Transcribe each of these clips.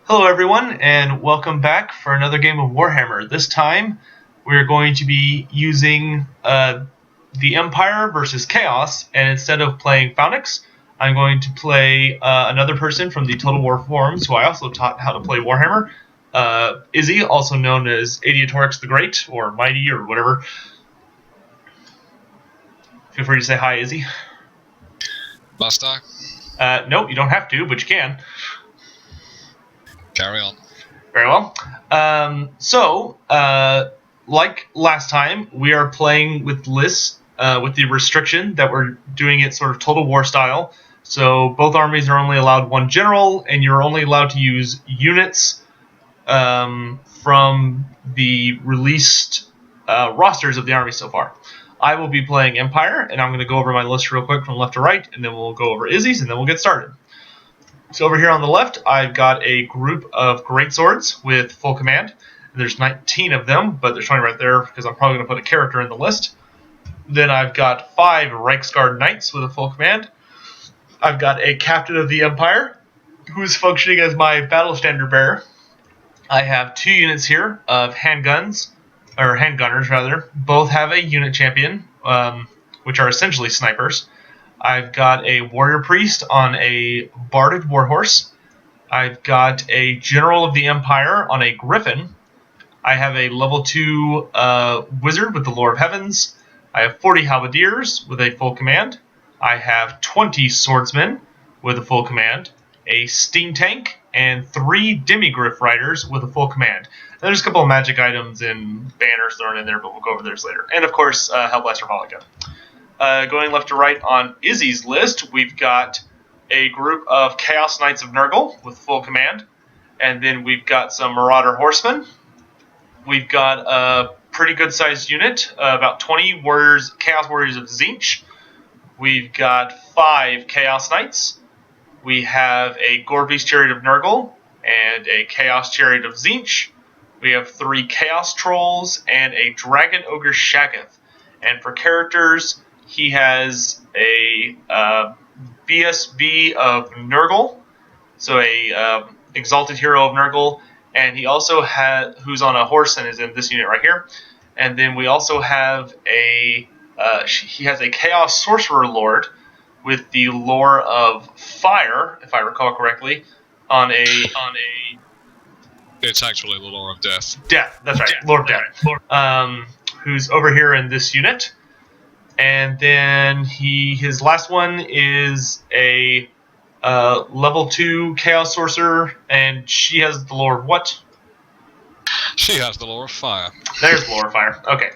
Hello everyone, and welcome back for another game of Warhammer. This time, we're going to be using the Empire versus Chaos, and instead of playing Phoenix, I'm going to play another person from the Total War forums, who I also taught how to play Warhammer, Izzy, also known as Adiatorix the Great, or Mighty, or whatever. Feel free to say hi, Izzy. Must I? No, you don't have to, but you can. Carry on. Very well. Like last time, we are playing with lists with the restriction that we're doing it sort of Total War style. So both armies are only allowed one general, and you're only allowed to use units from the released rosters of the army so far. I will be playing Empire, and I'm going to go over my list real quick from left to right, and then we'll go over Izzy's, and then we'll get started. So over here on the left, I've got a group of greatswords with full command. There's 19 of them, but there's 20 right there because I'm probably going to put a character in the list. Then I've got 5 Reiksguard knights with a full command. I've got a captain of the Empire who's functioning as my battle standard bearer. I have 2 units here of handgunners rather. Both have a unit champion, which are essentially snipers. I've got a warrior priest on a barded warhorse. I've got a general of the Empire on a griffin. I have a level 2 wizard with the Lore of Heavens. I have 40 halberdiers with a full command. I have 20 swordsmen with a full command, a steam tank, and 3 demigriff riders with a full command. And there's a couple of magic items and banners thrown in there, but we'll go over those later. And of course, Hellblaster Volga. Going left to right on Izzy's list, we've got a group of Chaos Knights of Nurgle with full command. And then we've got some Marauder Horsemen. We've got a pretty good-sized unit, about 20 Chaos Warriors of Tzeentch. We've got 5 Chaos Knights. We have a Gorebeast Chariot of Nurgle and a Chaos Chariot of Tzeentch. We have 3 Chaos Trolls and a Dragon Ogre Shaggoth. And for characters, he has a BSB of Nurgle, so a Exalted Hero of Nurgle, and he also has, who's on a horse and is in this unit right here. And then we also have he has a Chaos Sorcerer Lord with the Lore of Fire, if I recall correctly, on a. It's actually the Lore of Death. Death, that's right, Lore of Death. Who's over here in this unit. And then his last one is a level 2 Chaos Sorcerer, and she has the Lore of what? She has the Lore of Fire. There's the Lore of Fire. Okay.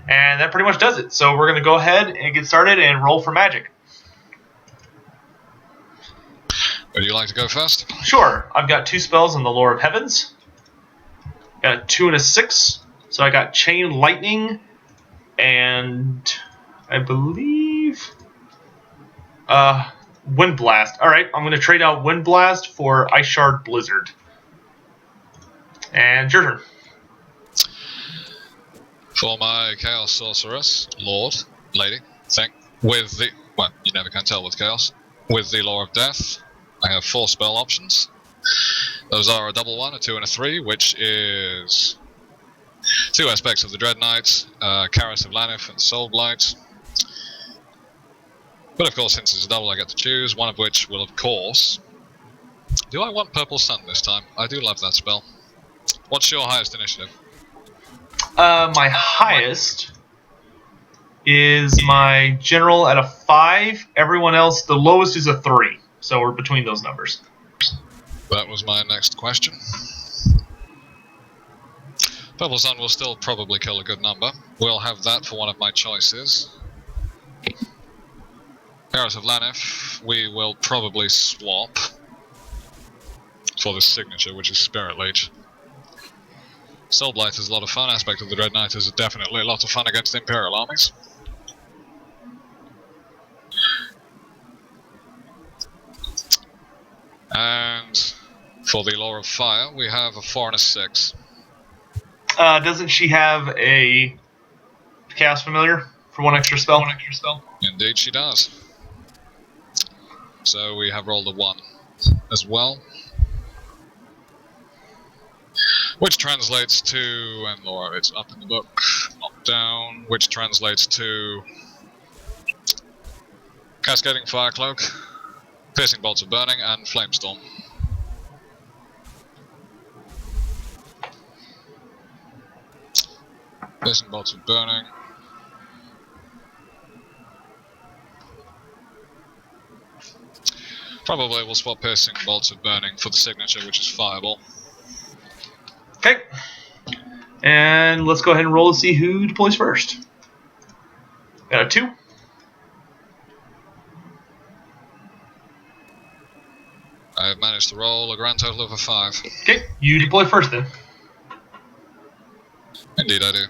And that pretty much does it. So we're going to go ahead and get started and roll for magic. Would you like to go first? Sure. I've got 2 spells in the Lore of Heavens. Got a 2 and a 6. So I got Chain Lightning and I believe Wind Blast. Alright, I'm going to trade out Wind Blast for Ice Shard Blizzard. And your turn. For my Chaos Sorceress, Lord, Lady, thing, with the... well, you never can tell with Chaos. With the Lore of Death, I have 4 spell options. Those are a double 1, a 2, and a 3, which is 2 aspects of the Dread Knight, Karis of Lanif, and Soul Blight. But of course, since it's a double, I get to choose, one of which will, of course... Do I want Purple Sun this time? I do love that spell. What's your highest initiative? My highest is my general at a 5. Everyone else, the lowest is a 3. So we're between those numbers. That was my next question. Purple Sun will still probably kill a good number. We'll have that for one of my choices. Karis of Lanif, we will probably swap for the signature, which is Spirit Leech. Soul Blight is a lot of fun. Aspect of the Dread Knight is definitely a lot of fun against Imperial armies. And for the Lore of Fire, we have a 4 and a 6. Doesn't she have a Chaos Familiar for 1 extra spell? Indeed she does. So we have rolled a 1 as well. Which translates to, and Laura, it's up in the book, not down, which translates to Cascading Fire Cloak, Piercing Bolts of Burning, and Flamestorm. Piercing Bolts of Burning. Probably we'll swap Piercing Bolts of Burning for the signature, which is Fireball. Okay. And let's go ahead and roll to see who deploys first. Got a 2. I have managed to roll a grand total of a 5. Okay, you deploy first then. Indeed I do.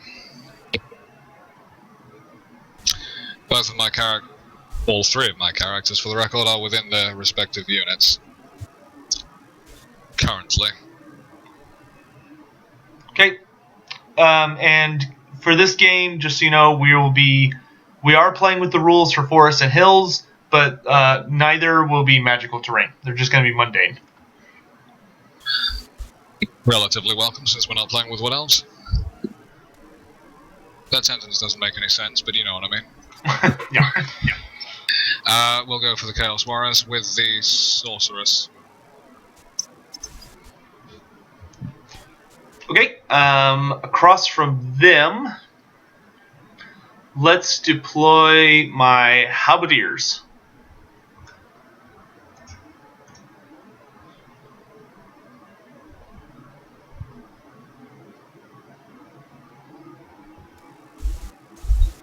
Both of my all 3 of my characters, for the record, are within their respective units. Currently. Okay. And for this game, just so you know, we are playing with the rules for forests and hills, but neither will be magical terrain. They're just going to be mundane. Relatively welcome, since we're not playing with wood elves. That sentence doesn't make any sense, but you know what I mean. Yeah. We'll go for the Chaos Warriors with the Sorceress. Okay. Across from them, let's deploy my Halberdiers.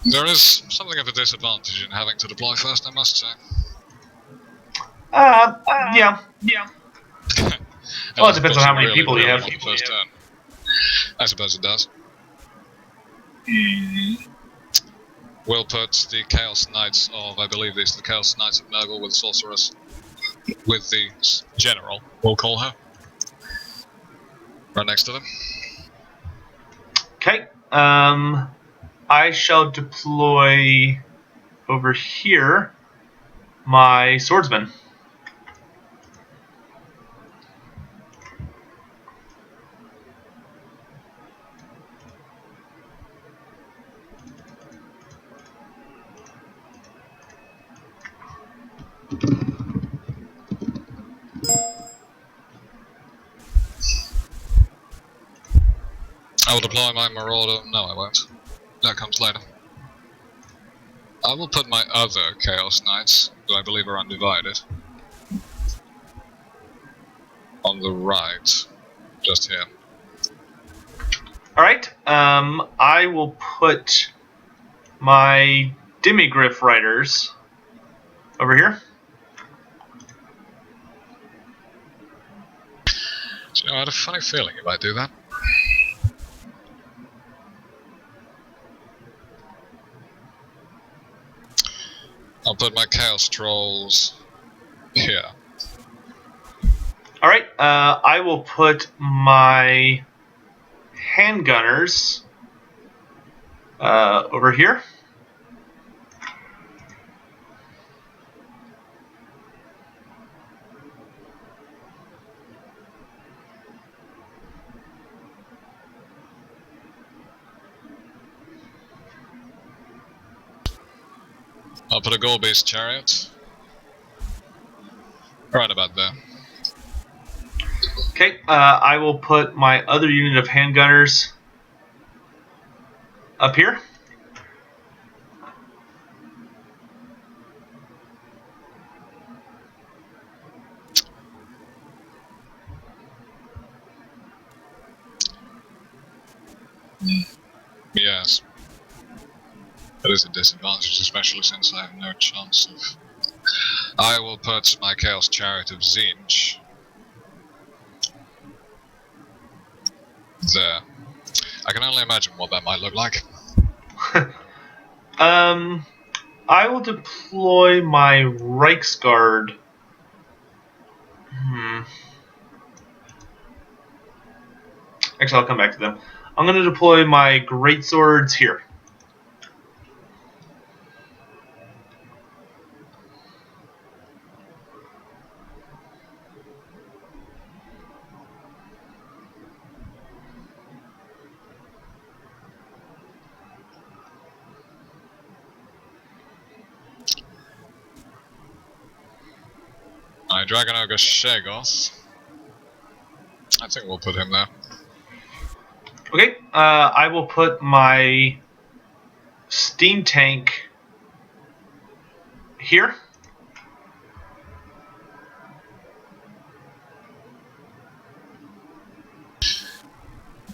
There is something of a disadvantage in having to deploy first, I must say. Yeah. Well, it depends on how many people you have. On the first turn. I suppose it does. We'll put the Chaos Knights of, I believe these are the Chaos Knights of Nurgle with the Sorceress. With the General, we'll call her. Right next to them. Okay. I shall deploy over here my swordsman. I will deploy my Marauder. No, I won't. That comes later. I will put my other Chaos Knights, who I believe are undivided, on the right, just here. Alright, I will put my Demigryph Riders over here. Do you know, I had a funny feeling if I do that. I'll put my Chaos Trolls here. Alright, I will put my Handgunners over here. I'll put a Gore-based Chariot right about there. Okay, I will put my other unit of handgunners up here. Yes. That is a disadvantage, especially since I have no chance of... I will put my Chaos Chariot of Zinj there. I can only imagine what that might look like. I will deploy my Reichsguard. Actually, I'll come back to them. I'm going to deploy my Greatswords here. Dragon Ogre Shegoth. I think we'll put him there. Okay, I will put my steam tank here.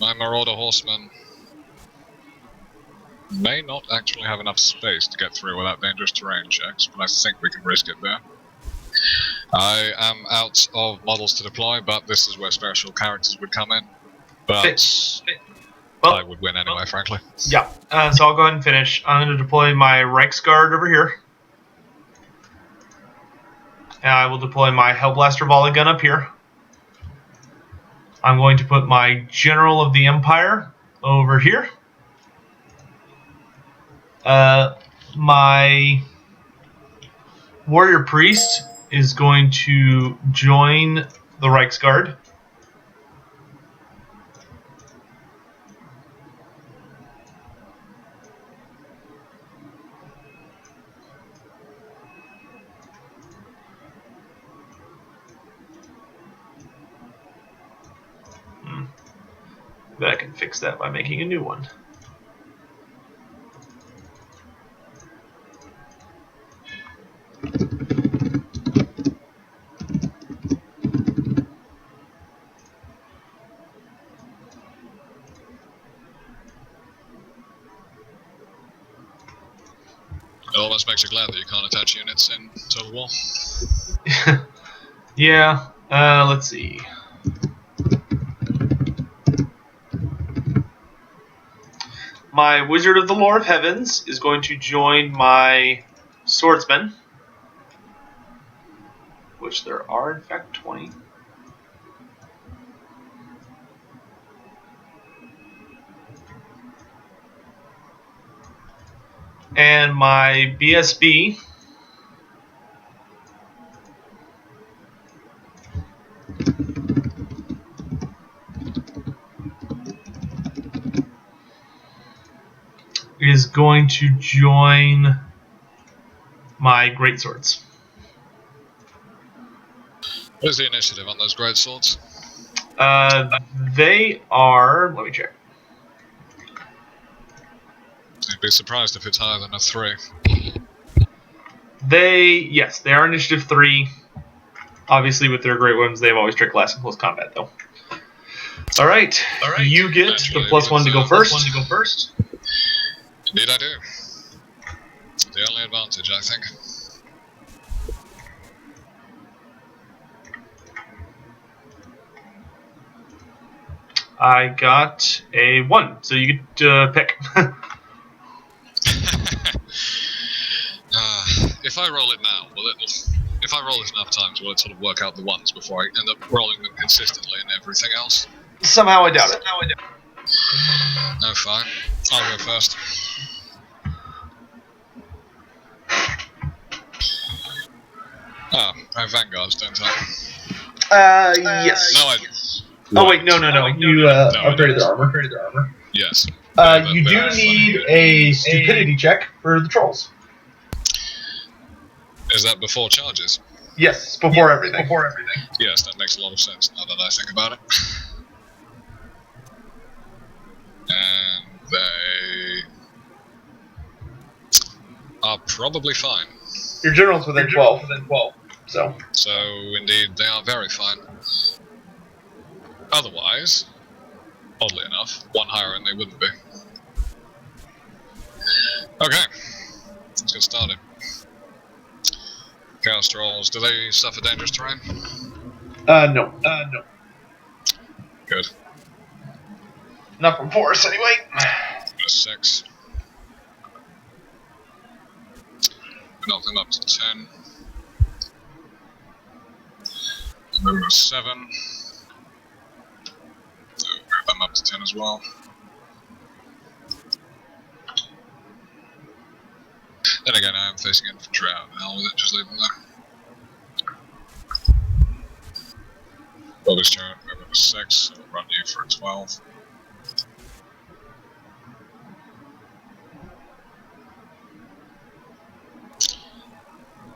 My Marauder Horseman may not actually have enough space to get through without dangerous terrain checks, but I think we can risk it there. I am out of models to deploy, but this is where special characters would come in. But well, I would win anyway, frankly. Yeah, so I'll go ahead and finish. I'm going to deploy my Reiksguard over here. And I will deploy my Hellblaster volley gun up here. I'm going to put my General of the Empire over here. My Warrior Priest is going to join the Reiksguard. But I can fix that by making a new one. It almost makes you glad that you can't attach units in Total War. Yeah, let's see. My Wizard of the Lore of Heavens is going to join my Swordsman, which there are in fact 20. And my BSB is going to join my Greatswords. What is the initiative on those great swords? They are, let me check. I'd be surprised if it's higher than a 3. Yes, they are initiative 3. Obviously, with their great weapons, they have always trick class in close combat, though. All right. You get Naturally, the +1 to go first. Indeed, I do. The only advantage, I think. I got a 1, so you get to pick. If I roll it now, if I roll it enough times, will it sort of work out the ones before I end up rolling them consistently and everything else? Somehow I doubt it. No, fine. I'll go first. I have Vanguards, don't I? Yes. No, I... Oh wait, no. You upgraded their armor. Yes. You do need a stupidity check for the trolls. Is that before charges? Yes, before everything. Yes, that makes a lot of sense now that I think about it. And they are probably fine. Your general's within 12. So indeed, they are very fine. Otherwise, oddly enough, one higher and they wouldn't be. Okay, let's get started. Chaos Trolls, do they suffer dangerous terrain? No. Good. Not from force, anyway. Got a 6. Knock them up to 10. Move to 7. So move them up to 10 as well. Then again, I am facing infantry out. Hell with it, just leave them there. Bogus turret, move up to 6, so we'll run you for a 12.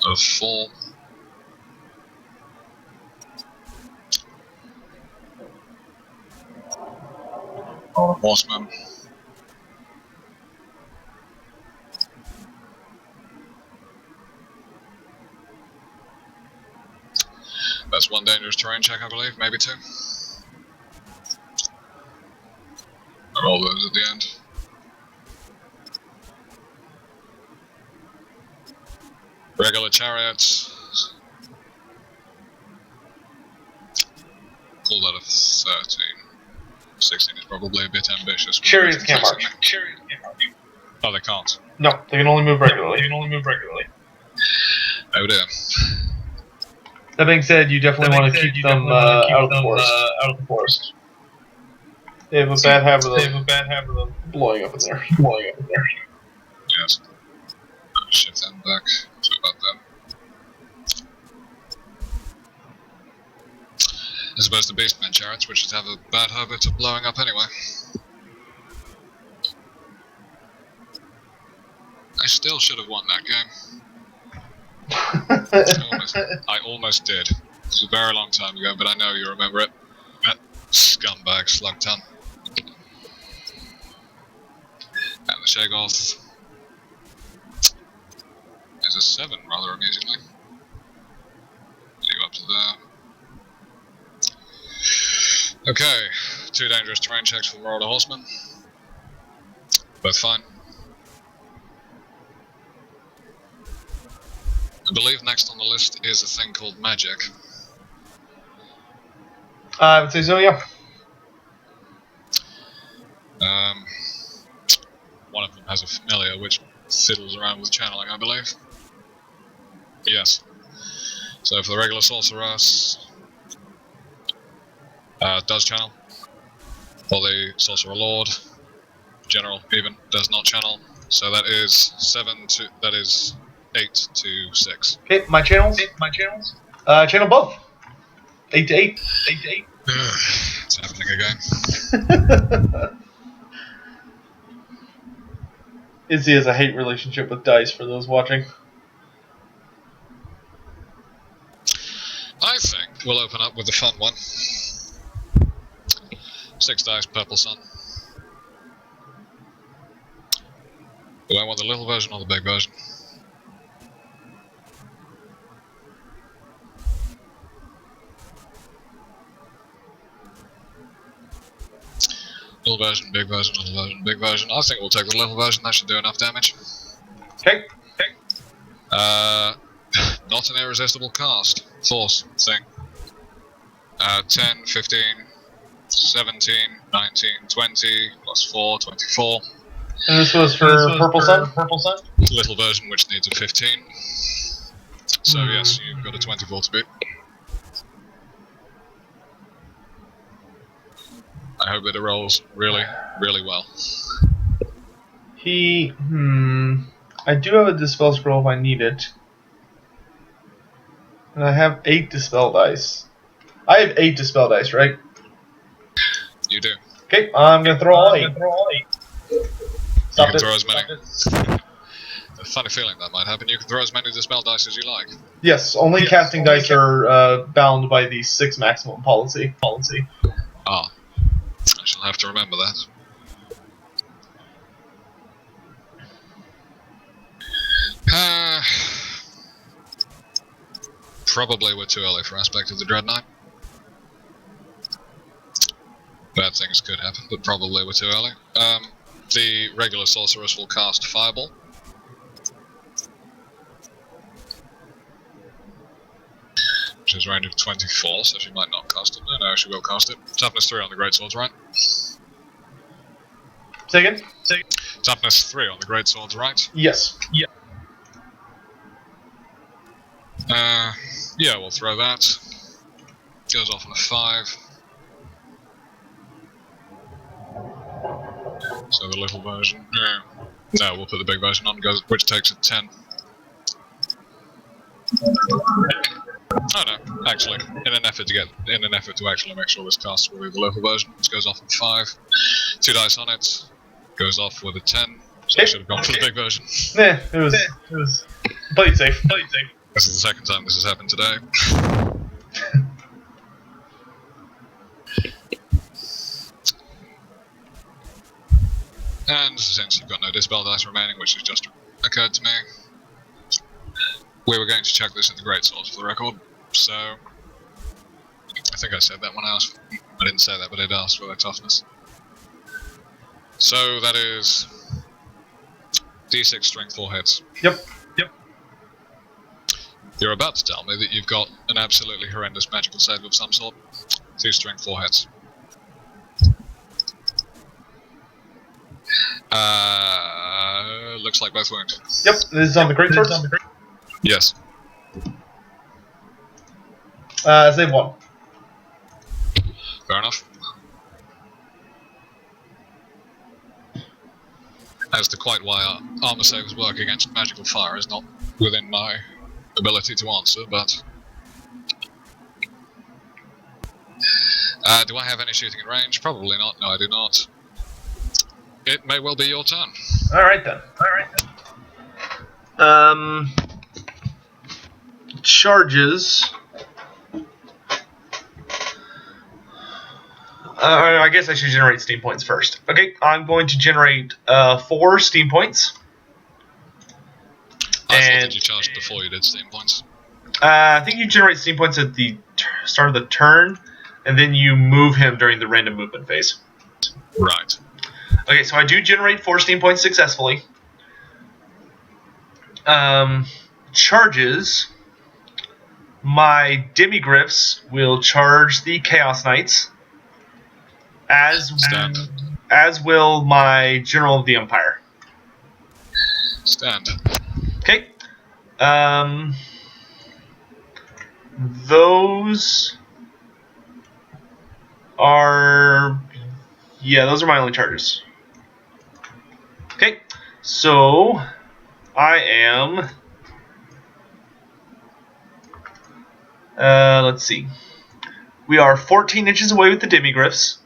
A 4. Horsemen. That's one dangerous terrain check, I believe, maybe two. I roll those at the end. Regular chariots. Call that a 13. 16 is probably a bit ambitious. Chariots can't march. Oh, they can't. No, they can only move regularly. Oh dear. That being said, you definitely want to keep them out of the forest. They have a bad habit of them blowing up in there. Yes. Shift them back to about them. As opposed to Beastman chariots, which just have a bad habit of blowing up anyway. I still should have won that game. I almost did. It was a very long time ago, but I know you remember it. That scumbag Slugton. And the Shagoth is a 7, rather amusingly. You up to there. Okay, 2 dangerous terrain checks for the Marauder Horsemen. Both fine. I believe next on the list is a thing called magic. I would say so, yeah. One of them has a familiar which fiddles around with channeling, I believe. Yes. So for the regular sorceress, does channel. For the sorcerer lord, general even does not channel. So that is 8 to 6. Okay, my channels. Channel both. 8 to 8. It's happening again. Izzy has a hate relationship with dice for those watching. I think we'll open up with the fun one. 6 dice, purple sun. Do I want the little version or the big version? Little version, big version, little version, big version. I think we'll take the little version, that should do enough damage. Okay. Not an irresistible cast. Force thing. 10, 15, 17, 19, 20, plus 4, 24. And this was for Purple Sun? Little version which needs a 15. So yes, you've got a 24 to beat. I hope that it rolls really, really well. I do have a Dispel Scroll if I need it. And I have 8 Dispel Dice. I have 8 Dispel Dice, right? You do. Okay, I'm gonna throw all 8. You can throw as many. A funny feeling that might happen. You can throw as many Dispel Dice as you like. Yes, only casting dice are bound by the 6 maximum policy. Ah. I shall have to remember that. Probably we're too early for Aspect of the Dread Knight. Bad things could happen, but probably we're too early. The regular sorceress will cast Fireball. Which is range of 24, so she might not cast it. No, she will cast it. Toughness 3 on the Great Swords, right? Say again? Toughness 3 on the Great Swords, right? Yes. Yeah, we'll throw that. Goes off on a 5. So the little version. No, we'll put the big version on, which takes a 10. Oh no, actually, in an effort to actually make sure this casts will be the little version, which goes off on 5. 2 dice on it, goes off with a 10. So I should have gone for the big version. Yeah, it was played safe. This is the second time this has happened today. And since you've got no dispel dice remaining, which has just occurred to me, we were going to check this in the greatsword for the record. So I think I said that when I asked. I didn't say that, but I did ask for their toughness. So that is D6 strength 4 hits. Yep. You're about to tell me that you've got an absolutely horrendous magical save of some sort. 2 strength 4 hits. Looks like both wound. Yep, this is on the greatswords? Yes. Save 1. Fair enough. As to quite why armor saves work against magical fire is not within my ability to answer, but... do I have any shooting in range? Probably not. No, I do not. It may well be your turn. Alright then. Charges. I guess I should generate steam points first. Okay, I'm going to generate 4 steam points. I thought that you charged before you did steam points. I think you generate steam points at the start of the turn, and then you move him during the random movement phase. Right. Okay, so I do generate 4 steam points successfully. Charges. My demigryphs will charge the Chaos Knights, as will my General of the Empire. Stand. Okay. Those are... Yeah, those are my only charges. Okay, so I am... let's see. We are 14 inches away with the demigryphs.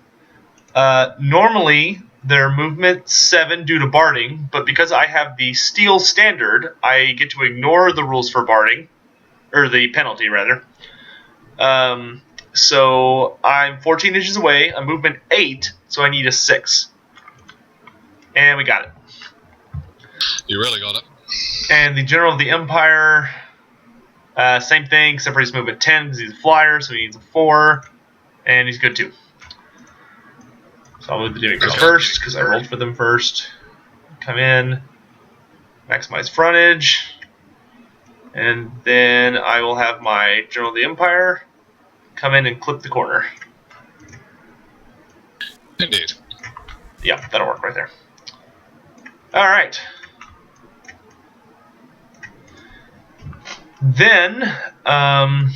Normally, their movement 7 due to barding, but because I have the steel standard, I get to ignore the rules for barding, or the penalty rather. So I'm 14 inches away. I'm movement 8, so I need a 6, and we got it. You really got it. And the General of the Empire, same thing, except for his movement 10 because he's a flyer, so he needs a 4, and he's good too. So I'll move the demigryphs first, because I rolled for them first. Come in, maximize frontage, and then I will have my General of the Empire come in and clip the corner. Indeed. Yeah, that'll work right there. Alright. Then, I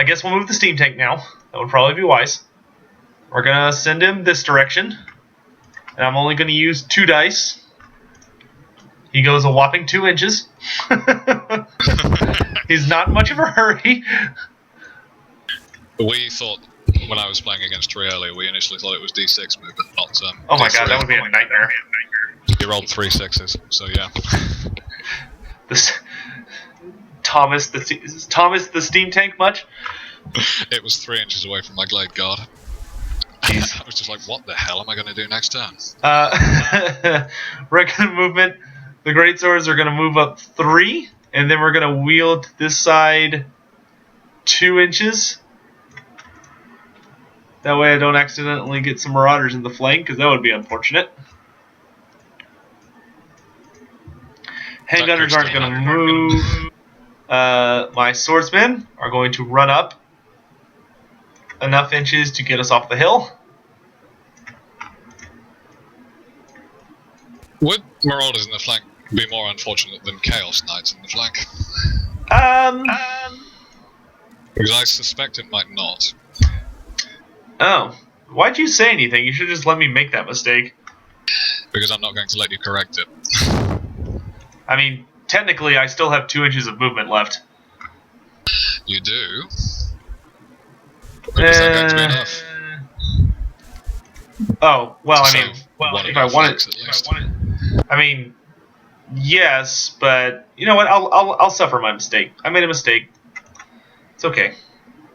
guess we'll move the steam tank now. That would probably be wise. We're going to send him this direction. And I'm only going to use 2 dice. He goes a whopping 2 inches. He's not in much of a hurry. We thought, when I was playing against Tree earlier, we initially thought it was D6 movement, not oh my D3. god, that would be a nightmare. You rolled 3 6s, so yeah. Thomas the steam tank much? It was 3 inches away from my Glade Guard. I was just like, what the hell am I going to do next turn? Regular movement, the greatswords are going to move up 3, and then we're going to wheel to this side 2 inches. That way I don't accidentally get some marauders in the flank, because that would be unfortunate. Handgunners aren't going to move. My swordsmen are going to run up enough inches to get us off the hill. Would marauders in the flank be more unfortunate than Chaos Knights in the flank? Because I suspect it might not. Oh. Why'd you say anything? You should just let me make that mistake. Because I'm not going to let you correct it. I mean, technically I still have 2 inches of movement left. You do? Is that going to be enough? Oh, well, I mean, if I wanted, I mean, yes, but you know what? I'll suffer my mistake. I made a mistake. It's okay.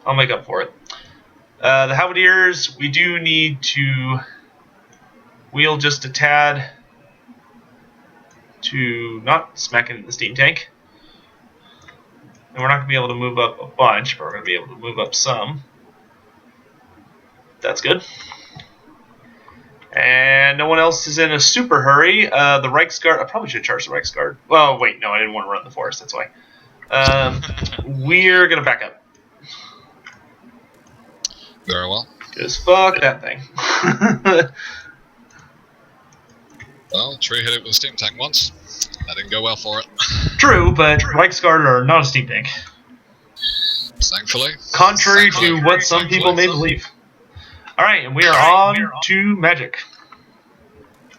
I'll make up for it. The halberdiers, we do need to wheel just a tad to not smack into the steam tank. And we're not going to be able to move up a bunch, but we're going to be able to move up some. That's good. And no one else is in a super hurry. The Reichsguard, I probably should charge the Reichsguard. Well, wait, no, I didn't want to run the forest, that's why. We're going to back up. Very well. Just fuck that thing. Well, Tree hit it with a steam tank once. That didn't go well for it. True, but Reichsguard are not a steam tank. Thankfully. Contrary to what some people may believe. Alright, and we are on to magic.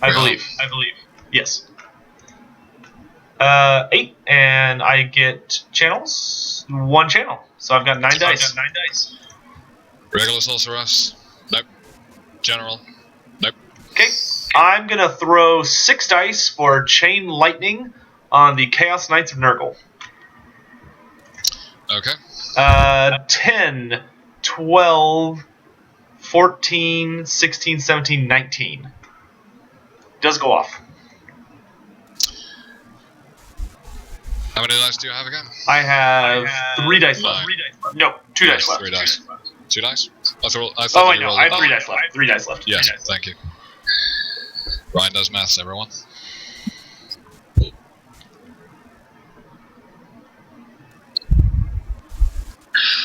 I believe. Yes. 8, and I get channels. 1 channel. So I've got 9 dice. Regular sorceress. Nope. General. Nope. Okay. I'm going to throw 6 dice for Chain Lightning on the Chaos Knights of Nurgle. Okay. 10, 12, 14, 16, 17, 19. Does go off. How many dice do you have again? I have 3 dice left. No, 2 dice left. 3 dice. 2 dice? I thought Oh, wait, no, I have 3 dice left. 3 dice left. Yes, thank you. Ryan does maths, everyone.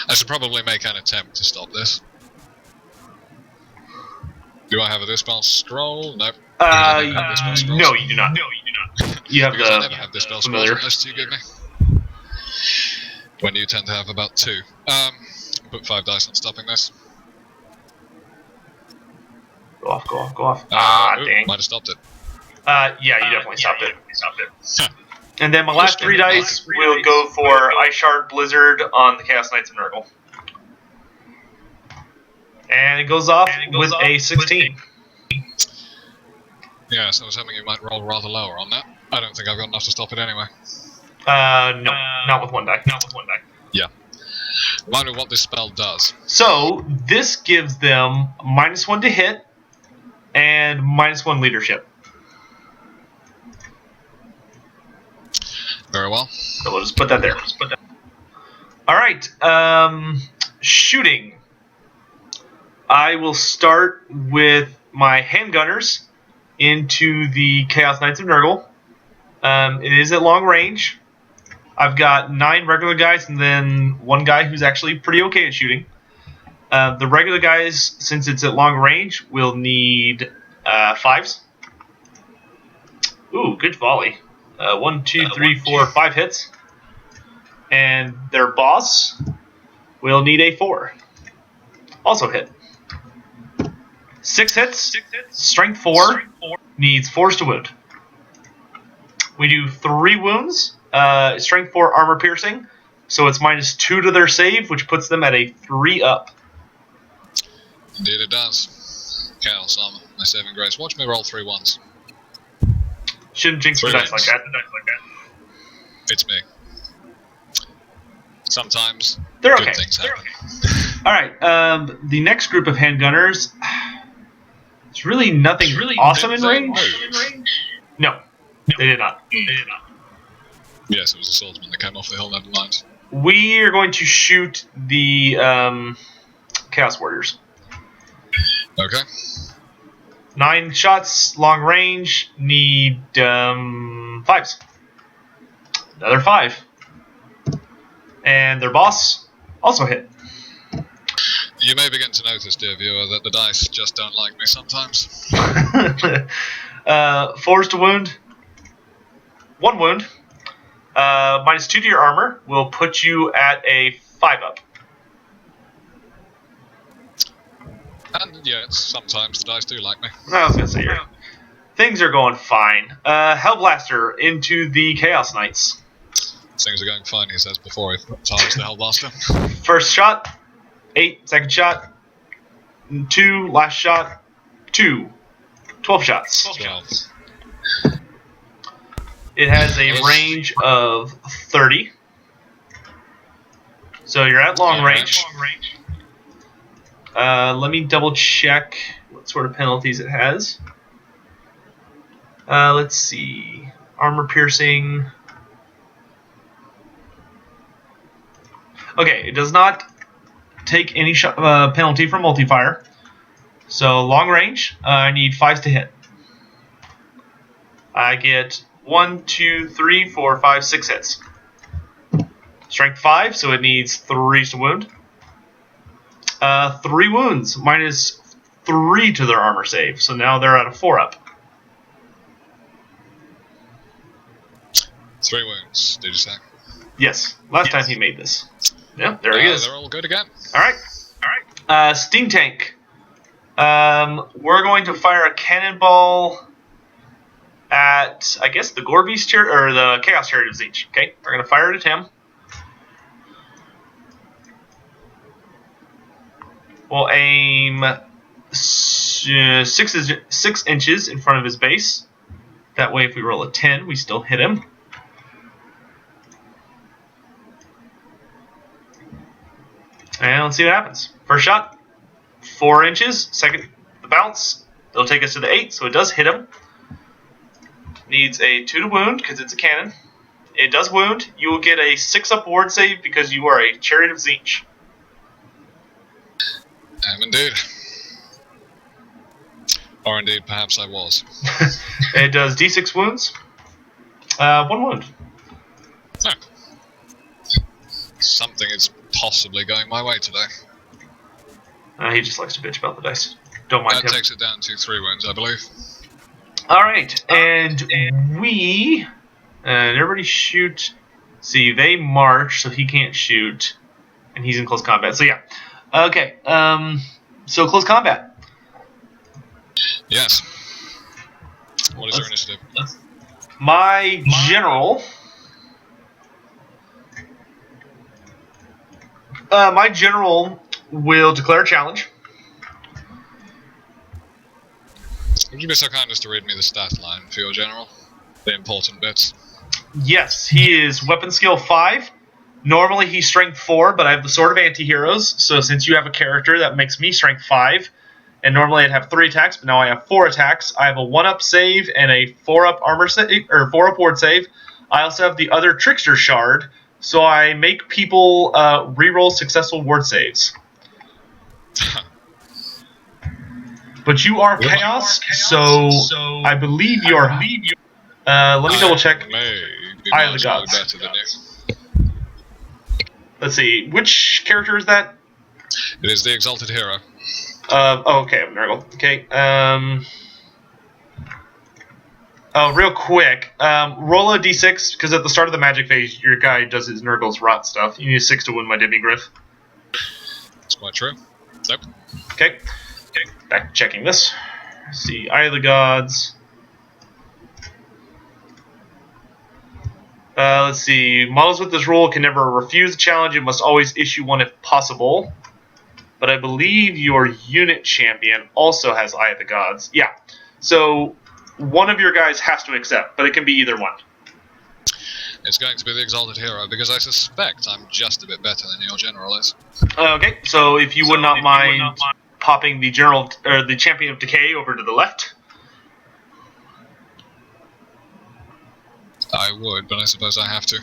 I should probably make an attempt to stop this. Do I have a dispel scroll? Nope. No, you do not. You have because the I never have dispel scrolls familiar. unless you give me. When you tend to have about 2. Put 5 dice on stopping this. Go off. Dang. Might have stopped it. Yeah, you definitely stopped it. Huh. And then my last 3 dice will go for Ice Shard Blizzard on the Chaos Knights of Nurgle. And it goes off with a 16. Yes, I was hoping you might roll rather lower on that. I don't think I've got enough to stop it anyway. No, not with 1 die. Yeah. Remind me what this spell does. So, this gives them -1 to hit and -1 leadership. Very well. So we'll just put that there. Alright, shooting. I will start with my handgunners into the Chaos Knights of Nurgle. It is at long range. I've got 9 regular guys and then 1 guy who's actually pretty okay at shooting. The regular guys, since it's at long range, will need 5s. Ooh, good volley. 1, 2, 3, 4, 5 hits. And their boss will need a 4. Also hit. 6 hits. Strength 4. Needs force to wound. We do 3 wounds. Strength 4 armor piercing. So it's -2 to their save, which puts them at a 3 up. Indeed it does. Chaos armor, my saving grace. Watch me roll 3 ones. Shouldn't jinx the dice like that. It's me. Sometimes They're good okay. things happen. Alright, the next group of handgunners. It's really nothing awesome in range. No, they did not. Yes, it was a swordsman that came off the hill, never mind. We are going to shoot the Chaos Warriors. Okay. 9 shots, long range, need 5s. Another 5. And their boss also hit. You may begin to notice, dear viewer, that the dice just don't like me sometimes. 4s to wound. 1 wound. -2 to your armor will put you at a 5 up. And yes, sometimes the dice do like me. I was going to say, things are going fine. Hellblaster into the Chaos Knights. Things are going fine, he says before he targets the Hellblaster. First shot, 8. Second shot, 2. Last shot, 2. 12 shots. 12. It has a range of 30. So you're at long range. Let me double check what sort of penalties it has. Let's see. Armor piercing. Okay, it does not take any penalty from multi-fire. So long range, I need 5s to hit. I get 1, 2, 3, 4, 5, 6 hits. Strength 5, so it needs 3 to wound. 3 wounds, minus 3 to their armor save. So now they're at a 4-up. 3 wounds, did you say? Yes, last time he made this. Yeah, there he is. They're all good again. Alright. Steam Tank. We're going to fire a cannonball at, I guess, the Gorbeast or the Chaos Chariot of Tzeentch. Okay, we're going to fire it at him. We'll aim 6 inches in front of his base. That way, if we roll a 10, we still hit him. And let's see what happens. First shot, 4 inches. Second, the bounce. It'll take us to the 8, so it does hit him. Needs a 2 to wound, because it's a cannon. It does wound. You will get a 6-up ward save, because you are a Chariot of Tzeentch. I am indeed. Or indeed, perhaps I was. It does d6 wounds. 1 wound. No. Something is possibly going my way today. He just likes to bitch about the dice. Don't mind him. That takes it down to 3 wounds, I believe. Alright, and we... everybody shoot... See, they march, so he can't shoot. And he's in close combat, so yeah. Okay, so close combat. Yes. What is your initiative? My general... my general will declare a challenge. Would you be so kind as to read me the stat line for your general? The important bits. Yes, he is weapon skill 5. Normally he's strength 4, but I have the Sword of Anti-Heroes, so since you have a character, that makes me strength 5. And normally I'd have 3 attacks, but now I have 4 attacks. I have a 1-up save and a 4-up armor save, or 4-up ward save. I also have the other Trickster Shard, so I make people reroll successful ward saves. But you are Chaos, so I believe you are... let me double check. Eye of the Gods. Better than you. Let's see, which character is that? It is the Exalted Hero. Okay, Nurgle. Okay, real quick, roll a d6, because at the start of the magic phase, your guy does his Nurgle's rot stuff. You need a 6 to win my Demigryph. That's quite true. Nope. Okay, back checking this. Let's see, Eye of the Gods. Let's see, models with this rule can never refuse a challenge and must always issue one if possible. But I believe your unit champion also has Eye of the Gods. Yeah, so one of your guys has to accept, but it can be either one. It's going to be the Exalted Hero, because I suspect I'm just a bit better than your general is. Okay, so if you would not mind popping the general or the Champion of Decay over to the left. I would, but I suppose I have to.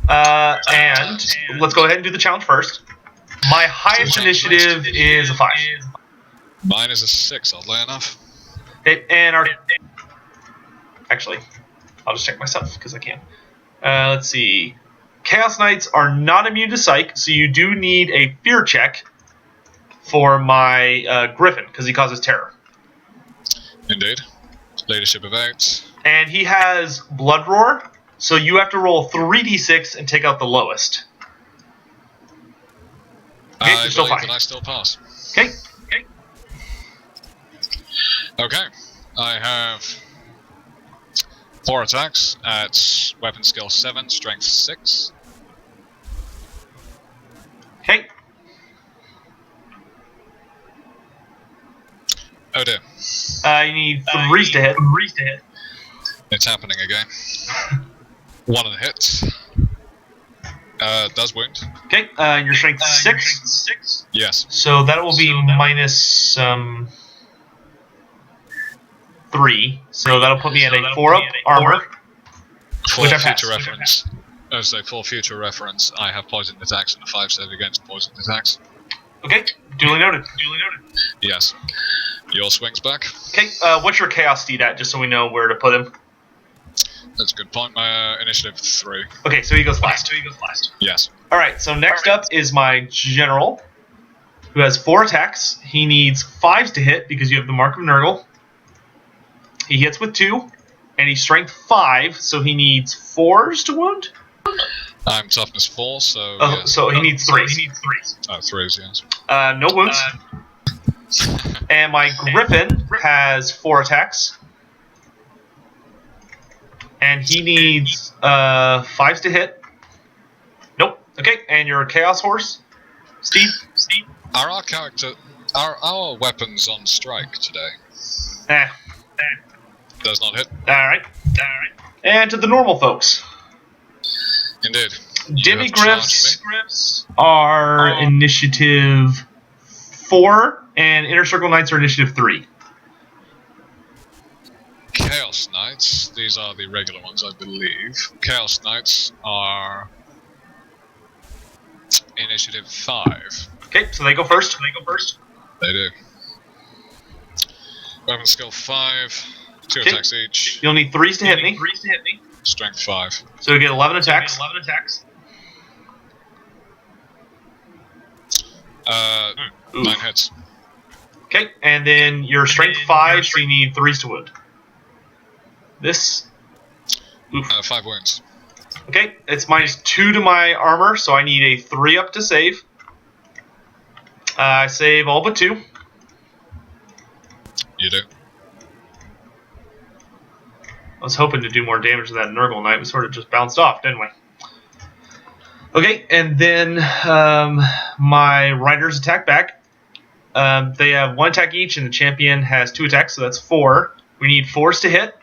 And let's go ahead and do the challenge first. My highest initiative is a 5. Mine is a 6, oddly enough. Okay, and our... Actually, I'll just check myself, because I can. Let's see. Chaos Knights are not immune to Psych, so you do need a fear check for my Griffin, because he causes terror. Indeed. Leadership of 8. And he has Blood Roar, so you have to roll 3d6 and take out the lowest. Okay, I you're still believe fine. that I still pass. Okay. Okay. I have 4 attacks at weapon skill 7, strength 6. Okay. Oh dear. You need 3s to hit. It's happening again. 1 of the hits. Does wound. Okay, your strength 6. Yes. So that will be minus 3, so that'll put me at a 4 up armor. For Which I future passed. reference, for future reference, I have poisoned attacks and a 5 save against poisoned attacks. Okay, duly noted. Yes. Your swings back. Okay, what's your chaos steed at, just so we know where to put him? That's a good point. My initiative 3. Okay, so he goes last. Yes. Alright, so next up is my general, who has 4 attacks. He needs 5s to hit because you have the Mark of Nurgle. He hits with 2, and he's strength 5, so he needs 4s to wound? I'm toughness 4, so. Oh, yes. so he needs 3s. Oh, 3s, yes. No wounds. And my Griffin has 4 attacks. And he needs 5s to hit. Nope. Okay, and your Chaos Horse, Steve? Are our weapons on strike today? Does not hit. Alright. And to the normal folks. Indeed. Demigriffs are initiative 4, and Inner Circle Knights are initiative 3. Chaos Knights, these are the regular ones, I believe. Chaos Knights are initiative 5. Okay, so they go first. They do. Weapon skill 5, 2 Okay. attacks each. You'll need 3s to hit me. Strength 5. So you get 11 attacks. 9 hits. Okay, and then your strength 5, so you need 3s to wound. This. Oof. 5 wounds. Okay, it's minus 2 to my armor, so I need a 3 up to save. I save all but 2. You do. I was hoping to do more damage to that Nurgle Knight. We sort of just bounced off, didn't we? Okay, and then my riders attack back. They have 1 attack each, and the champion has 2 attacks, so that's 4. We need 4s to hit.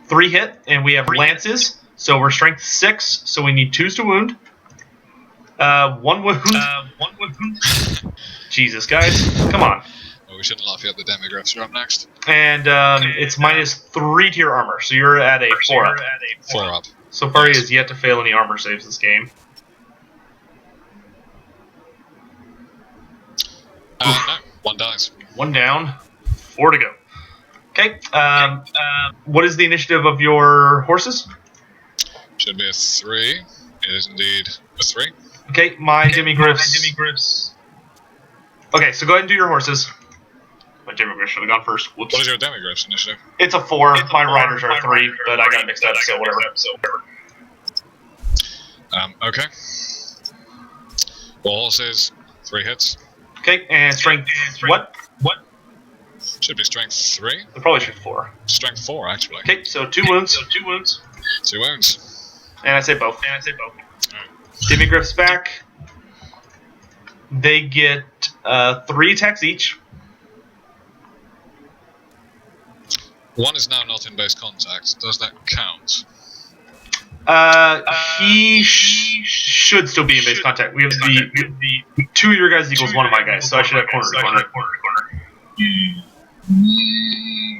3 hit, and we have lances, so we're strength 6, so we need 2s to wound. 1 wound. Jesus, guys. Come on. Well, we shouldn't laugh at the demigriffs. You're up next. And it's minus 3 to your armor, so you're at a 4 up. 4 up. So far, he has yet to fail any armor saves this game. No. 1 dies. 1 down, 4 to go. Okay. What is the initiative of your horses? Should be a 3. It is indeed a 3. Okay, my demigriffs. Okay, so go ahead and do your horses. My demigriffs should have gone first. Whoops. What is your demigriffs initiative? It's a 4. My riders are a 3, but I got mixed up, so whatever. Okay. 4 horses, 3 hits. Okay, and strength. What? Should be strength 3. I probably should 4. Strength 4, actually. Okay, so 2 wounds. 2 wounds. And I say both. Demigriffs back. They get 3 attacks each. 1 is now not in base contact. Does that count? He should still be in base contact. We have the 2 of your guys equals 1 of my guys, so I should have corner to corner.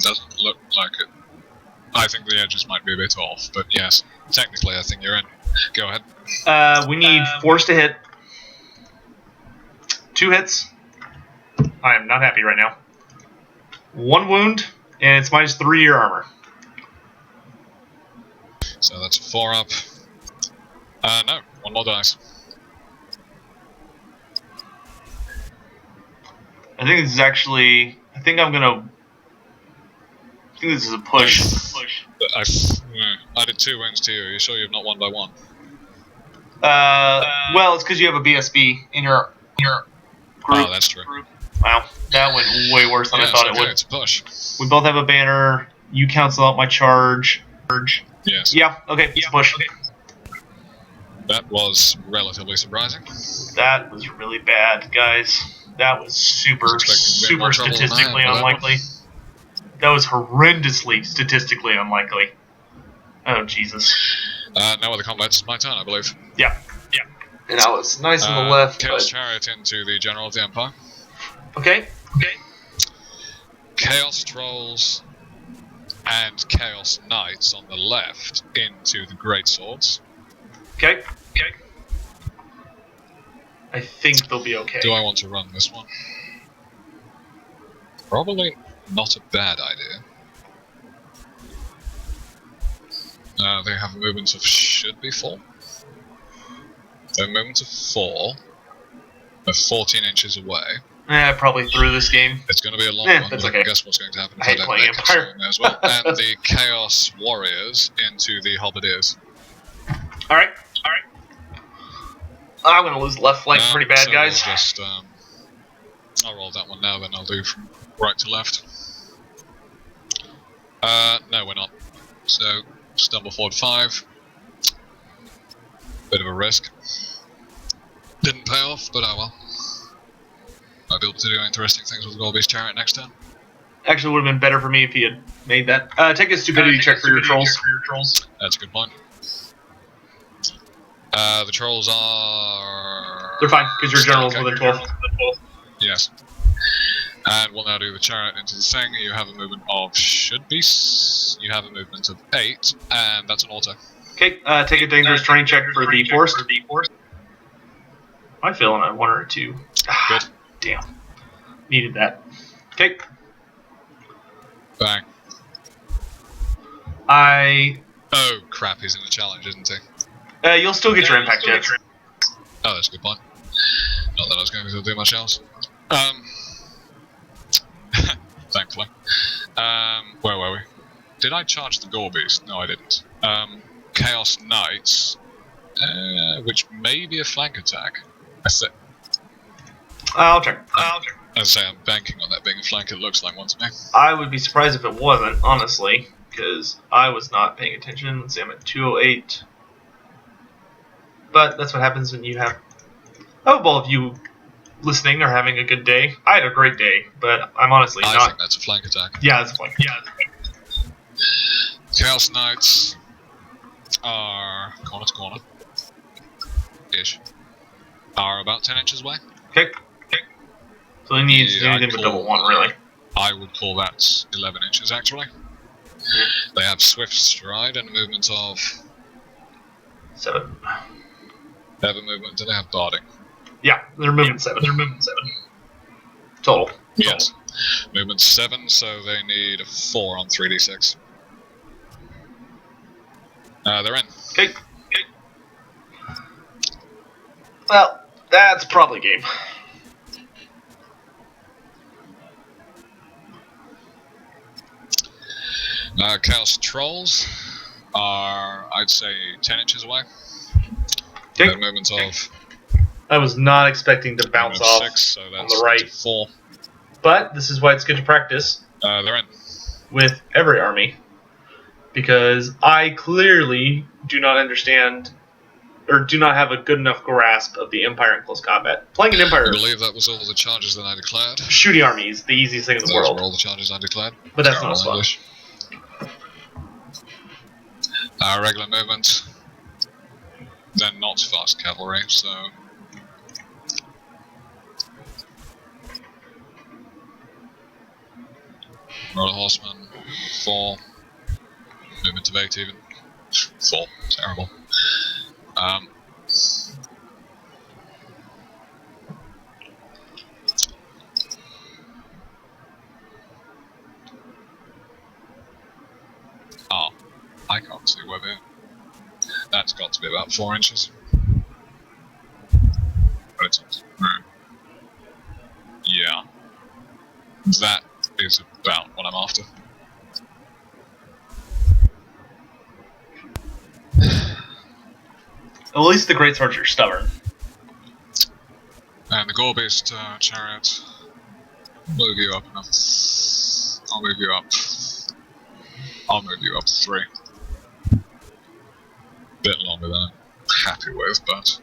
Doesn't look like it. I think the edges might be a bit off, but yes, technically I think you're in. Go ahead. We need 4s to hit. 2 hits. I am not happy right now. 1 wound, and it's minus 3 to your armor. So that's 4 up. No, 1 more dice. I think this is actually. I think this is a push. I did 2 wounds to you. Are you sure you've not won by 1? Well, it's because you have a BSB in your group. Oh, that's true. Wow, that went way worse than I thought it would. It's a push. We both have a banner. You cancel out my charge. Yes. Yeah, okay, it's a push. That was relatively surprising. That was really bad, guys. That was super statistically unlikely. That was horrendously statistically unlikely. Oh, Jesus. No other combat. It's my turn, I believe. Yeah. And I was nice on the left. Chaos But... Chariot into the General of the Empire. Okay. Chaos Trolls and Chaos Knights on the left into the Great Swords. Okay. I think they'll be okay. Do I want to run this one? Probably not a bad idea. They have a movement of should be 4. Their movement of 4. They're 14 inches away. Probably through this game. It's going to be a long one, but okay. I can guess what's going to happen if I hate don't playing make Empire. it as well. And the Chaos Warriors into the Halberdiers. Alright. I'm going to lose left flank pretty bad, so guys. We'll just, I'll roll that one now, then I'll do from right to left. No, we're not. So, stumble forward 5. Bit of a risk. Didn't pay off, but oh well. Might be able to do interesting things with Gorby's chariot next turn. Actually, would have been better for me if he had made that. Take a stupidity check for your trolls. That's a good point. The trolls are... They're fine, because your general's okay. within 12. Yes. And we'll now do the chariot into the thing. You have a movement of should be... You have a movement of 8, and that's an auto. Okay, take a dangerous terrain check for the forest. I'm feeling a 1 or a 2. Good. Damn. Needed that. Okay. Bang. Oh crap, he's in the challenge, isn't he? You'll still get your impact check. Oh, that's a good point. Not that I was going to do much else. Thankfully. Where were we? Did I charge the Gore Beast? No, I didn't. Chaos Knights, which may be a flank attack. I'll check. As I say, I'm banking on that being a flank. It looks like one to me. I would be surprised if it wasn't, honestly, because I was not paying attention. Let's see, I'm at 208. But that's what happens when you have... I hope all of you listening are having a good day. I had a great day, but I'm honestly not... I think that's a flank attack. Yeah, it's a flank. Chaos Knights are corner to corner. Ish. Are about 10 inches away. Okay. So he needs to do anything but double 1, really. I would call that 11 inches, actually. Yeah. They have Swift Stride and a movement of... 7. They have a movement... Do they have Barding? Yeah, they're moving 7. Total. Yes. Movement 7, so they need a 4 on 3d6. They're in. Okay. Well, that's probably game. Chaos Trolls are, I'd say, 10 inches away. Okay. Their movement of... I was not expecting to bounce off 6, so that's on the right. 4. But this is why it's good to practice. They're in. With every army. Because I clearly do not understand, or do not have a good enough grasp of the Empire in close combat. Playing an Empire... I believe that was all the charges that I declared. Shooting army is the easiest thing in the Those world. were all the charges I declared. But that's not as fun. Regular movement. They're not fast cavalry, so... Roll a horseman. 4. Movement of 8 even. 4. Terrible. Oh, I can't see where they... That's got to be about 4 inches. But it's... Yeah. That is about what I'm after. At least the Great Swords are stubborn. And the Gore-Beast chariot will move you up enough. I'll move you up. I'll move you up to 3. Bit longer than I'm happy with, but...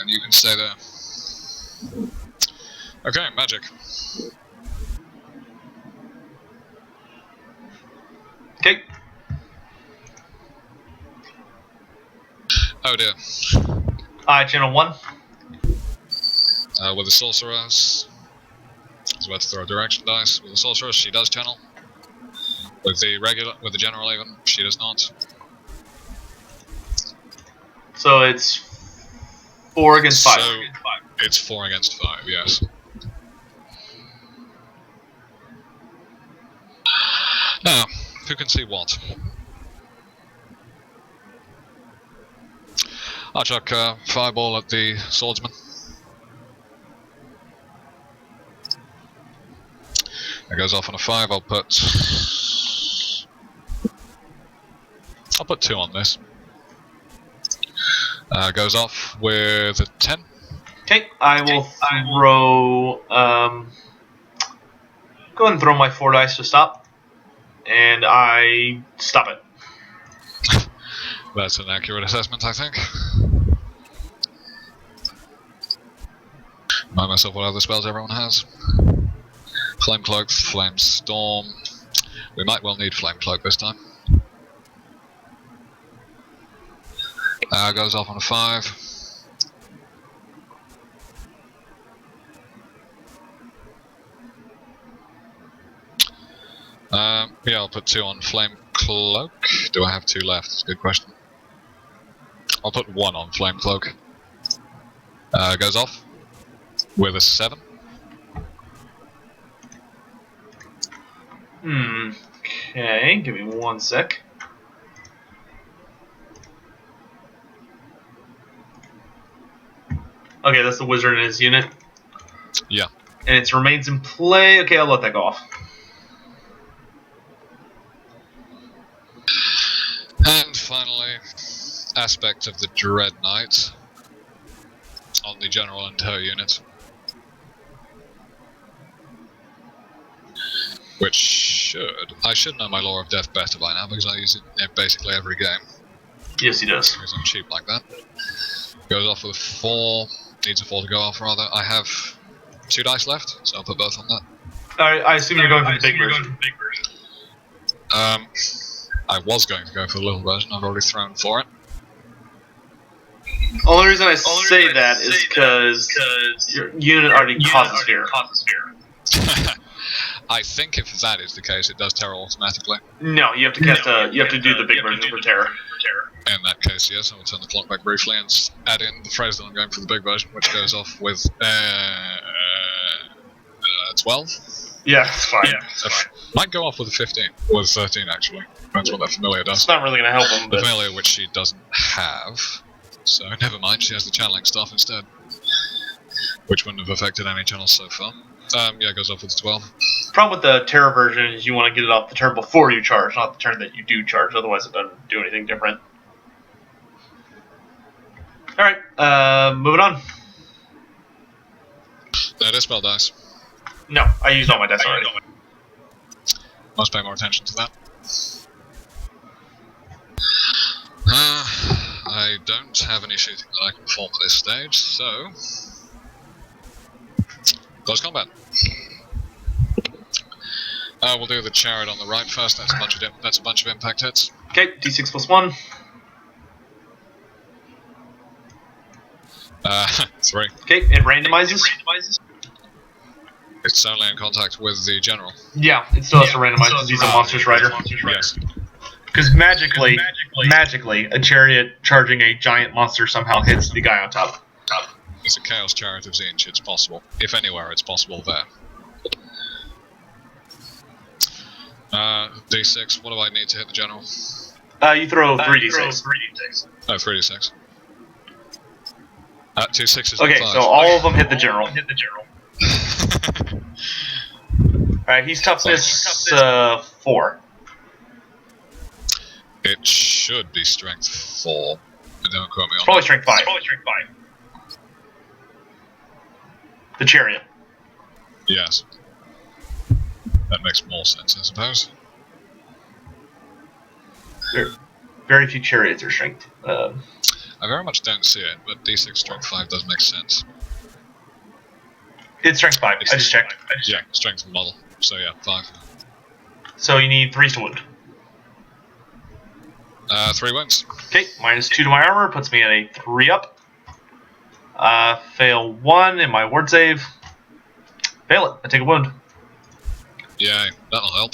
And you can stay there. Okay, magic. Okay. Oh dear. Channel 1. With the sorcerers. was about to throw a direction dice with the sorceress. She does channel. With the general even, she does not. So it's 4 against 5. So it's 4 against 5. Yes. Now, who can see what? I'll chuck fireball at the swordsman. It goes off on a 5. I'll put 2 on this. Goes off with a 10. Okay, I will throw. Go ahead and throw my 4 dice to stop, and I stop it. That's an accurate assessment, I think. Remind myself what other spells everyone has. Flame Cloak, Flame Storm. We might well need Flame Cloak this time. Goes off on a 5. Yeah, I'll put 2 on Flame Cloak. Do I have 2 left? That's a good question. I'll put 1 on Flame Cloak. Goes off with a 7. Okay, give me 1 sec. Okay, that's the wizard in his unit. Yeah. And it remains in play. Okay, I'll let that go off. And finally, aspect of the Dread Knight on the general and her unit. Which I should know my Law of Death better by now because I use it in basically every game. Yes, he does. Because I'm cheap like that. Goes off with a 4, needs a 4 to go off rather. I have 2 dice left, so I'll put both on that. I assume you're going for the big version. I was going to go for the little version, I've already thrown for it. Only reason I say that is because your unit already causes fear. I think if that is the case, it does terror automatically. No, you have to cast you have to do the big version for terror. In that case, yes, I will turn the clock back briefly and add in the phrase that I'm going for the big version, which goes off with 12. Yeah, it's fine. Might go off with a 15, or 13 actually. That's what that familiar does. It's not really going to help him, The but familiar which she doesn't have, so never mind, she has the channeling stuff instead. Which wouldn't have affected any channels so far. Yeah, it goes off with 12. the problem with the terror version is you want to get it off the turn before you charge, not the turn that you do charge, otherwise it doesn't do anything different. Alright, moving on. Dispel dice. No, I used all my dice already. Must pay more attention to that. I don't have any shooting that I can perform at this stage, so close combat. We'll do the chariot on the right first. That's a bunch of impact hits. Okay, d6 plus 1. 3. Okay, it randomizes. It's only in contact with the general. Yeah, it still has to randomize because he's a monstrous rider. Yes. Because magically, a chariot charging a giant monster somehow hits the guy on top. It's a Chaos Chariot of Zinch, it's possible. If anywhere, it's possible there. D6, what do I need to hit the general? You throw 3d6. Oh, 3d6. 2 6s. Okay, so all of them hit the general. Alright, he's toughness 4. It should be strength 4, but don't quote me on Probably strength 5. The chariot. Yes. That makes more sense, I suppose. Very few chariots are strength. I very much don't see it, but D6 strength 5 does make sense. It's strength 5. I just checked. Yeah, strength model. So yeah, 5. So you need 3 to wound. 3 wounds. Okay, minus 2 to my armor puts me at a 3 up. Fail 1 in my ward save. Fail it. I take a wound. Yay, that'll help.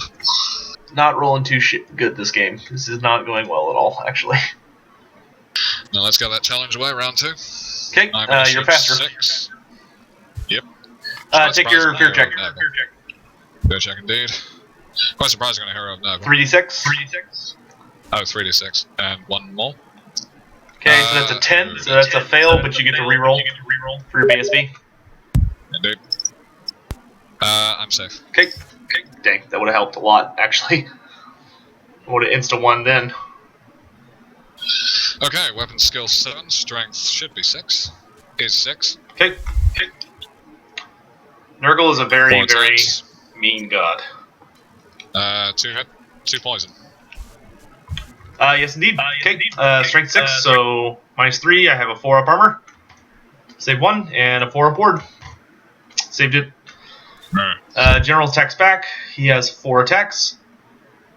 Not rolling too good this game. This is not going well at all, actually. Now let's get that challenge away, round 2. Okay, you're faster. 6. Yep. Take your fear check. Fear check indeed. Quite surprising on a hero of Nova. 3d6. Oh, 3d6. And one more. Okay, so that's a 10, so that's a fail, but you get to reroll for your BSB. Indeed. I'm safe. Okay. Dang, that would have helped a lot, actually. Would have insta-1 then. Okay, weapon skill 7, strength should be 6. Is 6. Okay. Nurgle is a very, 4 very attacks. mean god. 2 hit, 2 poison. Yes, indeed. Okay, strength 6, so -3. I have a 4 up armor. Save 1, and a 4 up ward. Saved it. General attacks back. He has 4 attacks.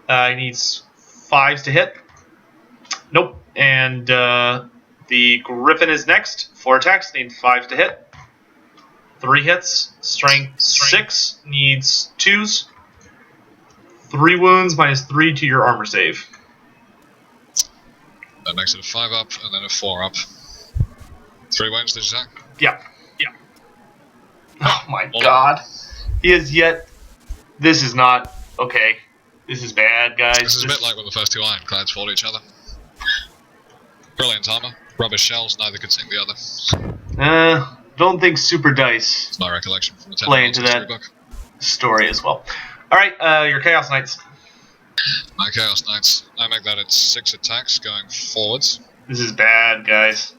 He needs 5s to hit. Nope. And the Griffin is next. 4 attacks, needs 5s to hit. 3 hits. Strength 6 needs 2s. 3 wounds, -3 to your armor save. That makes it a 5 up, and then a 4 up. 3 wounds, did you say? Yeah. Oh my god. He is yet... This is not... Okay. This is bad, guys. This is a bit like when the first 2 ironclads fought each other. Brilliant armor. Rubbish shells, neither could sing the other. Don't think Super Dice It's my recollection from the play into that book. story as well. Alright, your Chaos Knights. My Chaos Knights. I make that at 6 attacks going forwards. This is bad, guys.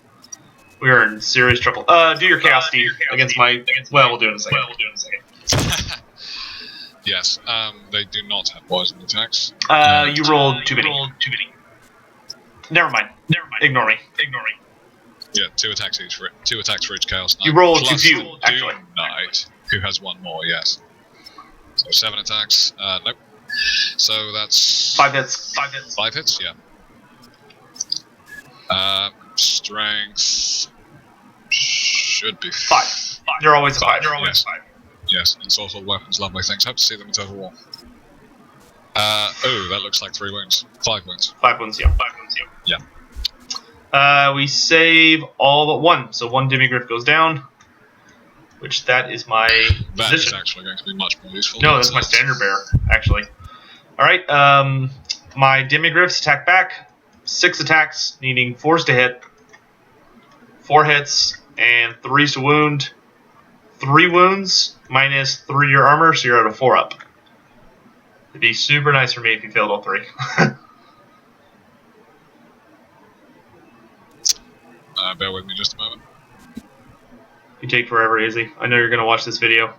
We are in serious trouble. Do your Chaos Steed against my... Well, we'll do it in a second. Yes, they do not have poison attacks. You rolled too many. Never mind. Ignore me. Yeah, 2 attacks each for 2 attacks for each Chaos Knight. You rolled too plus few, Doom actually. Knight, who has 1 more, yes. So 7 attacks, nope. So that's... 5 hits. 5 hits, yeah. Strength... should be 5. You're always 5. Yes. Yes, and sorcerer weapons, lovely things. Hope to see them in Total War. Oh, that looks like 3 wounds. 5 wounds. 5 wounds, yeah. We save all but 1, so 1 demigriff goes down, which that is my That position. is actually going to be much more useful. No, that's my standard bearer, actually. Alright, my demigriffs attack back. 6 attacks, needing 4s to hit. 4 hits, and 3s to wound. 3 wounds, -3 your armor, so you're at a 4 up. It'd be super nice for me if you failed all 3. Bear with me just a moment. You take forever, Izzy. I know you're going to watch this video.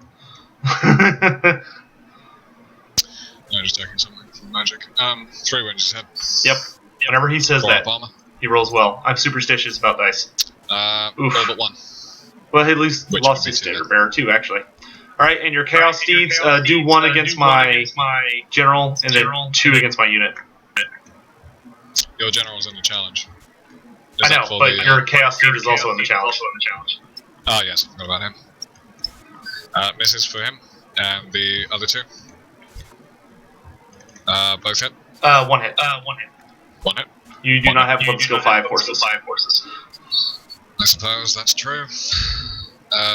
No, just checking something from magic. 3 wounds, you said. Yep. Whenever he says 4 that, up armor. he rolls well. I'm superstitious about dice. All Oof. but 1. Well, he at least Which lost would be his 2 standard then. bearer too, actually. Alright, and your Chaos Steeds do 1 against my general, and then 2 against my unit. Your general's in the challenge. I know, but your Chaos Steed is also in the challenge. Ah, yes, I forgot about him. Misses for him, and the other 2. Both hit. 1 hit. 1 hit. You do not have weapon skill 5 horses. I suppose that's true.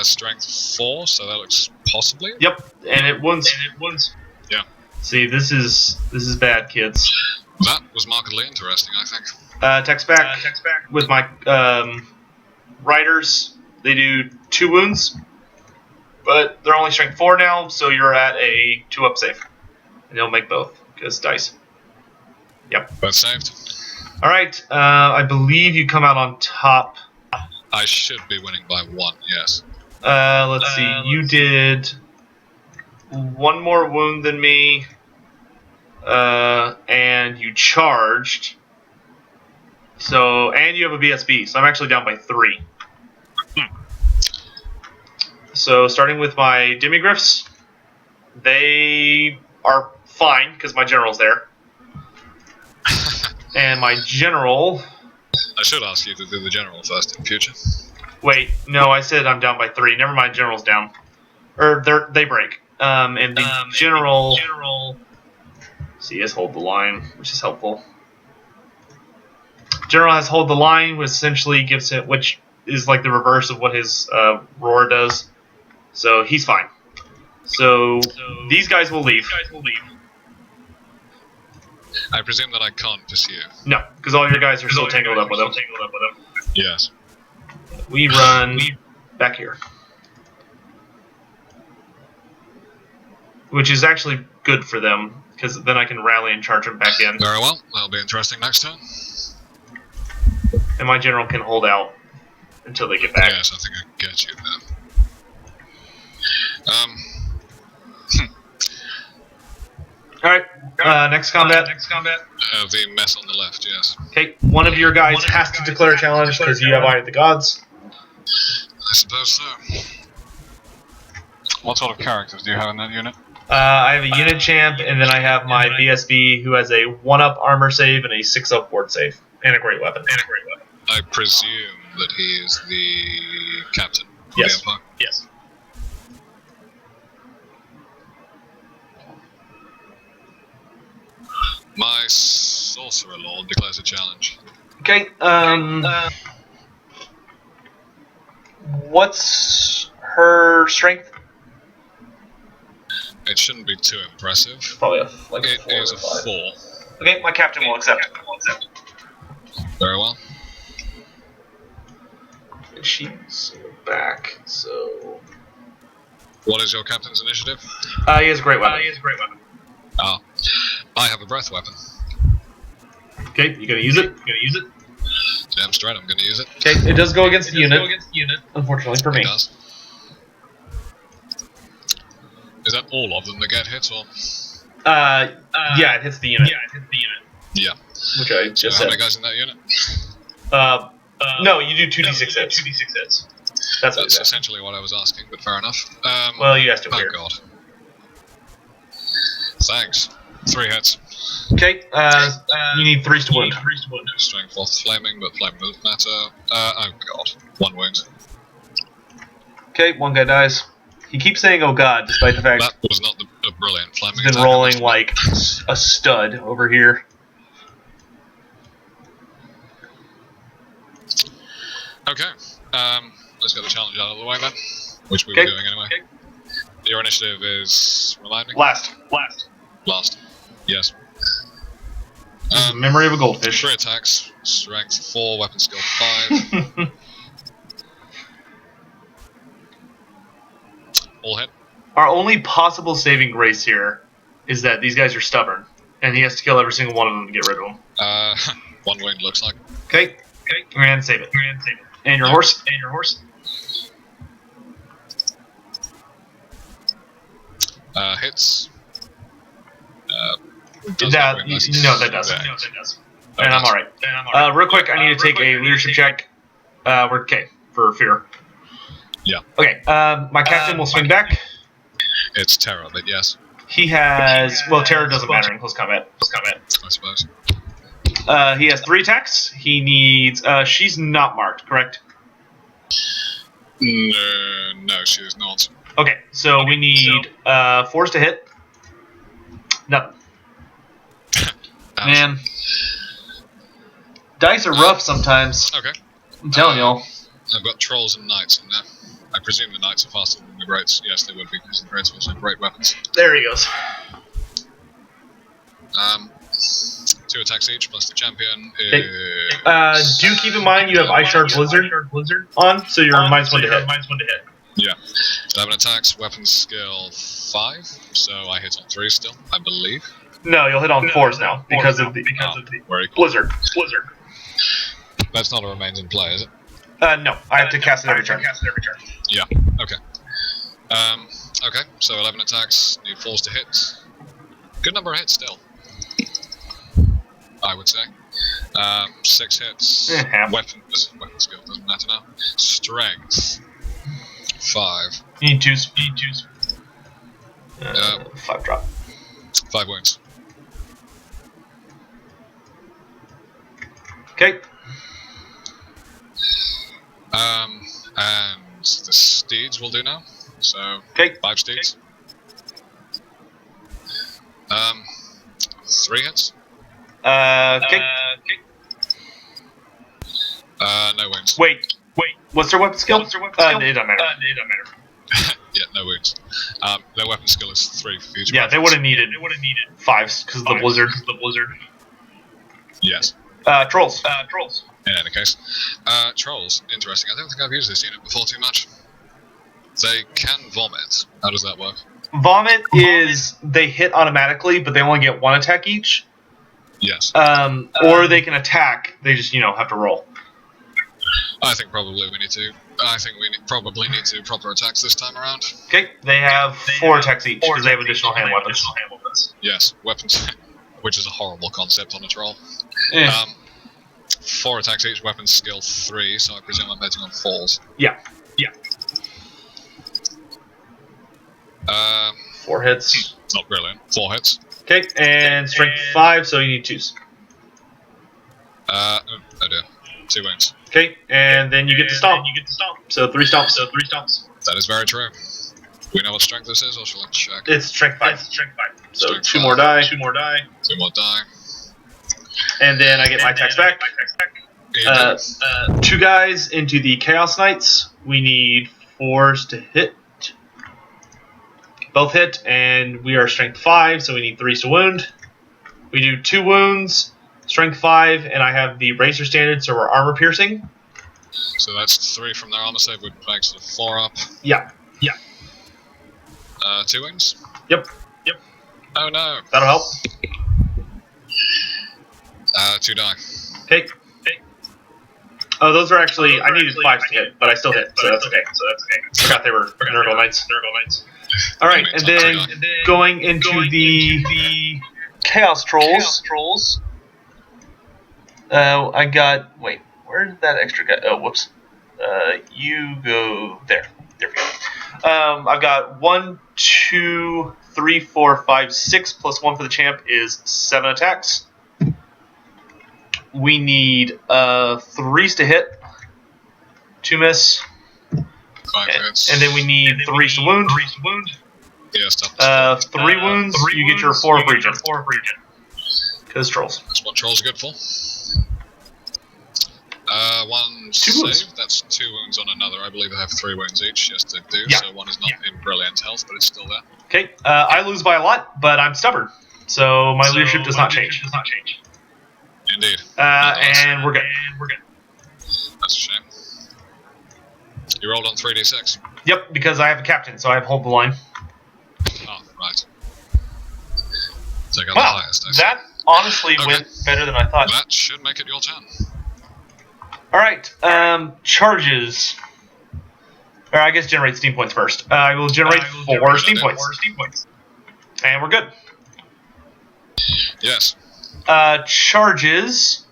Strength 4, so that looks possibly. Yep, and it wounds. Yeah. See, this is bad, kids. That was markedly interesting, I think. Text back with my riders. They do 2 wounds, but they're only strength 4 now, so you're at a 2 up save. And they'll make both, because dice. Yep. Both saved. Alright, I believe you come out on top. I should be winning by 1, yes. Let's see, you did 1 more wound than me, and you charged. So, and you have a BSB, so I'm actually down by 3. So, starting with my demigriffs, they are fine, because my general's there. And my general... I should ask you to do the general first in future. Wait, no, I said I'm down by 3. Never mind, general's down. or they break. And the general. See, has hold the line, which is helpful. General has hold the line, which essentially gives it, which is like the reverse of what his roar does. So he's fine. So these guys will leave. I presume that I can't pursue. No, because all your guys are still tangled up with him. Yes. We run back here. Which is actually good for them, because then I can rally and charge them back in. Very well. That'll be interesting next turn. And my general can hold out until they get back. Yes, I think I can get you there. Alright, next combat. The mess on the left, yes. Okay, one of your guys has to declare a challenge because you have Eye of the Gods. I suppose so. What sort of characters do you have in that unit? I have a unit champ, and then I have my BSB who has a 1-up armor save and a 6-up ward save. And a great weapon. I presume that he is the captain of the Empire? Yes. My Sorcerer Lord declares a challenge. Okay, what's her strength? It shouldn't be too impressive. Probably like a 4 It is or a 5. 4. Okay, my captain will accept. Very well. And she's back, so... What is your captain's initiative? He has a great weapon. Ah. I have a breath weapon. Okay, you gonna use it? Damn straight, I'm gonna use it. Okay, it does go against the unit. Unfortunately for me. It does. Is that all of them that get hits, or? Yeah, it hits the unit. Yeah. Which I So just how said. many guys in that unit? No, you do 2d6 hits. That's what essentially what I was asking, but fair enough. Well, you asked it Oh weird. god. Thanks. 3 hits. Okay, you need 3 to wound. Strength 4th flaming, but flaming doesn't matter. Oh god. 1 wound. Okay, 1 guy dies. He keeps saying "oh god," despite the fact That was not a brilliant flaming he's been attack, rolling like a stud over here. Okay. Let's get the challenge out of the way then. Which we were doing anyway. Your initiative is... remind me? Last. Last. Yes. Memory of a goldfish. 3 attacks, strength 4, weapon skill 5. All hit. Our only possible saving grace here is that these guys are stubborn, and he has to kill every single one of them to get rid of them. 1 wound looks like. Okay, and save it. And your horse. Hits. That does. And I'm alright. Real quick, I need to take a leadership check. We're okay for fear. Yeah. Okay, my captain will swing back. It's terror, but yes. He has... Well, terror doesn't matter in close combat. I suppose. He has 3 attacks. He needs... she's not marked, correct? No, she is not. Okay, so we need 4s to hit. Nothing. Man. Dice are rough sometimes. Okay. I'm telling y'all. I've got trolls and knights in there. I presume the knights are faster than the greats. Yes, they would be, because the greats also have great weapons. There he goes. 2 attacks each, plus the champion is... do keep in mind you have Ice Shard Blizzard on, so you're -1 to hit. Yeah. 11 attacks, weapon skill 5, so I hit on 3 still, I believe. No, you'll hit on 4s now, because of the very cool. Blizzard. That's not a remains in play, is it? No, I have to cast it every turn. Yeah, okay. Okay, so 11 attacks, need 4s to hit. Good number of hits still, I would say. 6 hits, weapon skill doesn't matter now. Strength, 5. You need 2s. 5 drop. 5 wounds. Okay. And The steeds will do now. So, Okay. 5 steeds. 3 hits. Okay. No wounds. Wait. What's their weapon skill? It doesn't matter. Yeah, no wounds. Their weapon skill is 3 for future. Yeah, they would have needed 5s because of the blizzard. Yes. Trolls. In any case, trolls. Interesting. I don't think I've used this unit before too much. They can vomit. How does that work? Vomit is they hit automatically, but they only get 1 attack each. Yes. Or they can attack. They just have to roll. I think probably we need to. I think we probably need to proper attacks this time around. Okay, they have 4 attacks each because they have additional hand weapons. Yes, weapons, which is a horrible concept on a troll. 4 attacks each, weapons skill 3, so I presume I'm betting on falls. Yeah. 4 hits. Not brilliant. 4 hits. Okay, and strength 5, so you need 2s. Oh dear. 2 wounds. Okay, and then you get to stomp. So 3 stomps. That is very true. Do we know what strength this is, or shall I check? It's strength 5. So Strength 2 5. more die. 2 more die. And then I get my attacks back. 2 guys into the Chaos Knights. We need 4s to hit. Both hit, and we are strength 5, so we need 3s to wound. We do 2 wounds, strength 5, and I have the Razor Standard, so we're armor piercing. So that's 3 from their armor save, which makes it 4 up. Yeah. 2 wounds? Yep. Oh no. That'll help. 2 die. Okay. Oh, those are actually, I needed 5s to hit, but I still hit, so that's okay. Forgot they were Nurgle Knights. Alright, and then going into the Chaos Trolls. I got, wait, where did that extra guy, oh, whoops. You go there. There we go. I've got 1, 2, 3, 4, 5, 6 plus 1 for the champ is 7 attacks. We need 3s to hit, 2 miss. 5 hits. And then we need 3s to wound. Yes, 3 wounds, you get your 4 of region. Because trolls. That's what trolls are good for. 1 2 save, wounds. that's 2 wounds on another. I believe they have 3 wounds each. Yes, they do. Yeah. So 1 is not in brilliant health, but it's still there. Okay, I lose by a lot, but I'm stubborn. So my leadership does not change. Indeed. And we're good. That's a shame. You rolled on 3d6. Yep, because I have a captain, so I have hold the line. Oh, right. So I got Wow, the highest, I see. that honestly Okay. went better than I thought. That should make it your turn. Alright, charges. Or I guess generate steam points first. I will generate 4 steam points. And we're good. Yes. Charges.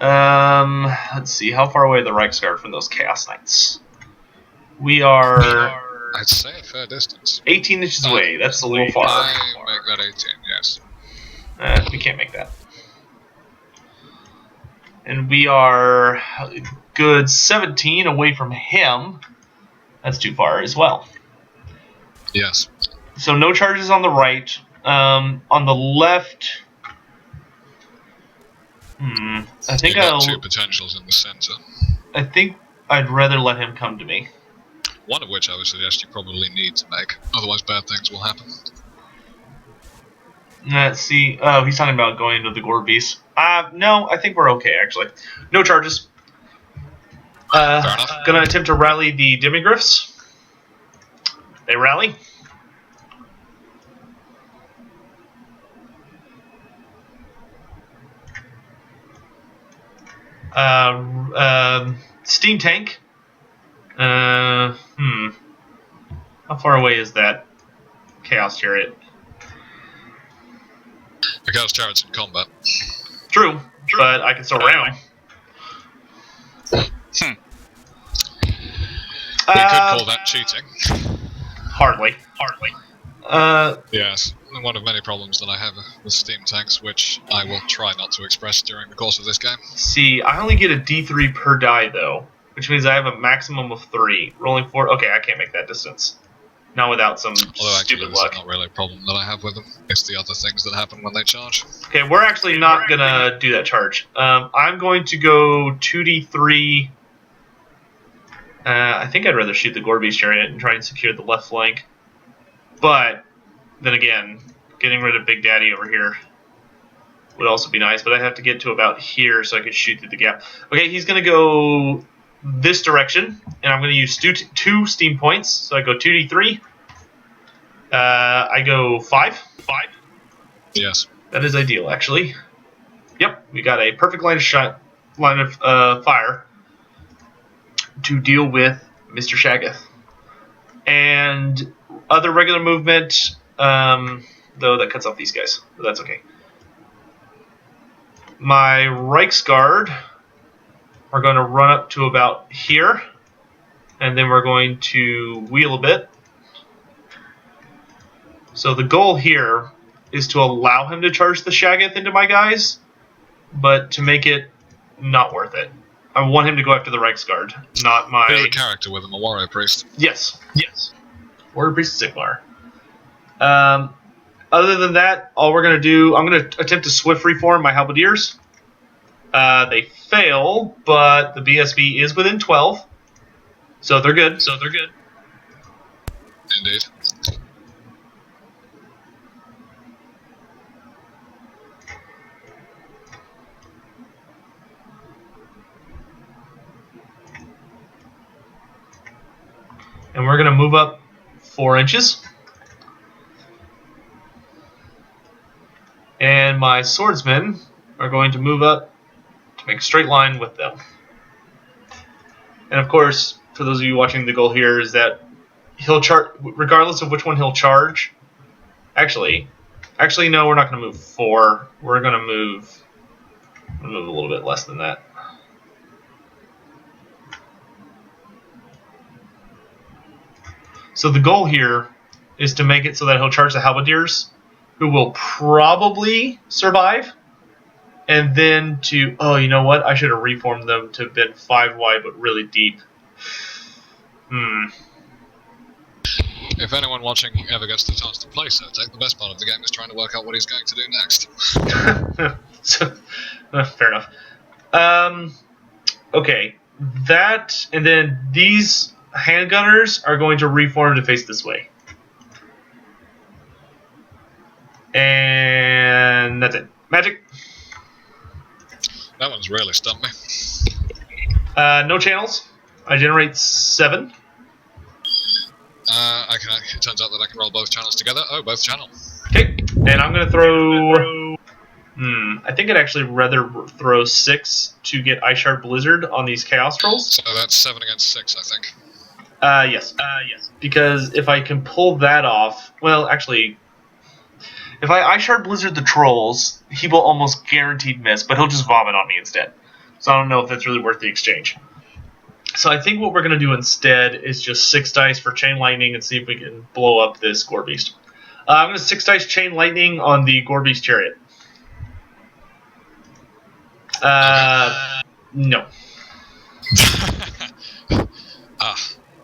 Let's see, how far away are the Reiksguard from those Chaos Knights? We are I'd say a fair distance. 18 inches away. That's a little far. I make that 18, yes. We can't make that. And we are a good 17 away from him. That's too far as well. Yes. So no charges on the right. On the left... I think You've got 2 potentials in the center. I think I'd rather let him come to me. One of which I would suggest you probably need to make. Otherwise bad things will happen. Let's see. Oh, he's talking about going into the Gore Beast. No, I think we're okay, actually. No charges. Fair enough. Gonna attempt to rally the Demigryphs. They rally. Steam tank. How far away is that Chaos Chariot? The Chaos Chariot's in combat. True, but I can still ram. We could call that cheating. Hardly. Yes, one of many problems that I have with steam tanks, which I will try not to express during the course of this game. See, I only get a D3 per die, though, which which means I have a maximum of 3. Rolling 4. Okay, I can't make that distance. Not without some stupid luck. It's not really a problem that I have with them. It's the other things that happen when they charge. Okay, we're actually not going to do that charge. I'm going to go 2d3. I think I'd rather shoot the Gorby's chariot and try and secure the left flank. But, then again, getting rid of Big Daddy over here would also be nice, but I have to get to about here so I can shoot through the gap. Okay, he's going to go this direction, and I'm going to use 2 steam points. So I go 2d3. I go 5. 5. Yes. That is ideal, actually. Yep, we got a perfect line of fire to deal with Mr. Shaggoth. And other regular movement, though that cuts off these guys, but that's okay. My Reichsguard are going to run up to about here, and then we're going to wheel a bit. So the goal here is to allow him to charge the Shaggoth into my guys, but to make it not worth it. I want him to go after the Reichsguard, not my... There's a character with him, a warrior priest. Yes. Warrior priest Sigmar. Other than that, all we're going to do... I'm going to attempt to swift reform my halberdiers. They fail, but the BSB is within 12. So they're good. Indeed. And we're going to move up 4 inches. And my swordsmen are going to move up to make a straight line with them. And of course, for those of you watching, the goal here is that he'll charge, regardless of which one he'll charge. Actually, no, we're not going to move 4. We're going to move a little bit less than that. So the goal here is to make it so that he'll charge the halberdiers, who will probably survive, and then to... Oh, you know what? I should have reformed them to have been 5 wide, but really deep. If anyone watching ever gets the chance to play Sotek, the best part of the game is trying to work out what he's going to do next. Fair enough. Okay, that, and then these handgunners are going to reform to face this way. And that's it. Magic. That one's really stumped me. No channels. I generate 7. It turns out that I can roll both channels together. Oh, both channel. Okay, and I'm going to throw... I think I'd actually rather throw 6 to get Ice Shard Blizzard on these Chaos Trolls. So that's 7 against 6, I think. Yes. Because if I can pull that off... Well, actually... If I Ice Shard Blizzard the Trolls, he will almost guaranteed miss, but he'll just vomit on me instead. So I don't know if that's really worth the exchange. So I think what we're going to do instead is just 6 dice for Chain Lightning and see if we can blow up this Gore Beast. I'm going to 6 dice Chain Lightning on the Gore Beast Chariot. No.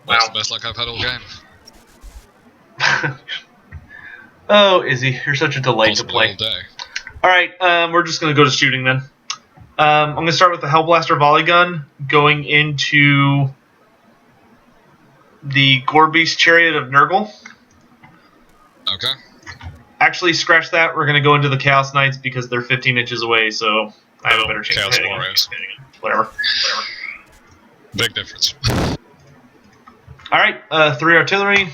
That's the best luck I've had all game. Oh, Izzy, you're such a delight Possibly to play. all day. Alright, we're just going to go to shooting then. I'm going to start with the Hellblaster Volley Gun going into the Gore Beast Chariot of Nurgle. Okay. Actually, scratch that. We're going to go into the Chaos Knights because they're 15 inches away, so I have a better chance Chaos of hitting Warriors. them. Whatever. Big difference. Alright, 3 artillery,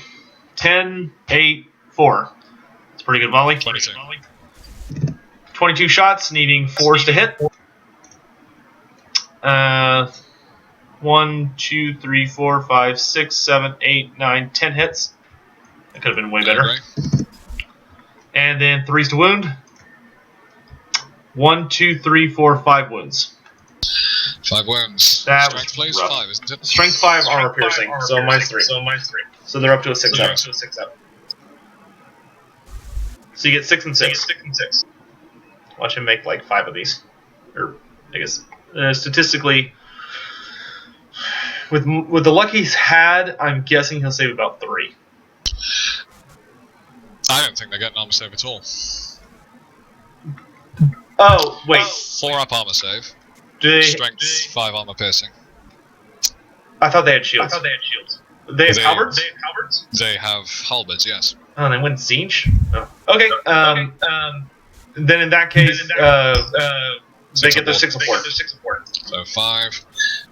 10, 8, 4. It's a pretty good volley. 22. 22 shots, needing 4s to hit. 1, 2, 3, 4, 5, 6, 7, 8, 9, 10 hits. That could have been way better. And then 3s to wound. 1, 2, 3, 4, 5 wounds. 5 wounds. That Strength, was please. rough. 5, isn't it? Strength 5, armor piercing. So mine's 3. So they're up to a 6 up. So you get 6 and 6. Watch him make like 5 of these. Or, I guess, statistically, With the luck he's had, I'm guessing he'll save about 3. I don't think they're getting armor save at all. Oh, wait. 4 up armor save. Strength 5 armor piercing. I thought they had shields. They have halberds? They have halberds, yes. Oh, they went siege? Oh. Okay, then in that case, they get their 6 support. So 5.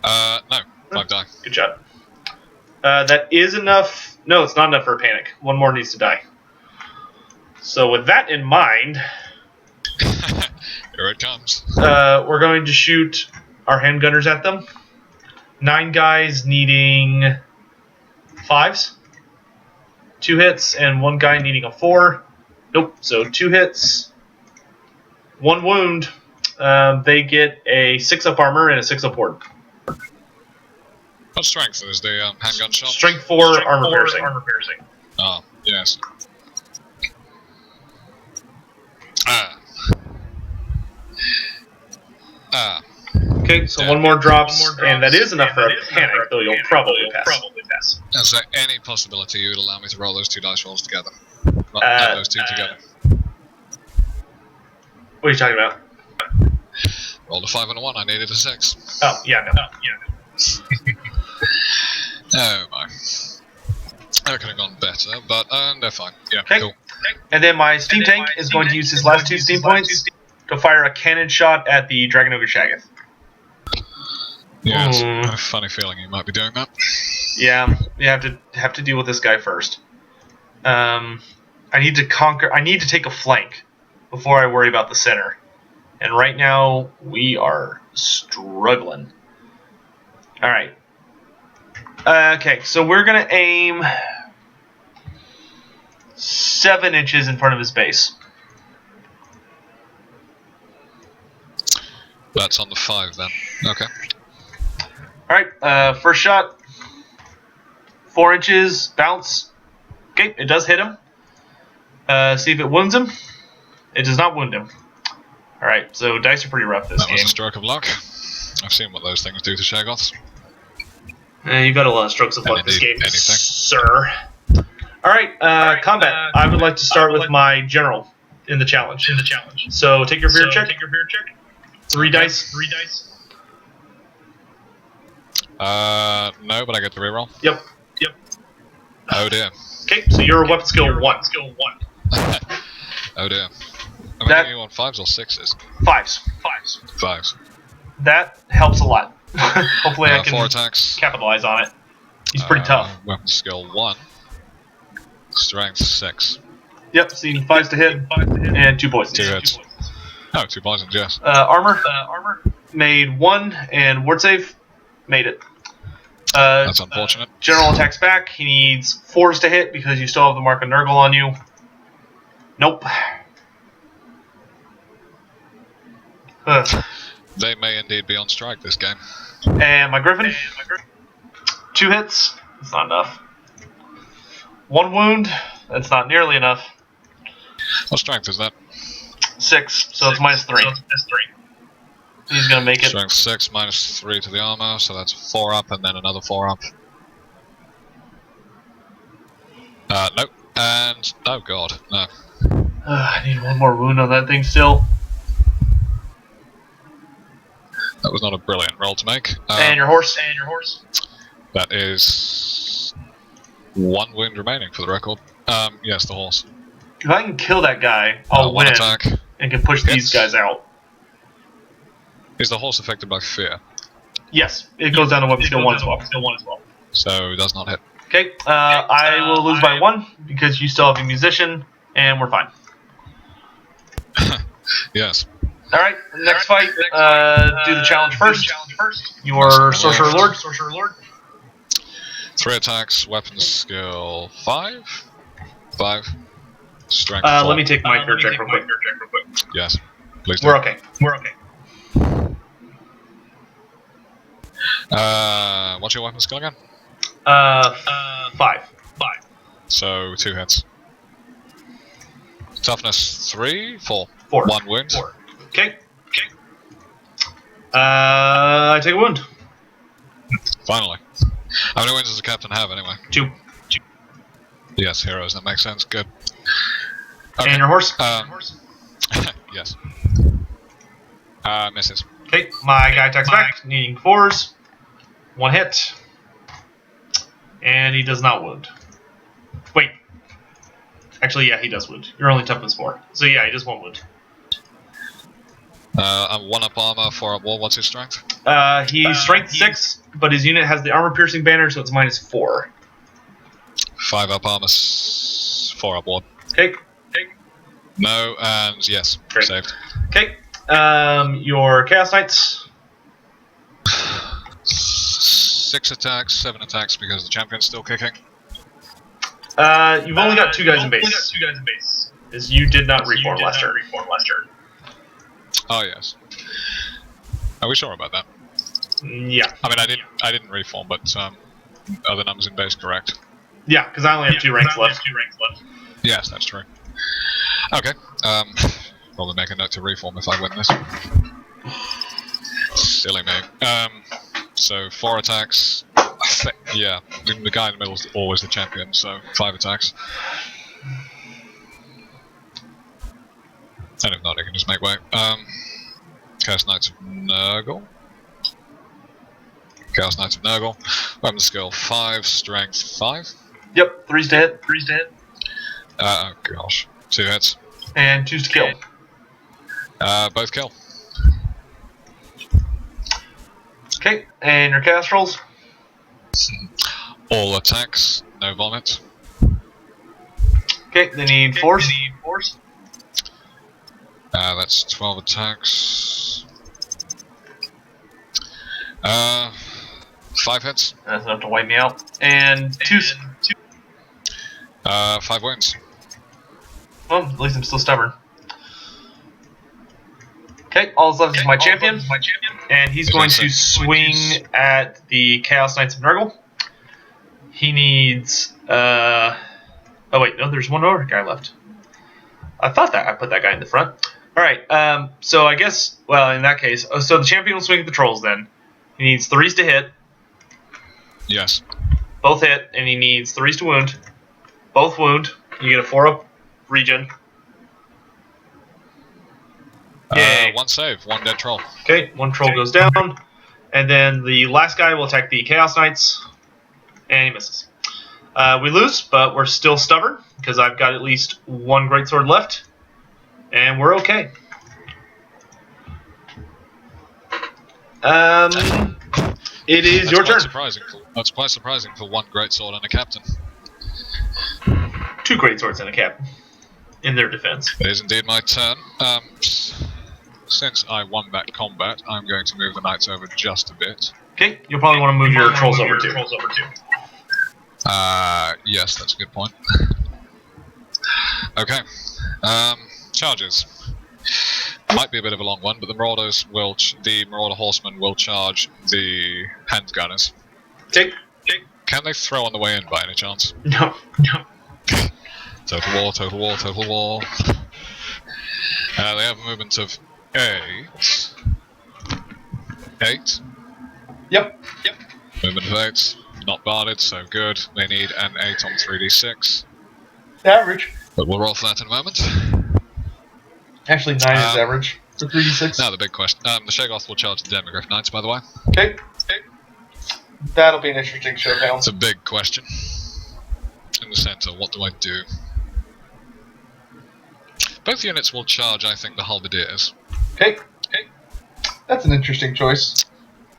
No, 5 die. Good job. That is enough. No, it's not enough for a panic. 1 more needs to die. So with that in mind, here it comes. We're going to shoot our handgunners at them. 9 guys needing 5s. 2 hits, and 1 guy needing a 4. Nope, so 2 hits, 1 wound. They get a 6 up armor and a 6 up ward. What strength is the handgun shot? Strength 4, armor piercing. Oh, yes. Okay, so 1 more drops, and that is enough for a panic, though you'll probably pass. Is there any possibility you would allow me to roll those 2 dice rolls together? Not those 2 together. What are you talking about? Rolled a 5 and a 1, I needed a 6. Oh, yeah, no. Oh my. That could have gone better, but they're fine. Yeah, okay. Cool. And then my steam tank is going to use his last 2 steam points to fire a cannon shot at the Dragon Ogre Shaggoth. Yes, I have a funny feeling you might be doing that. Yeah, you have to deal with this guy first. I need to take a flank before I worry about the center. And right now we are struggling. All right. Okay, so we're gonna aim 7 inches in front of his base. That's on the 5 then. Okay. Alright, first shot. 4 inches, bounce. Okay, it does hit him. See if it wounds him. It does not wound him. Alright, so dice are pretty rough this game. That was a stroke of luck. I've seen what those things do to Shaggoths. You've got a lot of strokes of luck this game, sir. Alright, combat. I would like to start with my general in the challenge. So take your fear check. 3 dice. No, but I get the reroll. Yep. Oh dear. Okay, so you're a weapon skill 1. Oh dear. I mean, you want 5s or 6s? 5s. That helps a lot. Hopefully I can 4 attacks. capitalize on it. He's pretty tough. Weapon skill 1. Strength 6. Yep, so you need 5s to hit, and 2 poisons. 2 hits. Oh, 2 poisons, yes. Armor made 1, and ward save made it. That's unfortunate. General attacks back. He needs 4s to hit because you still have the mark of Nurgle on you. Nope. They may indeed be on strike this game. And my Griffin. 2 hits. That's not enough. 1 wound. That's not nearly enough. What strength is that? 6, so it's minus 3. He's gonna make it. Strength 6 minus 3 to the armor, so that's 4 up and then another 4 up. Nope. And oh god, no. I need 1 more wound on that thing still. That was not a brilliant roll to make. And your horse. That is 1 wound remaining for the record. Yes, the horse. If I can kill that guy, I'll win attack. And can push these guys out. Is the horse affected by fear? Yes, it goes down to weapon skill 1 as well. So it does not hit. Okay, I will lose by 1 because you still have a musician, and we're fine. Yes. Alright, next fight, do the challenge first. Your Sorcerer Lord. 3 attacks, weapon skill 5. Strength 4. Let me take my fear check real quick. Yes, please do. We're okay. What's your weapon skill again? 5. So 2 hits. Toughness 3, 4. 1 wound. Okay. I take a wound. Finally. How many wins does the captain have anyway? 2. Yes, heroes. That makes sense. Good. Okay. And your horse? Yes. Misses. Okay, my guy attacks back, needing 4s. 1 hit. And he does not wound. Wait. Actually, yeah, he does wound. You're only toughness 4. So yeah, he does 1 wound. I'm 1 up armor, 4 up wall. What's his strength? He's strength 6, but his unit has the armor piercing banner, so it's -4. 5 up armor, 4 up ward. Okay. No, and yes. Great. Saved. Okay. Your Chaos Knights. 6 attacks, 7 attacks because the champion's still kicking. You've only got 2 guys in base. As you did not reform last turn. Oh yes. Are we sure about that? Yeah. I mean, I didn't reform, but are the numbers in base correct? Yeah, because I only have 2 ranks left. Yes, that's true. Okay. Probably make a note to reform if I win this. Silly me. So 4 attacks. Yeah, the guy in the middle is always the champion, so 5 attacks. And if not, I can just make way. Chaos Knights of Nurgle. Chaos Knights of Nurgle. Weapon skill 5, strength 5. Yep, 3s to hit. Oh gosh. 2 hits. And 2s to kill. Both kill. Okay, and your cast rolls. All attacks, no vomit. Okay, they need 4s. That's 12 attacks. 5 hits. That's enough to wipe me out. And 2s. 5 wounds. Well, at least I'm still stubborn. Okay, all that's left is my champion. And he's going to swing at the Chaos Knights of Nurgle. He needs... oh wait, no, there's one other guy left. I thought that I put that guy in the front. Alright, so I guess... Well, in that case... so the champion will swing at the trolls then. He needs 3s to hit. Yes. Both hit, and he needs 3s to wound. Both wound. You get a 4-up regen. Yay. 1 save, 1 dead troll. Okay, 1 troll goes down. And then the last guy will attack the Chaos Knights. And he misses. We lose, but we're still stubborn, because I've got at least 1 greatsword left. And we're okay. It is your turn. That's quite surprising for 1 greatsword and a captain. 2 greatswords and a captain. In their defense. It is indeed my turn. Since I won that combat, I'm going to move the knights over just a bit. Okay, you'll probably want to move your trolls over too. Yes, that's a good point. Okay. Charges. Might be a bit of a long one, but the Marauders will, the Marauder Horsemen will charge the handgunners. Take. Can they throw on the way in by any chance? No. Total war, total war, total war. They have a movement of 8. 8. Yep. Movement of 8. Not barded, so good. They need an 8 on 3d6. Average. But we'll roll for that in a moment. Actually, 9 is average for 3d6. Now the big question. The Shaggoth will charge the Demigryph Knights, by the way. Okay. That'll be an interesting showdown. It's a big question. In the center, what do I do? Both units will charge, I think, the halberdiers. Okay. That's an interesting choice.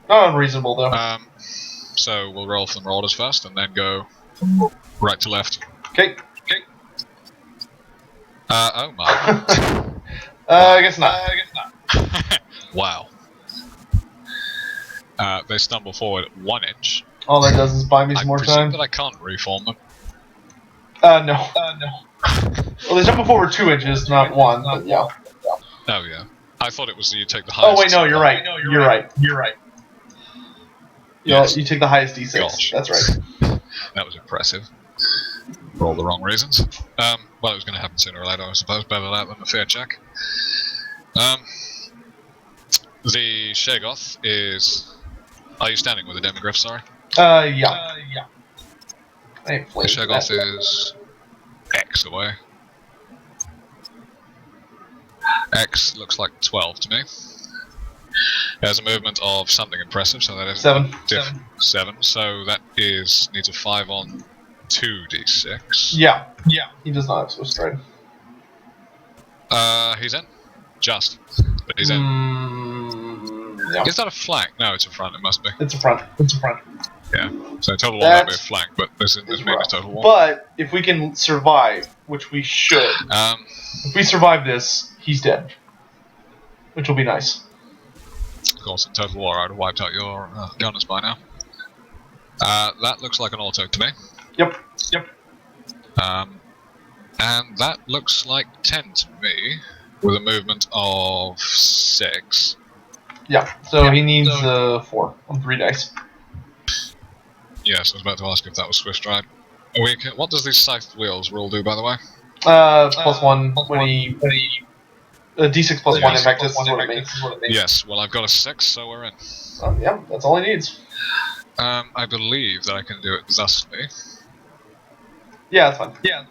Not unreasonable, though. So we'll roll for the Marauders first, and then go right to left. Okay. Oh my. I guess not. Wow. They stumble forward 1 inch. All that does is buy me some more time. That I can't reform them. No. Well, they stumble forward 2 inches, not 1, but yeah. Oh yeah. I thought it was that you take the highest. Oh wait, no, you're right. You're right. Yes. You take the highest d6. Gosh. That's right. That was impressive. For all the wrong reasons. Well, it was going to happen sooner or later, I suppose. Better that than the fear check. The Shaggoth is... Are you standing with the Demigryph, sorry? Yeah. I ain't flaming Shoggoth is X away. X looks like 12 to me. There's a movement of something impressive, so that is 7. 7. So that is needs a 5 on 2d6. Yeah. He does not have Swiss Stride. He's in. Just. But he's in. Yeah. Is that a flank? No, it's a front, it must be. It's a front. Yeah. So total one might be a flank, but this means a total one. But if we can survive, which we should, if we survive this, he's dead. Which will be nice. Of course, in total war, I'd have wiped out your gunners by now. That looks like an auto to me. Yep. And that looks like 10 to me, with a movement of 6. Yeah, so he needs 4 on 3 dice. Yes, I was about to ask if that was Swift Stride. What does these scythed wheels rule do, by the way? +1 when he D6 +1 impact, this is what it means. Yes, well I've got a 6, so we're in. Yeah, that's all he needs. I believe that I can do it thusly. Yeah, that's fine. Yeah.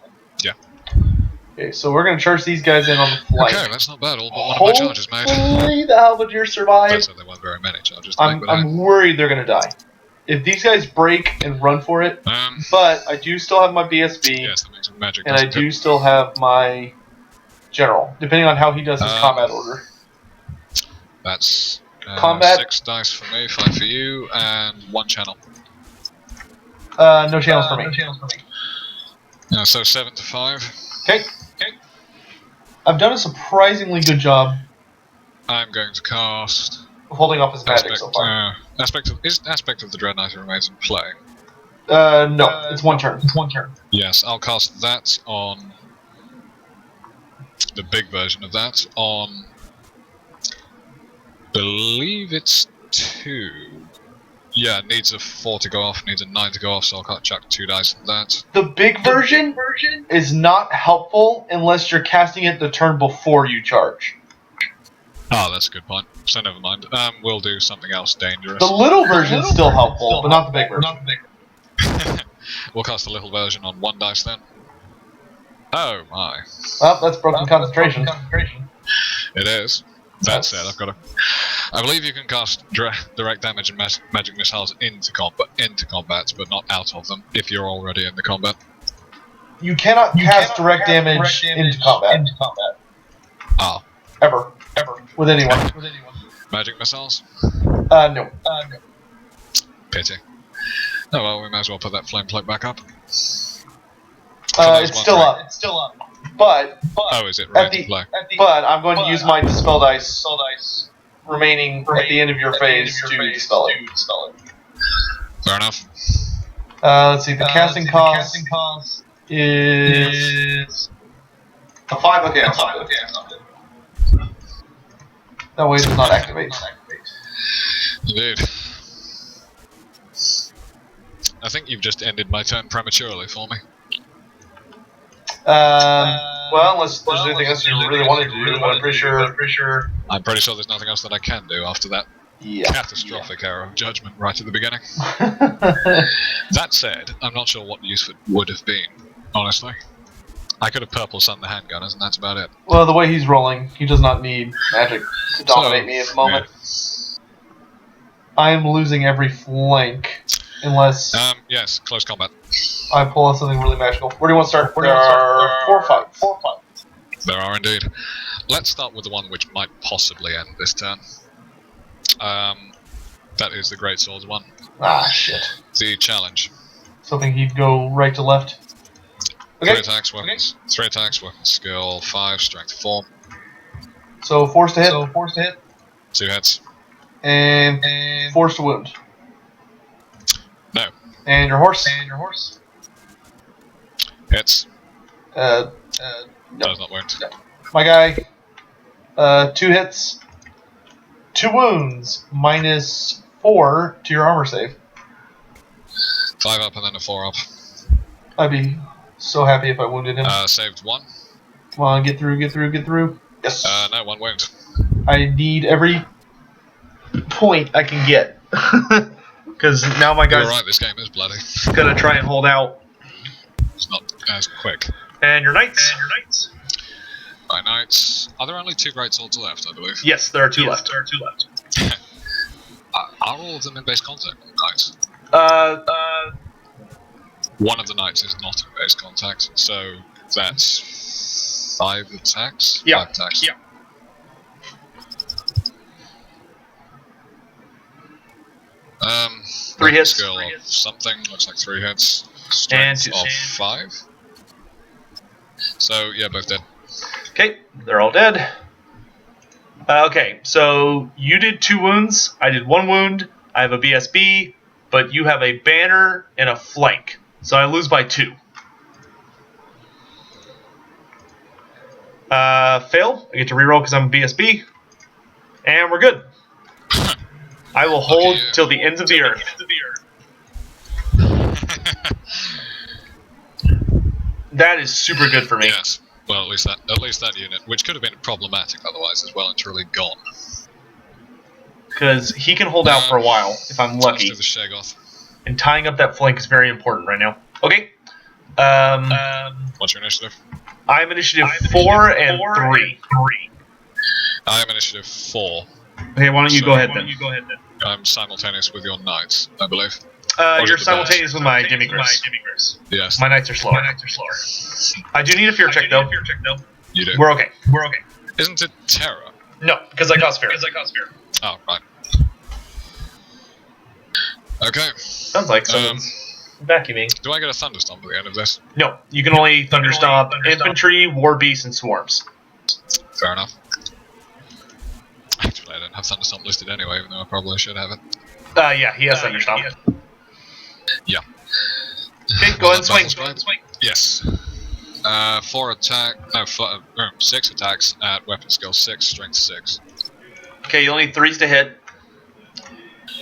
Okay, so we're going to charge these guys in on the flank. Okay, that's not bad. All but one of my charges made. Hopefully the Halberdier survive. That's they weren't very many charges to make, but I'm worried they're going to die. If these guys break and run for it, but I do still have my BSB, yes, that makes magic. and I do still have my general, depending on how he does his combat order. That's combat 6 dice for me, 5 for you, and 1 channel. No channels for me. So 7 to 5. Okay. I've done a surprisingly good job I'm going to cast of holding off his magic so far. Aspect of the Dread Knight remains in play. No, it's 1 turn. Yes, I'll cast that on the big version of that on. Believe it's 2. Yeah, needs a 4 to go off, needs a 9 to go off, so I'll chuck 2 dice at that. The big version is not helpful unless you're casting it the turn before you charge. Oh, that's a good point. So never mind. We'll do something else dangerous. The little version's still helpful, but not the big version. We'll cast the little version on 1 dice then. Oh my. Well, that's broken concentration. It is. That said, I believe you can cast direct damage and magic missiles into combat, but not out of them if you're already in the combat. You cannot cast direct damage into combat. Ah. Ever. With anyone. Magic missiles? No. Pity. Oh well, we may as well put that flame plate back up. It's still up. But oh, is it ready to play? But I'm going to use my dispel dice remaining at the end of your phase to dispel it. Fair enough. Let's see. The casting cost is a 5. Okay, that way it does not activate. Indeed. I think you've just ended my turn prematurely for me. Well, unless there's anything else you really wanted to do, I'm pretty sure. I'm pretty sure there's nothing else that I can do after that catastrophic error of judgment right at the beginning. That said, I'm not sure what use it would have been, honestly. I could have purple sunned the handgunners, and that's about it. Well, the way he's rolling, he does not need magic to dominate me at the moment. Yeah. I am losing every flank, unless... yes, close combat. I pull out something really magical. Where do you want to start? There are 4 fights. There are indeed. Let's start with the one which might possibly end this turn. That is the Great Swords one. Ah, shit. The challenge. Something he'd go right to left. Okay. 3 attacks, weapons. 3 attacks, weapons, skill 5, strength 4. So force to hit. 2 hits. And force to wound. No. And your horse. Hits. No. Does not wound. No. My guy. 2 hits. 2 wounds. -4 to your armor save. 5 up and then a 4 up. I'd be so happy if I wounded him. Saved 1. Come on, get through. Yes. No, 1 wound. I need every point I can get. Okay, because now my You're guy's right, this game is bloody. gonna try and hold out. It's not as quick. And your knights. My knights. Are there only 2 great swords left, I believe? Yes, there are two left. Are all of them in base contact? Knights. One of the knights is not in base contact, so that's 5 attacks? Yeah. 5 attacks. Yeah. Three hits. Skill of something, looks like 3 hits. And Strength of 5. So, yeah, both dead. Okay, they're all dead. Okay, so you did 2 wounds. I did 1 wound. I have a BSB, but you have a banner and a flank. So I lose by 2. Fail. I get to reroll because I'm a BSB. And we're good. I will hold till the ends of the earth. That is super good for me. Yes. Well, at least that unit, which could have been problematic otherwise, is well and truly gone. Because he can hold out for a while if I'm lucky. Let's do the Shegoth. And tying up that flank is very important right now. Okay. What's your initiative? I'm initiative 4 and 3. I am initiative 4. Okay, why don't you go ahead then? I'm simultaneous with your knights, I believe. You're simultaneous with my demigriffs. Yes. My knights are slower. I do need a fear check though. You do. We're okay. Isn't it Terror? No, because I cost fear. Oh, right. Okay. Sounds like someone's vacuuming. Do I get a thunderstorm at the end of this? No, you can only thunderstomp infantry, war beasts, and swarms. Fair enough. Actually, I don't have thunderstorm listed anyway, even though I probably should have it. Yeah, he has thunderstomp. Yeah. Okay, go ahead and swing. Yes. 6 attacks at weapon skill 6, strength 6. Okay, you only need 3s to hit.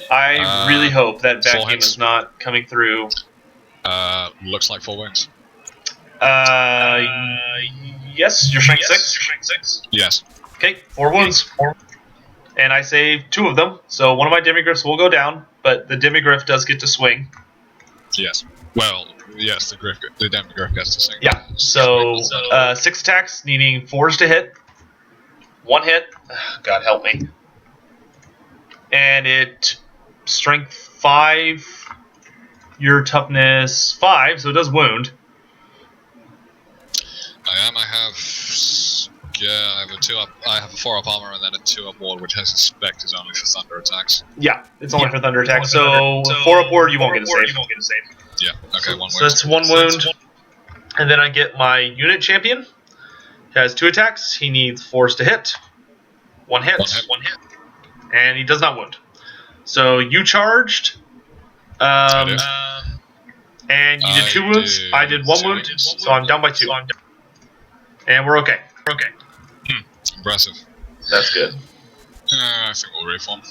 I really hope that vacuum is not coming through. Looks like 4 wounds. Yes, your strength 6. Yes. Okay, 4 wounds. And I save 2 of them, so one of my demigriffs will go down, but the demigriff does get to swing. Yes. Well, yes, the demigriff gets to swing. Yeah, so 6 attacks, needing 4s to hit. 1 hit. God help me. And it strength 5, your toughness 5, so it does wound. I have a 2 up. I have a 4 up armor and then a 2 up ward, which has expect is only for thunder attacks. Yeah, it's only for thunder attacks. So 4 up ward, you won't get a save. Yeah. Okay. 1 wound. So that's 1 wound, and then I get my unit champion. He has 2 attacks. He needs 4s to hit. 1 hit. And he does not wound. So you charged. And you did 2 wounds. I did 1 wound, so I'm down by 2. And we're okay. Impressive. That's good. I think we'll reform.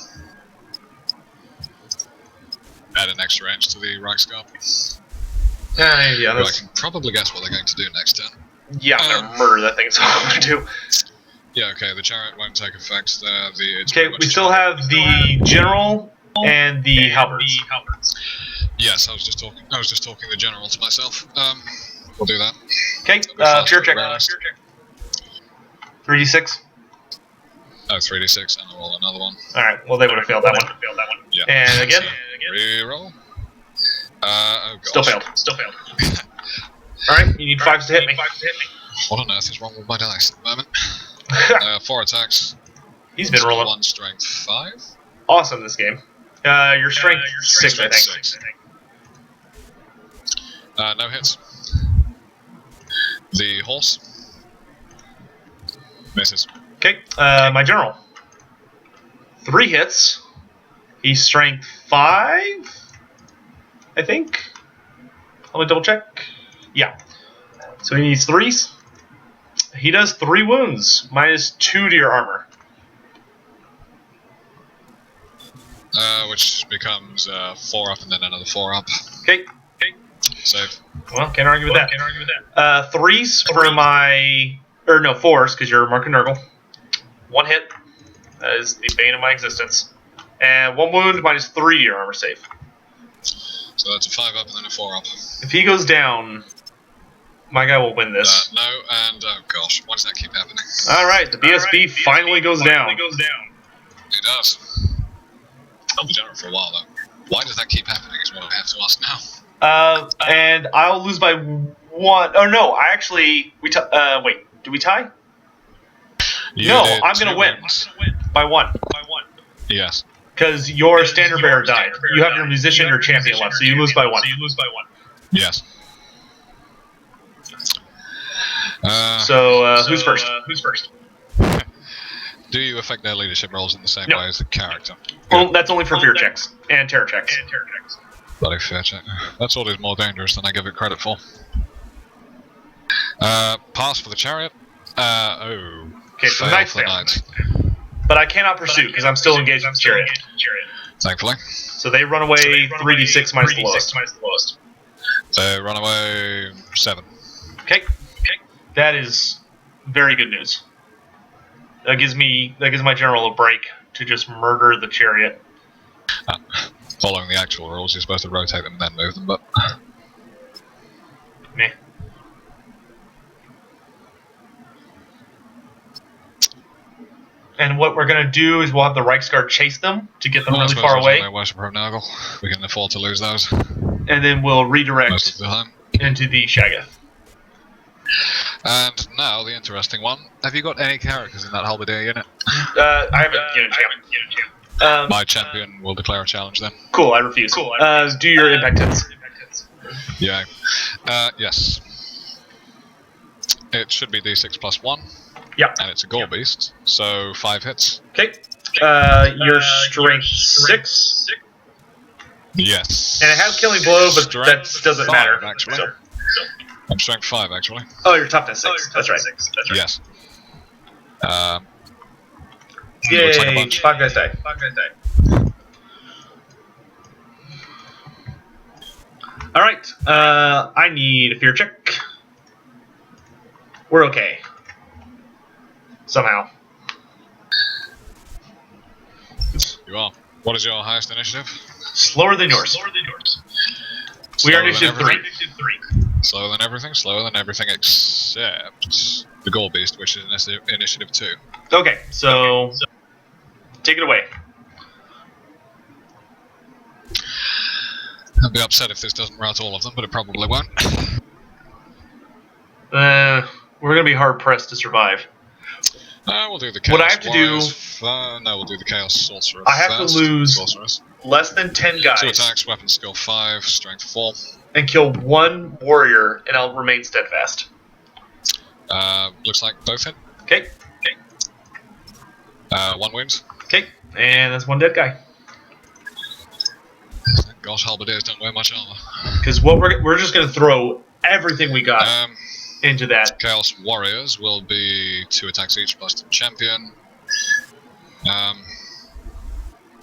Add an extra inch to the Reichsguard. Yeah, I can probably guess what they're going to do next turn. Yeah, I'm gonna murder that thing. Is what I'm gonna do. Yeah, okay. The chariot won't take effect there. Okay, we still have the general and the halberds. Yes, I was just talking the general to myself. We'll do that. Okay, fear check. 3d6. Oh, 3d6, and I'll roll another one. Alright, well they would have failed that one. Yeah. And again. Reroll. Oh gosh. Still failed. Alright, you need 5s to hit me. What on earth is wrong with my dice at the moment? 4 attacks. He's been rolling. 1 strength 5. Awesome this game. Your strength 6, I think. No hits. The horse. Misses. Okay, my general. 3 hits. He's strength 5, I think. Let me double check. Yeah. So he needs 3s. He does 3 wounds, minus 2 to your armor. Which becomes 4 up and then another 4 up. Okay. Save. Well, can't argue with that. 3s for my... Or no, 4s, because you're Mark and Nurgle. 1 hit. That is the bane of my existence. And 1 wound, minus 3 to your armor save. So that's a 5 up and then a 4 up. If he goes down, my guy will win this. No, and oh gosh, why does that keep happening? Alright, the BSB finally goes down. It does. I'll be down for a while though. Why does that keep happening is what I have to ask now. And I'll lose by 1. Oh no, I actually wait, do we tie? No, I'm gonna win by 1. Yes. Because your standard bearer died. You have your musician or champion left, so you lose by 1. Yes. So who's first? Do you affect their leadership roles in the same way as the character? Well, that's only for fear checks and terror checks. Bloody fear check. That's always more dangerous than I give it credit for. Pass for the chariot. Okay, so fail knight's for the fail. knights. But I cannot pursue because I'm still engaged with the chariot. Thankfully. So they run away 3d6 minus the lowest. They run away 7. Okay. That is very good news. That gives my general a break to just murder the chariot. Following the actual rules, you're supposed to rotate them and then move them, but Meh. And what we're going to do is we'll have the Reichsguard chase them to get them really far away. We can afford to lose those. And then we'll redirect Most of the time. into the Shaggoth. And now the interesting one. Have you got any characters in that halberdier unit? I haven't unit champ. My champion will declare a challenge then. Cool, I refuse. Do your impact hits. Yeah. Yes. It should be d6 plus 1. Yeah. And it's a gore beast, so 5 hits. Okay. Your strength 6. Yes. And it has killing blow, but Strength that doesn't 5, matter. Actually. So. I'm strength 5, actually. Oh, your toughness 6. That's right. Yes. Yay, looks like a bunch. 5 guys die. Alright, I need a fear check. We're okay. Somehow. You are. What is your highest initiative? Slower than yours. We are initiative 3. Slower than everything except the Gore Beast, which is initiative 2. Okay, so take it away. I'd be upset if this doesn't rout all of them, but it probably won't. We're gonna be hard pressed to survive. We'll do the Chaos What I have to do... no, we'll do the Chaos Sorcerer I have first. to lose Sorceress. less than 10 guys 2 attacks, weapon skill 5, strength 4. and kill 1 warrior, and I'll remain steadfast. Looks like both hit. Okay. 1 wound. Okay, and that's 1 dead guy. Gosh, halberdiers don't wear much armor. Because what we're just gonna throw everything we got into that. Chaos Warriors will be 2 attacks each plus the champion.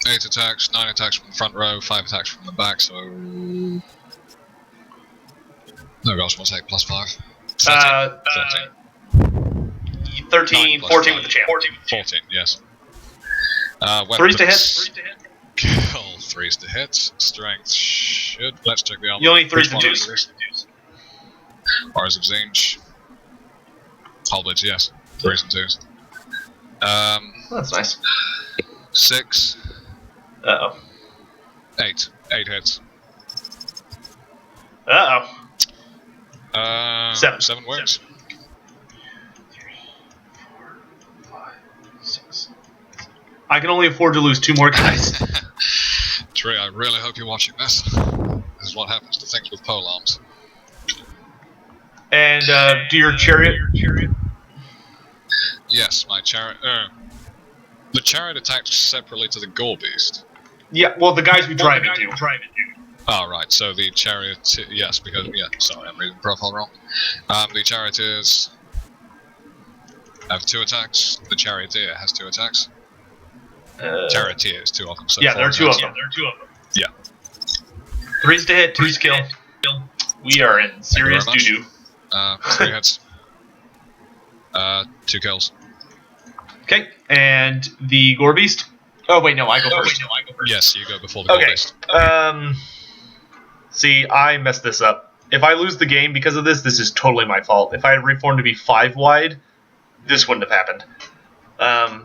8 attacks, 9 attacks from the front row, 5 attacks from the back, so... No gosh, what's 8 plus 5? 13, 14 with the champ. 14, yes. 3s to hit. Kill 3s to hit. Strength should... Let's check the armor. You only 3s to 2s. Horrors of Zinch. Halberds, yes. 3s and 2s. That's nice. 6. Uh-oh. 8. 8 hits. Uh-oh. 7. 7 wounds. 6. I can only afford to lose 2 more guys. Tree, I really hope you're watching this. This is what happens to things with pole arms. And do your chariot. Yes, my chariot. The chariot attacks separately to the Gore Beast. Yeah, well, the guys we drive into. Oh, right, so the chariot... Yes, because... Yeah, sorry, I'm reading the profile wrong. The charioteers have 2 attacks. The charioteer has 2 attacks. Charioteers, 2 of them. So yeah, there are 2 of them. Yeah. 3s to hit, 2s kill. We are in serious doo-doo. 3 hits. 2 kills. Okay, and the Gore Beast? Oh, wait, no, I go first. Yes, you go before the Gore Beast. See, I messed this up. If I lose the game because of this, this is totally my fault. If I had reformed to be 5 wide, this wouldn't have happened.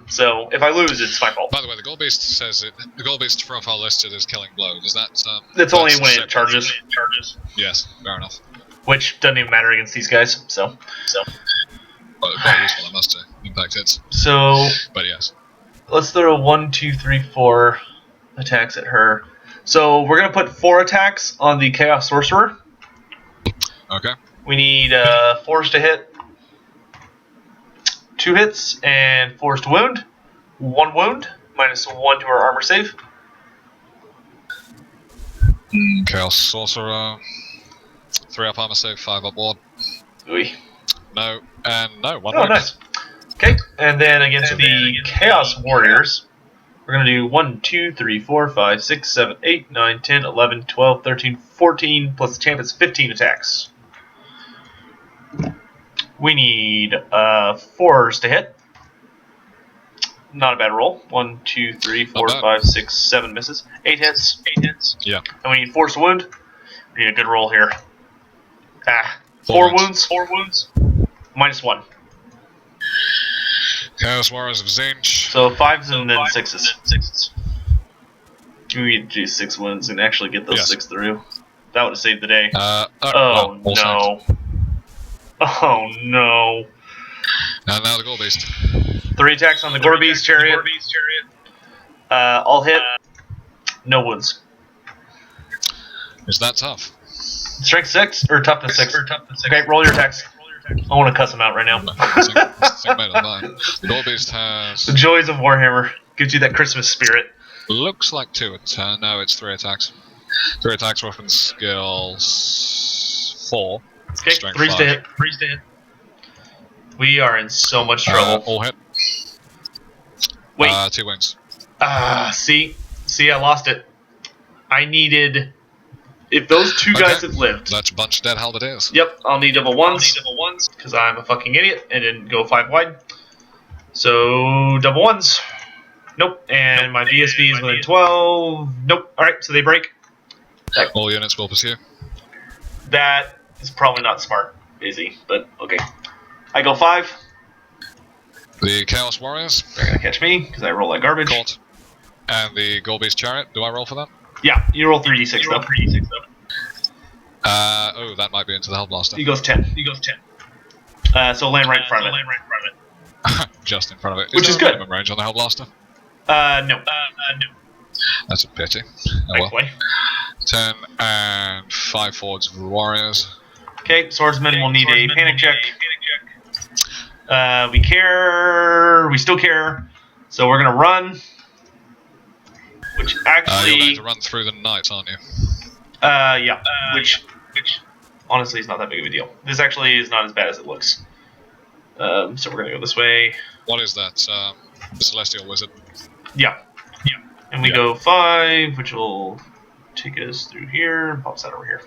So if I lose, it's my fault. By the way, the Gold Beast says it. The Gold Beast profile listed as Killing Blow. Does that? It's only when it charges. Yes, fair enough. Which doesn't even matter against these guys. So. Well, quite useful, I must say. Impact hits. So. But yes. Let's throw 1, 2, 3, 4 attacks at her. So we're gonna put 4 attacks on the Chaos Sorcerer. Okay. We need 4s to hit, 2 hits, and 4s to wound. 1 wound, -1 to our armor save. Chaos Sorcerer. 3 up armor save, 5 up ward. Ooh. No, and no, 1 Oh, wound. nice. Okay, and then against the Chaos Warriors, we're going to do 1, 2, 3, 4, 5, 6, 7, 8, 9, 10, 11, 12, 13, 14, plus the champ is 15 attacks. We need 4s to hit. Not a bad roll. 1, 2, 3, 4, 5, 6, 7 misses. 8 hits. 8 hits. Yeah. And we need 4s to wound. We need a good roll here. 4 wounds. 4 wounds. -1. Chaos Warriors of Zinch. So 5s and then 6s. We need to do 6 wounds and actually get those 6 through. That would have saved the day. Well, no. Oh no. And now the Gold Beast. 3 attacks on the Gore Beast Chariot. All hit. No wounds. Is that tough? Strength 6 or toughness 6? Okay, roll your attacks. I want to cuss him out right now. The Gold Beast has. The joys of Warhammer gives you that Christmas spirit. Looks like 2 attacks. No, it's 3 attacks. 3 attacks, weapon skills 4. Okay, Strength 3s to 5. hit. 3s to hit. We are in so much trouble. All hit. Wait. 2 wings. See, I lost it. I needed. If those 2 guys had lived. That's a bunch of dead halberdiers. Yep, I'll need double ones. Because I'm a fucking idiot and didn't go 5 wide. So, double ones. Nope. And my BSB is within 12. Nope. Alright, so they break. All units will pursue. That is probably not smart, Izzy, but okay. I go 5. The Chaos Warriors. They're going to catch me because I roll like garbage. Caught. And the Gold Beast Chariot. Do I roll for that? Yeah, you roll 3d6 though. Oh, that might be into the Hellblaster. He goes 10. So land right in front of it. Just in front of it. Which is good. Minimum range on the Hellblaster? No. That's a pity. Oh well. 10 and 5 forwards of the Warriors. Okay, Swordsman will need a panic check. We care. We still care. So we're gonna run. Which actually. You're going to run through the night, aren't you? Yeah. Which honestly is not that big of a deal. This actually is not as bad as it looks. So we're gonna go this way. What is that? The Celestial Wizard. Yeah. And we go 5, which will take us through here and pops that over here.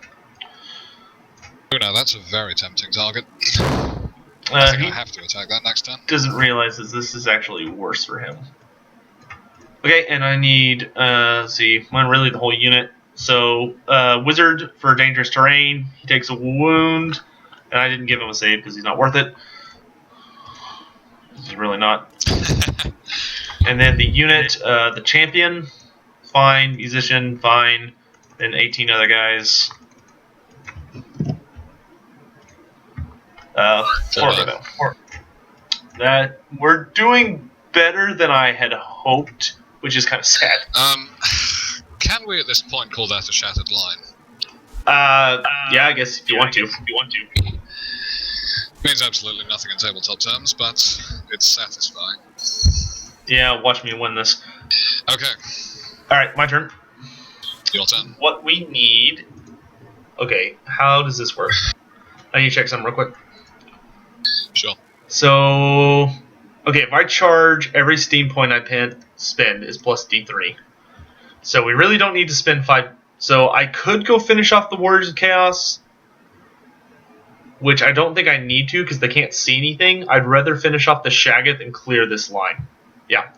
Oh no, that's a very tempting target. I think I have to attack that next turn. Doesn't realize that this is actually worse for him. Okay, and I need, really the whole unit. So, Wizard for dangerous terrain. He takes a wound, and I didn't give him a save because he's not worth it. He's really not. And then the unit, the champion, fine. Musician, fine. Then 18 other guys. 4 of them. That we're doing better than I had hoped, which is kind of sad. Can we at this point call that a shattered line? Yeah, I guess if you want to. Means absolutely nothing in tabletop terms, but it's satisfying. Yeah, watch me win this. Okay. Alright, my turn. Your turn. What we need... Okay, how does this work? I need to check something real quick. Sure. So... Okay, if I charge, every steam point I spend is plus D3. So we really don't need to spend 5... So I could go finish off the Warriors of Chaos, which I don't think I need to because they can't see anything. I'd rather finish off the Shaggoth and clear this line. Yeah.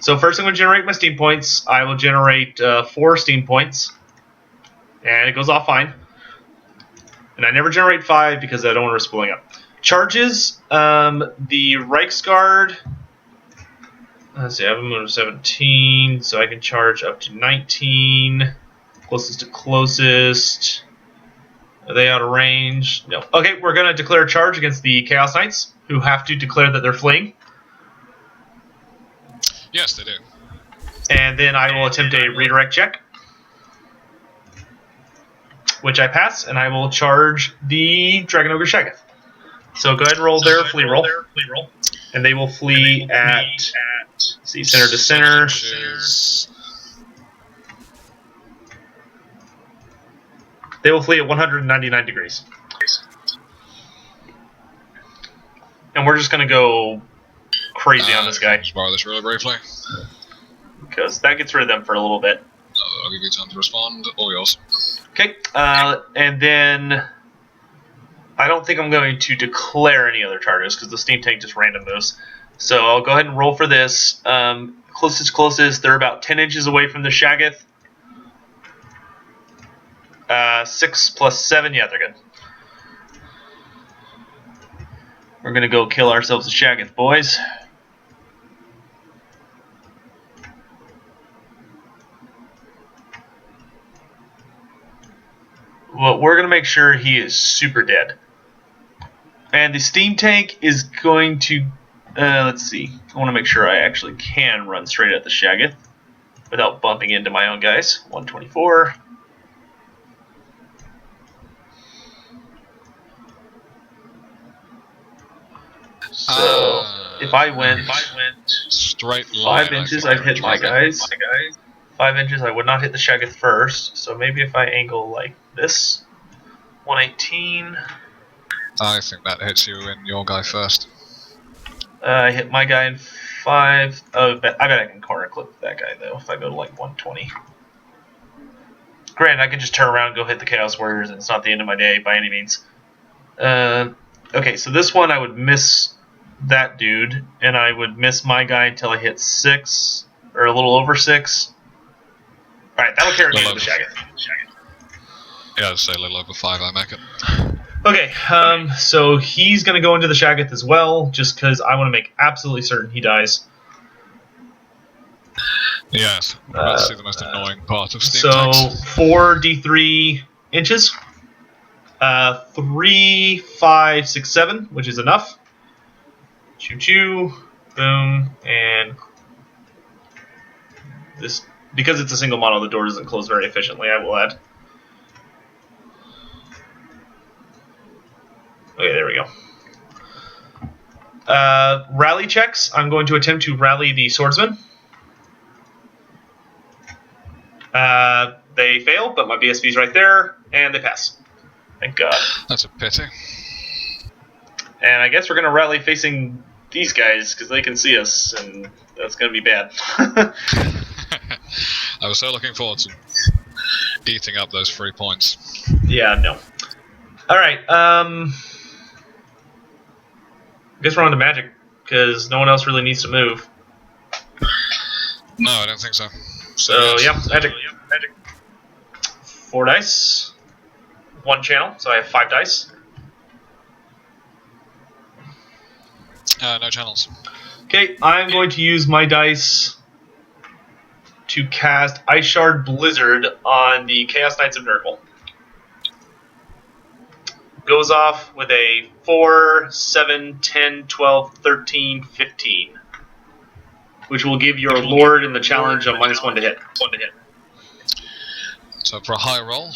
So first I'm going to generate my steam points. I will generate 4 steam points. And it goes off fine. And I never generate 5 because I don't want to risk blowing up. Charges, the Reichsguard. Let's see, I have a move of 17, so I can charge up to 19. Closest to closest. Are they out of range? No. Okay, we're going to declare a charge against the Chaos Knights, who have to declare that they're fleeing. Yes, they do. And then I will attempt a redirect check, which I pass, and I will charge the Dragon Ogre Shaggoth. So go ahead and roll their flee roll. And they will flee at see, center to center. They will flee at 199 degrees. And we're just going to go crazy on this guy. Just borrow this really briefly. Because that gets rid of them for a little bit. I'll give you time to respond. All yours. Okay, and then I don't think I'm going to declare any other charges because the steam tank just random moves. So I'll go ahead and roll for this. Closest, they're about 10 inches away from the Shaggoth. 6 plus 7, yeah, they're good. We're going to go kill ourselves a Shaggoth, boys. Well, we're going to make sure he is super dead. And the steam tank is going to... let's see. I want to make sure I actually can run straight at the Shaggoth without bumping into my own guys. 124. So if I went straight line, 5 inches, I'd hit my guys. 5 inches, I would not hit the Shaggoth first. So maybe if I angle like this, 118. I think that hits you and your guy first. I hit my guy in 5. Oh, I bet I can corner clip that guy though if I go to like 120. Granted, I could just turn around and go hit the Chaos Warriors, and it's not the end of my day by any means. Okay, so this one I would miss that dude, and I would miss my guy until I hit 6, or a little over 6. Alright, that'll carry me to the Shaggoth. Yeah, I'd say a little over 5, I make it. Okay, so he's going to go into the Shaggoth as well, just because I want to make absolutely certain he dies. Yes, let's see the most annoying part of steam so tanks. 4d3 inches. 3, 5, 6, 7, which is enough. Choo choo, boom, and this, because it's a single model, the door doesn't close very efficiently, I will add. Okay, there we go. Rally checks. I'm going to attempt to rally the swordsman. They fail, but my BSB's right there, and they pass. Thank God. That's a pity. And I guess we're going to rally facing these guys, because they can see us, and that's going to be bad. I was so looking forward to eating up those 3 points. Yeah, no. Alright, I guess we're on to magic, because no one else really needs to move. No, I don't think so. So, yeah, magic. 4 dice. 1 channel, so I have 5 dice. No channels. Okay, I'm going to use my dice to cast Ice Shard Blizzard on the Chaos Knights of Nurgle. Goes off with a 4, 7, 10, 12, 13, 15. Which will give your Lord in the challenge a -1 to hit. So for a high roll,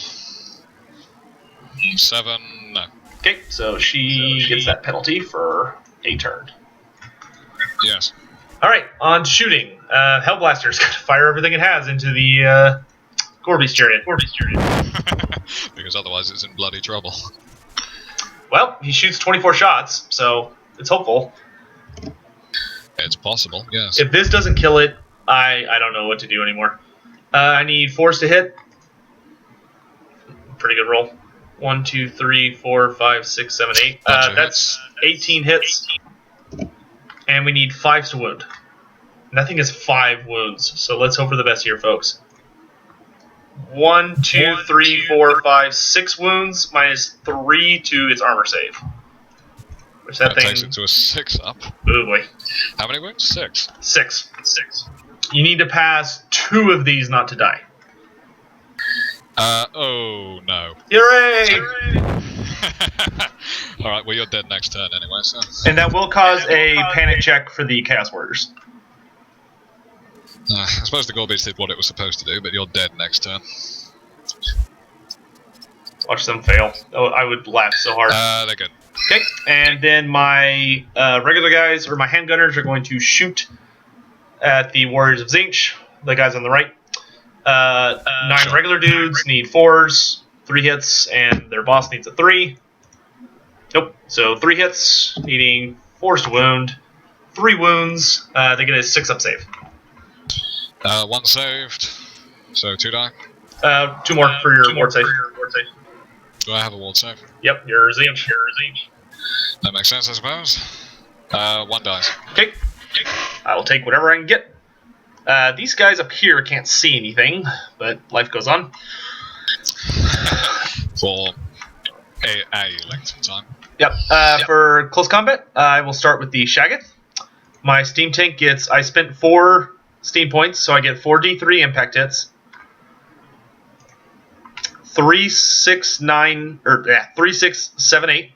7, no. Okay, so she gets that penalty for a turn. Yes. Alright, on to shooting. Hellblaster's got to fire everything it has into the Gorby's chariot. Because otherwise it's in bloody trouble. Well, he shoots 24 shots, so it's hopeful. It's possible, yes. If this doesn't kill it, I don't know what to do anymore. I need 4s to hit. Pretty good roll. 1, 2, 3, 4, 5, 6, 7, 8. That's 18 hits. And we need 5s to wound. And that thing has 5 wounds, so let's hope for the best here, folks. 1, 2, 3, 4, 5, 6 wounds, minus 3 to its armor save. Which that thing takes it to a 6 up. Oh boy. How many wounds? 6. 6. You need to pass 2 of these not to die. Oh no. Hooray! Alright, well you're dead next turn anyway, so. And that will cause a panic check for the Chaos Warriors. I suppose the Gorbeats did what it was supposed to do, but you're dead next turn. Watch them fail. Oh, I would laugh so hard. They're good. Okay, and then my regular guys, or my handgunners, are going to shoot at the Warriors of Zinch, the guys on the right. 9 regular dudes need 4s, 3 hits, and their boss needs a 3. Nope, so 3 hits, needing 4s to wound, 3 wounds, they get a 6 up save. 1 saved, so 2 die. 2 more for your ward save. Do I have a ward save? Yep, you're Zinch. That makes sense, I suppose. 1 dies. Okay, I will take whatever I can get. These guys up here can't see anything, but life goes on. For a length of time. Yep. For close combat, I will start with the Shaggoth. My steam tank gets. I spent 4 steam points, so I get 4d3 impact hits. 3, 6, 9, or 3, 6, 7, 8.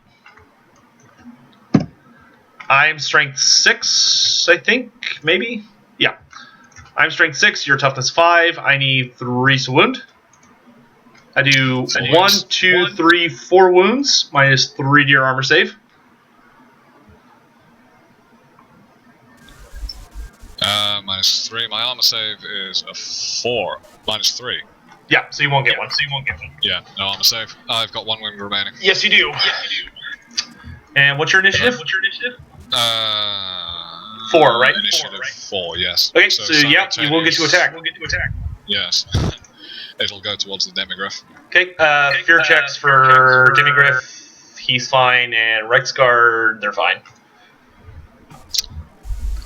I'm strength 6, I think, maybe. Yeah. I'm strength 6. Your toughness 5. I need 3 to wound. I do 1, 2, 3, 4 wounds, minus 3 to your armor save. Minus 3. My armor save is a 4. Minus 3. Yeah, so you won't get one. Yeah, no armor save. I've got 1 wound remaining. Yes, you do. And what's your initiative? 4, right? Initiative 4, yes. Okay, so yeah, you will get to attack. Yes. It'll go towards the Demigriff. Okay, fear checks for Demigriff. He's fine, and Rexguard, they're fine.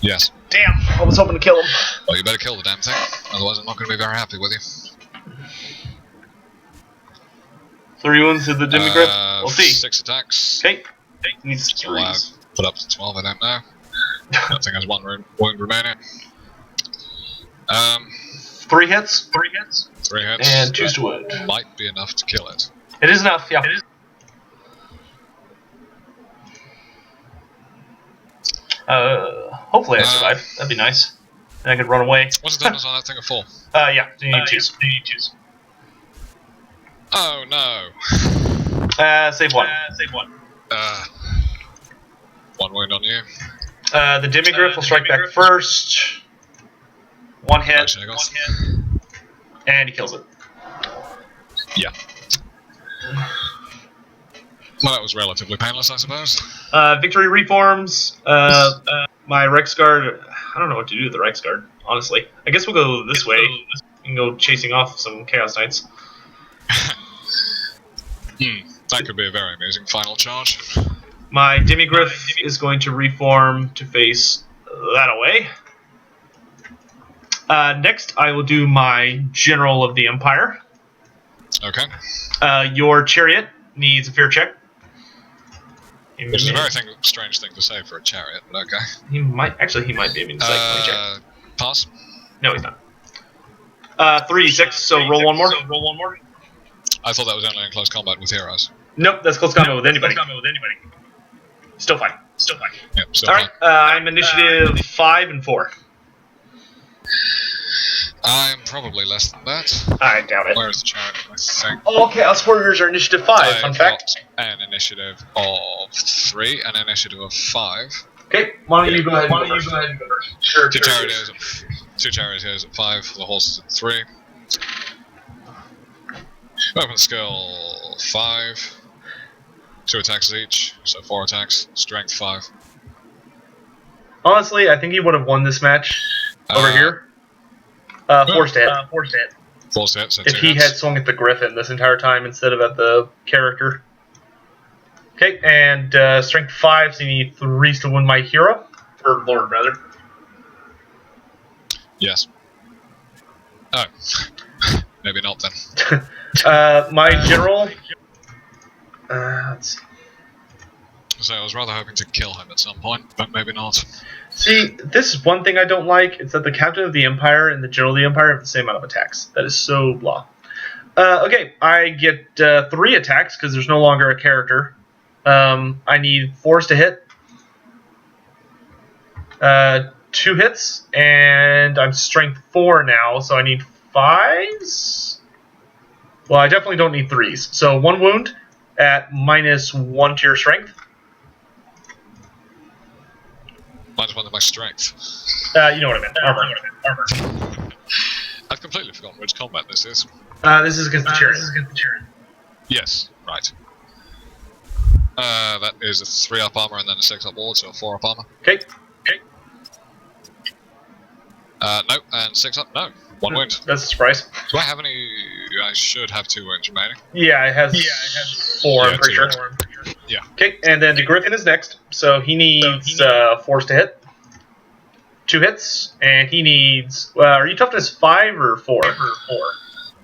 Yes. Damn, I was hoping to kill him. Well, you better kill the damn thing, otherwise I'm not going to be very happy with you. 3 wounds to the Demigriff. We'll see. 6 attacks. Okay. Needs So I've 3s. put up to 12, I don't know. That thing has 1 wound remaining. 3 hits. 3 hits. And 2 to wound. Might be enough to kill it. It is enough, yeah. Hopefully I survive. That'd be nice. And I could run away. What's the damage on that thing of 4? Yeah, you need 2s. Oh no! Save 1. 1 wound on you. The Demigriff will strike back first. 1 hit. And he kills it. Yeah. Well, that was relatively painless, I suppose. Victory reforms. My Rexguard. I don't know what to do with the Rexguard, honestly. I guess we'll go this way and go chasing off some Chaos Knights. That could be a very amusing final charge. My Demigriff is going to reform to face that away. Next, I will do my General of the Empire. Okay. Your Chariot needs a fear check. Which is a very strange thing to say for a chariot, but okay. He might be immune to psych. Check. Pass. No, he's not. 3d6, so roll 1 more. I thought that was only in close combat with heroes. Nope, that's close combat with anybody. Still fine. Yep, still Alright, I'm initiative 5 and 4. I'm probably less than that. I doubt it. Where is the chariot? I think. All Chaos Warriors are initiative 5, fun fact. An initiative of 3, an initiative of 5. Okay, why don't you go ahead and go first. Sure. 2 charioteers at 5, the horses at 3. Weapon skill 5. 2 attacks each, so 4 attacks. Strength 5. Honestly, I think he would have won this match over here. Forced hit. Forced hit, so 2 if he hits. had swung at the Griffin this entire time instead of at the character. Okay, and strength 5, so you need 3s to win my hero. Or Lord, rather. Yes. Oh. maybe not then. My general. Let's see. So I was rather hoping to kill him at some point, but maybe not. See, this is one thing I don't like. It's that the captain of the Empire and the general of the Empire have the same amount of attacks. That is so blah. Okay, I get 3 attacks because there's no longer a character. I need 4s to hit. 2 hits, and I'm strength 4 now, so I need 5s? Well, I definitely don't need 3s. So 1 wound at -1 to your strength. -1 to my strength. You know what I meant. Armor. I've completely forgotten which combat this is. This is against the chariot. Yes, right. That is a 3-up armor and then a 6-up ward, so a 4-up armor. Okay. No, and 6-up, no. 1 wound. That's a surprise. Do I have any... I should have 2 wounds remaining. Yeah, it has 4, I'm pretty sure. Yeah. Okay, and then the Griffin is next, so he needs 4s to hit. 2 hits, and he needs... are you toughness 5 or 4?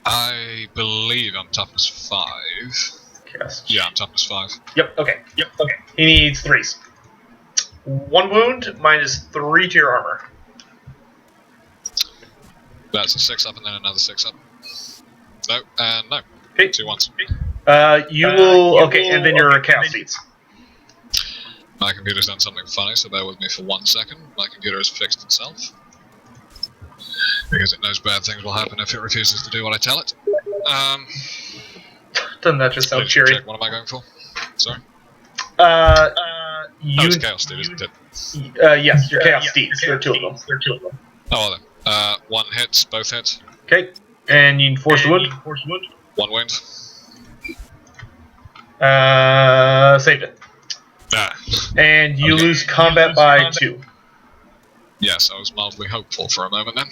I believe I'm toughness 5. Yes. Yeah, I'm toughness 5. Yep, okay. He needs 3s. 1 wound, -3 to your armor. That's a 6-up and then another 6-up. No, and no. Okay. 2 ones. You will... Okay, and then your chaos feats. My computer's done something funny, so bear with me for 1 second. My computer has fixed itself. Because it knows bad things will happen if it refuses to do what I tell it. Doesn't that just sound cheery? Check, what am I going for? Sorry? You... it's Chaos Steed, isn't it? Yes, your chaos steeds. There are 2 of them. Oh, well then. 1 hits, both hits. Okay, and you force the wound. 1 wound. Saved it. Ah. And you lose combat by 2. Yes, I was mildly hopeful for a moment then.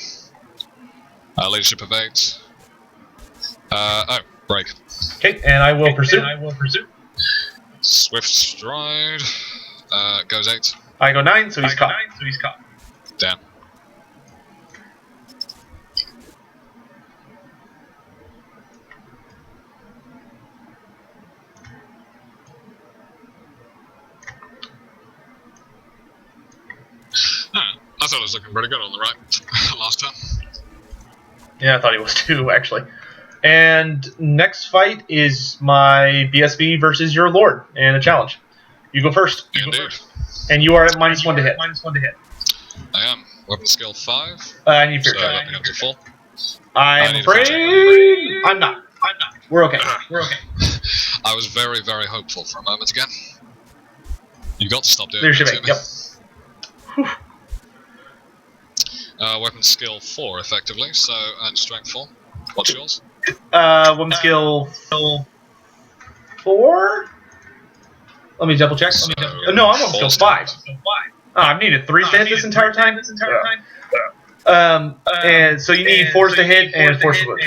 Leadership of 8. Break. Okay, and I will pursue. Swift stride. Goes 8. I go 9, so he's caught. Damn. I thought it was looking pretty good on the right last turn. Yeah, I thought he was too, actually. And next fight is my BSB versus your Lord in a challenge. You go first. Indeed. And you are at -1 to hit. I am. Weapon skill 5. I need fear So check. that becomes a 4. I'm afraid... I'm not. We're okay. I was very, very hopeful for a moment again. You got to stop doing Leadership that to 8, me. yep. Weapon skill 4, effectively, so, and strength 4. What's yours? Weapon skill 4? Let me double check. No, I'm weapon skill 5. I've needed 3s to hit this entire time? And so you need 4s to hit and 4s to wound.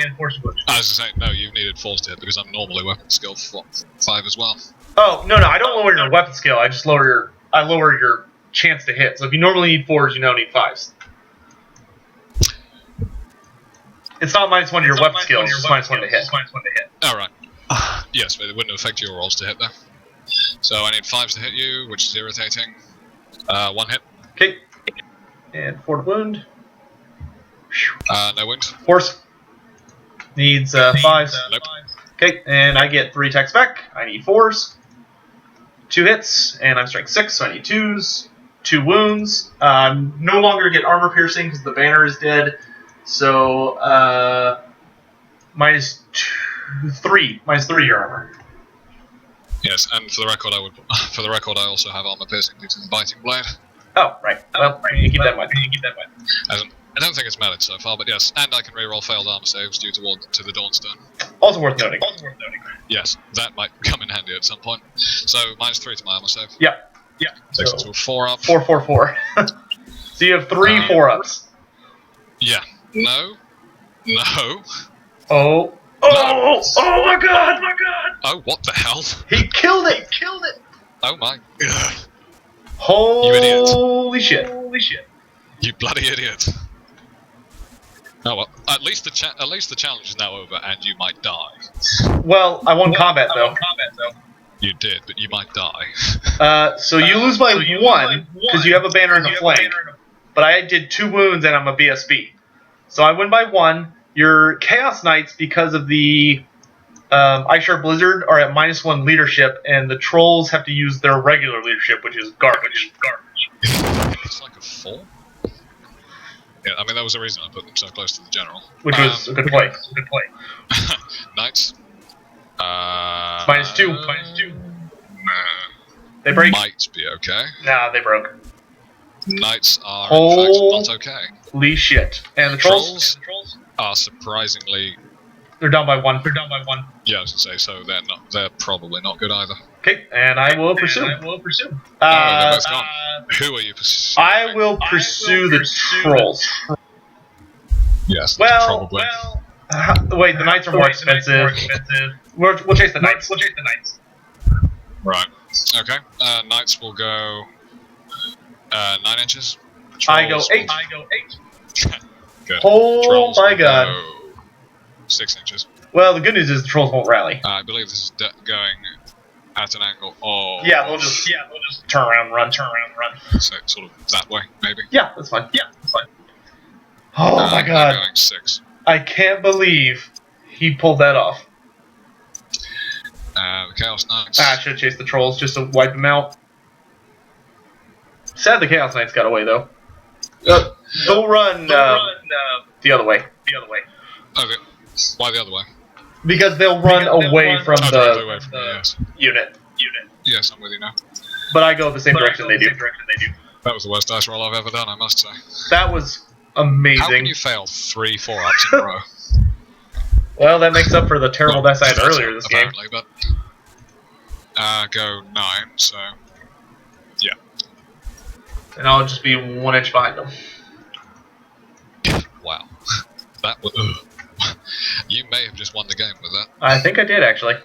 I was saying, no, you've needed 4s to hit because I'm normally weapon skill 5 as well. Oh, no, I don't lower your weapon skill, I just lower your chance to hit. So if you normally need 4s, you now need 5s. It's not -1 to your weapon skill, it's just -1 to hit. Alright. Yes, but it wouldn't affect your rolls to hit there. So I need 5s to hit you, which is irritating. 1 hit. Okay. And 4 to wound. No wound. Force. Needs 5s. Nope. Okay, and I get 3 attacks back. I need 4s. 2 hits, and I'm strength 6, so I need 2s. 2 wounds. No longer get armor piercing because the banner is dead. So, -3 your armor. Yes, and for the record, I also have armor piercing due to the biting blade. Oh, right. Well, you keep that in mind. I don't think it's mattered so far, but yes, and I can reroll failed armor saves due to the Dawnstone. Also worth noting. Yes, that might come in handy at some point. So -3 to my armor save. Yeah. Takes it to a 4-up. 4, 4, 4. So you have 3 4-ups. Yeah. No. Oh my god! Oh, what the hell? He killed it! Oh my. Holy shit. You bloody idiot. Oh well, at least the challenge is now over, and you might die. Well, I won combat though. You did, but you might die. So you lose by one because you have a banner in the flank. But I did 2 wounds and I'm a BSB. So I win by 1. Your Chaos Knights, because of the Ice Shard Blizzard, are at -1 leadership, and the Trolls have to use their regular leadership, which is garbage. It's like a 4. Yeah, I mean that was the reason I put them so close to the general. Which was a good play. Knights. -2. They break. Might be okay. Nah, they broke. Knights are in fact not okay. Holy shit. And the Trolls are surprisingly... They're down by 1. Yeah, I was going to say, so they're probably not good either. Okay, and I will pursue. They're both gone. Who are you pursuing? I will pursue the Trolls. Yes, well, probably. Wait, the Knights are more expensive. We'll chase the Knights. Right. Okay. Knights will go 9 inches. I go 8. Good. Oh Trolls my will god. go 6 inches. Well, the good news is the Trolls won't rally. I believe this is going at an angle of... Yeah, they'll just turn around, run. So sort of that way, maybe. Yeah, that's fine. Oh my god. Going 6. I can't believe he pulled that off. The Chaos Knights. I should have chased the Trolls just to wipe them out. Sad the Chaos Knights got away, though. They'll run the other way. Okay. Why the other way? Because they'll run away from directly away from yes. unit. Yes, I'm with you now. But I go the same direction they do. That was the worst dice roll I've ever done, I must say. That was amazing. How can you fail 3 4-ups in a row? Well, that makes up for the terrible dice I had earlier this game. But go 9, so yeah. And I'll just be 1 inch behind them. Wow. That was... You may have just won the game with that. I think I did, actually.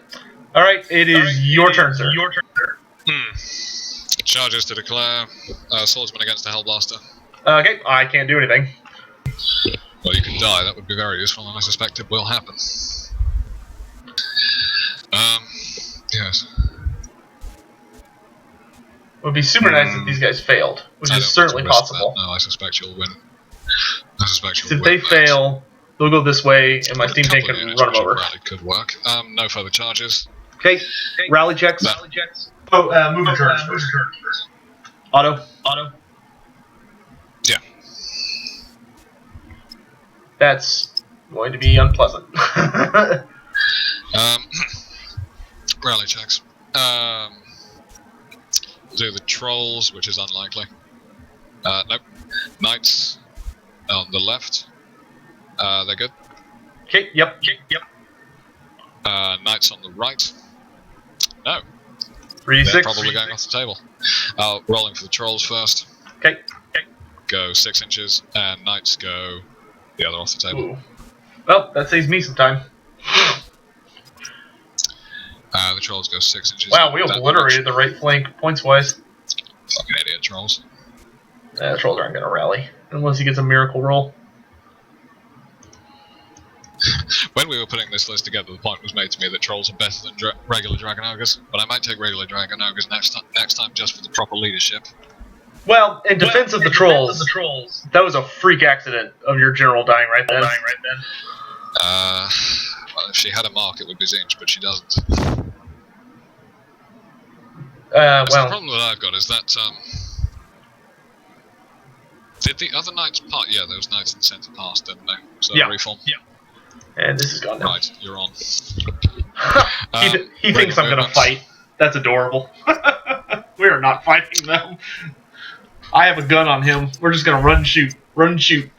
Alright, it is your turn, sir. Charges to declare. Swordsman against the Hellblaster. Okay, I can't do anything. Well, you can die. That would be very useful, and I suspect it will happen. Yes. It would be super nice if these guys failed, which is certainly possible. No, I suspect you'll win. If they fail, they'll go this way, and my steam tank can run them over. It could work. No further charges. Okay, rally checks. Oh, movement turns first. Auto. Yeah. That's going to be unpleasant. Rally checks. Do the Trolls, which is unlikely. Nope. Knights on the left. They're good. Okay, yep. Knights on the right. No. 3d6. They're probably going off the table. Rolling for the Trolls first. Okay. Go 6 inches, and Knights go the other off the table. Ooh. Well, that saves me some time. The Trolls go 6 inches. Wow, we obliterated the right flank points-wise. Fucking idiot Trolls. The Trolls aren't going to rally, unless he gets a miracle roll. When we were putting this list together, the point was made to me that Trolls are better than regular Dragon Ogres, but I might take regular Dragon Ogres next time just for the proper leadership. Well, in defense of the Trolls, that was a freak accident of your general dying right then. Well, if she had a mark, it would be Zinch, but she doesn't. Well, the problem that I've got is that, did the other knights part? Yeah, those knights in the centre passed, didn't they? So yeah. Reform. Yeah. And this is gone now. Right, you're on. He thinks I'm going to fight. That's adorable. We are not fighting them. I have a gun on him. We're just going to run and shoot.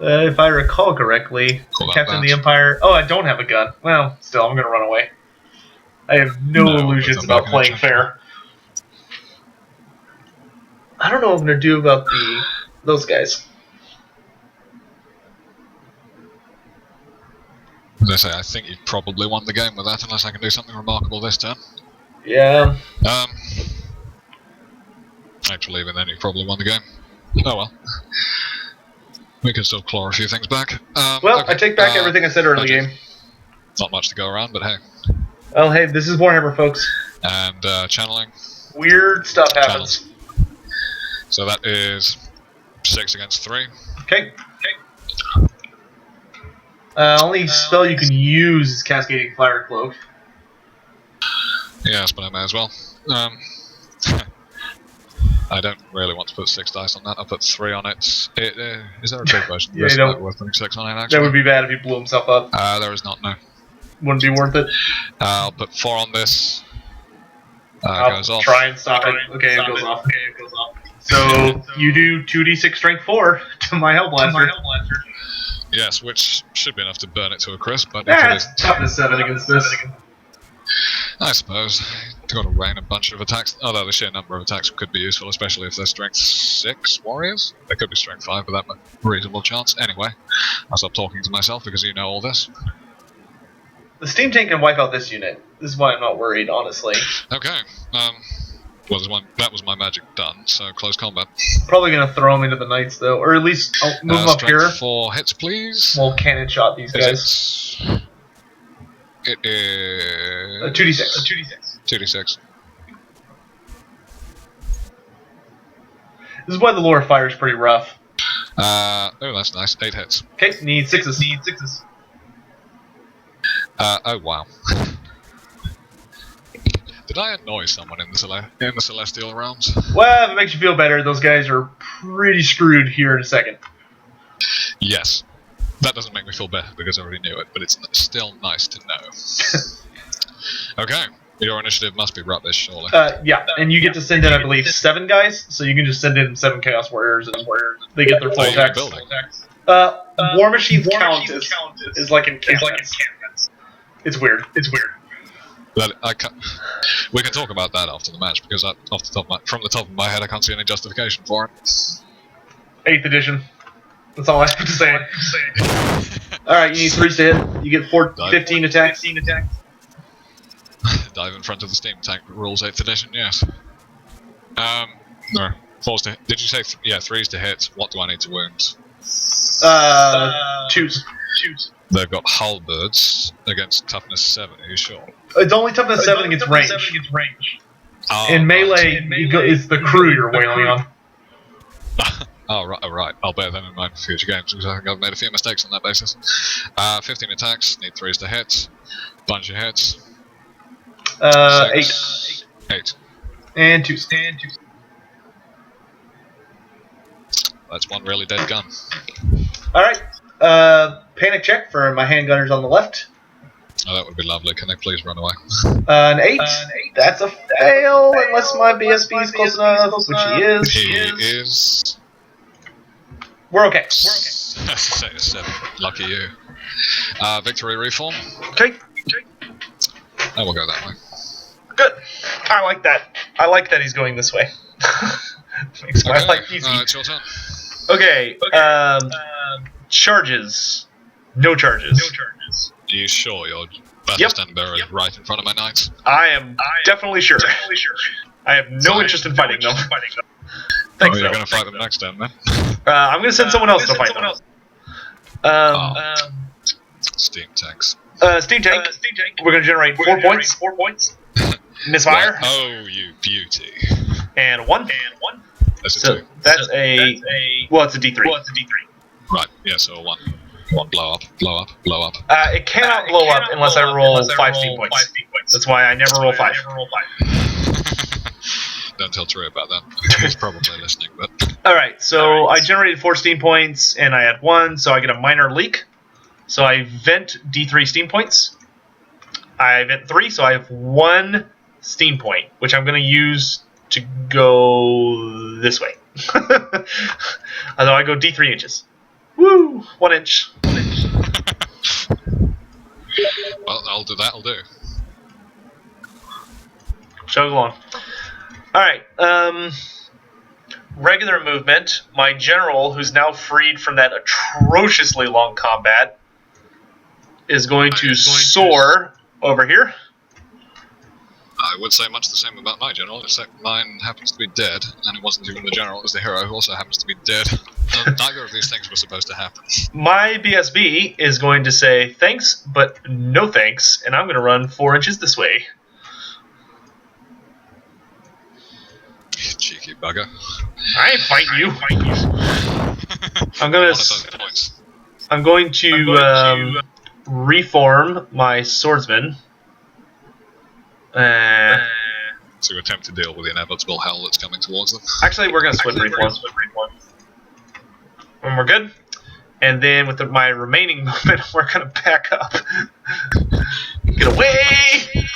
If I recall correctly, Captain of the Empire... Oh, I don't have a gun. Well, still, I'm going to run away. I have no illusions about playing fair. I don't know what I'm going to do about those guys. As I say, I think you've probably won the game with that, unless I can do something remarkable this turn. Yeah. Actually, even then, you've probably won the game. Oh well. We can still claw a few things back. Well, okay. I take back everything I said early game. Not much to go around, but hey. Well, hey, this is Warhammer, folks. And channeling. Weird stuff happens. Channels. So that is 6 against 3. Okay. Only spell you can use is Cascading Fire Cloak. Yes, but I may as well. I don't really want to put 6 dice on that. I'll put 3 on it. Is there a big version? Yeah, you don't. Worth putting 6 on it, actually? That would be bad if he blew himself up. There is not, no. Wouldn't be worth it. I'll put 4 on this. I'll goes off. try and stop it. Okay, it goes off. So you do 2d6 strength 4 to my Hellblaster. Yes, which should be enough to burn it to a crisp, but It's toughness 7 against this. I suppose. Got to rain a bunch of attacks, although the sheer number of attacks could be useful, especially if they're strength 6 warriors. They could be strength 5, but that reasonable chance. Anyway, I'll stop talking to myself because you know all this. The steam tank can wipe out this unit. This is why I'm not worried, honestly. Okay. That was my magic done, so close combat. Probably going to throw him into the knights, though. Or at least I'll move him up here. 4 hits, please. We'll cannon shot these guys. It is... 2d6. 2d6. This is why the Lore Fire is pretty rough. Oh, that's nice. 8 hits. Okay, need 6s. Oh, wow. Did I annoy someone in the Celestial Realms? Well, if it makes you feel better, those guys are pretty screwed here in a second. Yes. That doesn't make me feel better because I already knew it, but it's still nice to know. Okay. Your initiative must be rubbish, surely. Yeah, and you get to send in, I believe, 7 guys, so you can just send in 7 Chaos Warriors, and they get their full attacks. War Machine's count is like encampments. It's weird. We can talk about that after the match, because from the top of my head I can't see any justification for it. 8th edition. That's all I have to say. Alright, you need 3s to hit. You get 15 attacks. Dive in front of the steam tank rules 8th edition, yes. No. 4s to, did you say 3s to hit? What do I need to wound? 2s. They've got halberds against toughness 7, are you sure? It's only toughness 7 against range. Oh, in melee, it's the crew you're wailing on. Oh, right. I'll bear them in mind for future games, because I think I've made a few mistakes on that basis. 15 attacks, need 3s to hit. Bunch of hits. 8. And 2s. That's one really dead gun. Alright. Panic check for my handgunners on the left. Oh, that would be lovely. Can they please run away? An 8. That's a fail, unless my BSB is close enough, which he is. He is. We're okay. 7. Lucky you. Victory reform. Okay. And we'll go that way. Good. I like that. I like that he's going this way. Makes my life easy. It's your turn. Okay. Charges. No charges. Are you sure your battle stand bearer is right in front of my knights? I am definitely sure. I have no interest in fighting them. Thanks, you're going to fight them next turn, then? I'm going to send someone else to fight them. Steam tanks. Steam tank. We're going to generate 4 points. Misfire. Oh, you beauty. And 1. That's a 2. That's a... Well, it's a D3. Right, yeah, so a 1. Blow up. It cannot blow up unless I roll 5 steam points. That's why I never roll 5. Don't tell Trey about that. He's probably listening, but... Alright, so I generated 4 steam points, and I had 1, so I get a minor leak. So I vent D3 steam points. I vent 3, so I have 1 steam point, which I'm going to use to go this way. Although I go D3 inches. Woo! 1 inch. Well, I'll do that, I'll do. Chug along. Alright, regular movement. My general, who's now freed from that atrociously long combat, is going to soar over here. I would say much the same about my general, except mine happens to be dead, and it wasn't even the general, it was the hero who also happens to be dead. Neither of these things were supposed to happen. My BSB is going to say thanks, but no thanks, and I'm going to run 4 inches this way. Cheeky bugger. I ain't fighting you. I'm going to reform my swordsman. To attempt to deal with the inevitable hell that's coming towards them. Actually, we're going to split reform. When we're good. And then with my remaining movement, we're going to back up. Get away!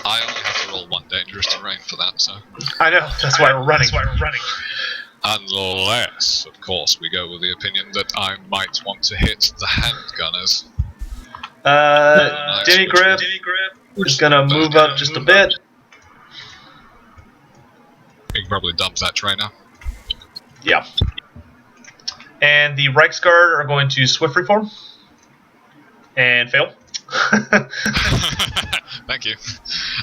I only have to roll 1 dangerous terrain for that, so... I know, that's why we're running. Unless, of course, we go with the opinion that I might want to hit the handgunners. Denny Grip is going to move up just a bit. You can probably dump that train now. Yeah. And the Reichsguard are going to swift reform. And fail. Thank you.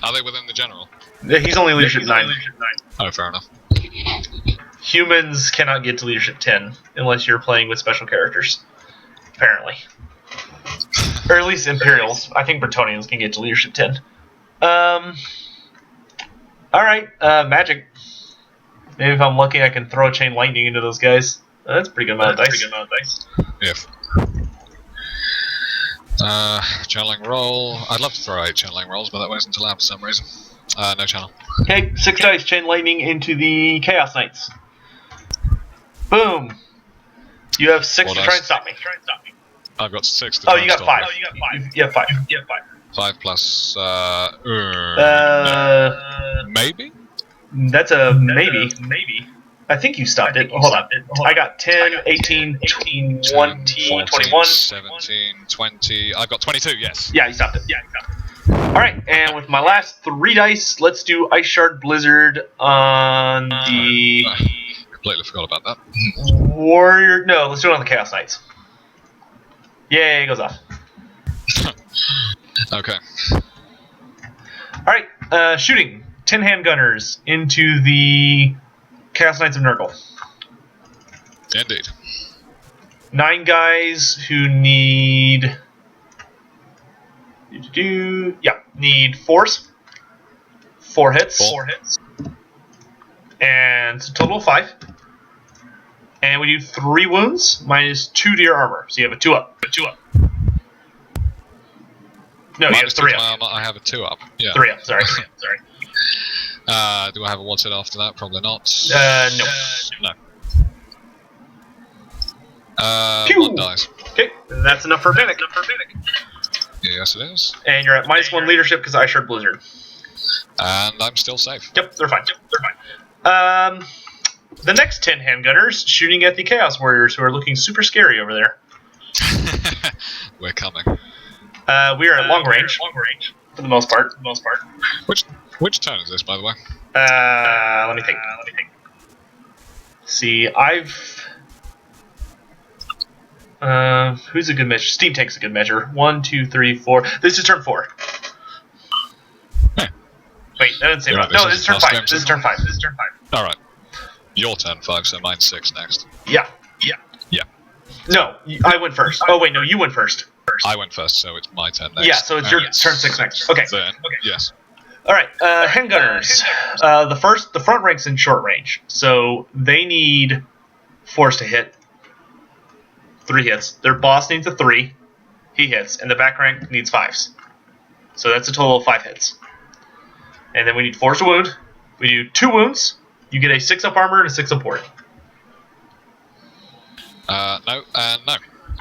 Are they within the general? He's only leadership 9. Oh, fair enough. Humans cannot get to leadership 10 unless you're playing with special characters. Apparently. Or at least Imperials. I think Bretonians can get to leadership 10. Alright, magic. Maybe if I'm lucky I can throw a chain lightning into those guys. That's a pretty good amount of dice. If. Channeling roll. I'd love to throw 8 channeling rolls, but that wasn't allowed for some reason. No channel. Okay, 6 dice chain lightning into the Chaos Knights. Boom! You have 6 to try and stop me. I've got 6 to Oh, try you and got stop 5. me. You have 5. 5 plus, maybe? That's a maybe. I think you stopped it. Hold on. I got 10, 18, 20, 21. 17, 20. I've got 22, yes. Yeah, you stopped it. Alright, and with my last 3 dice, let's do Ice Shard Blizzard on the... Completely forgot about that. Warrior... No, let's do it on the Chaos Knights. Yay, it goes off. Okay. Alright, shooting. 10 handgunners into the Chaos Knights of Nurgle. Indeed. 9 guys who need... need 4s. 4 hits. 4 hits. And it's a total of 5. And we do 3 wounds minus 2 to your armor. So you have a 2 up. No, you have 3 up. I have a 2 up. Yeah. 3 up, sorry. Do I have a what's it after that? Probably not. No. 1 dice. Okay, that's enough for panic. Yes, it is. And you're at -1 leadership because I shared Blizzard. And I'm still safe. Yep, they're fine. The next 10 handgunners shooting at the Chaos Warriors who are looking super scary over there. We're coming. We are at long range for the most part. Which turn is this, by the way? Let me think. See, who's a good measure? Steam Tank's a good measure. 1, 2, 3, 4. This is turn 4. Hey. Wait, that didn't say right. No, this is turn 5. This is turn 5. Alright. Your turn 5, so mine's 6 next. Yeah. No, I went first. Oh, wait, no, you went first. I went first, so it's my turn next. Yeah, so it's your turn 6 next. Okay. Then, yes. Alright, handgunners. The front rank's in short range, so they need 4s to hit. 3 hits. Their boss needs a 3. He hits, and the back rank needs 5s. So that's a total of 5 hits. And then we need 4s to wound. We do 2 wounds. You get a 6 up armor and a 6 up ward. No,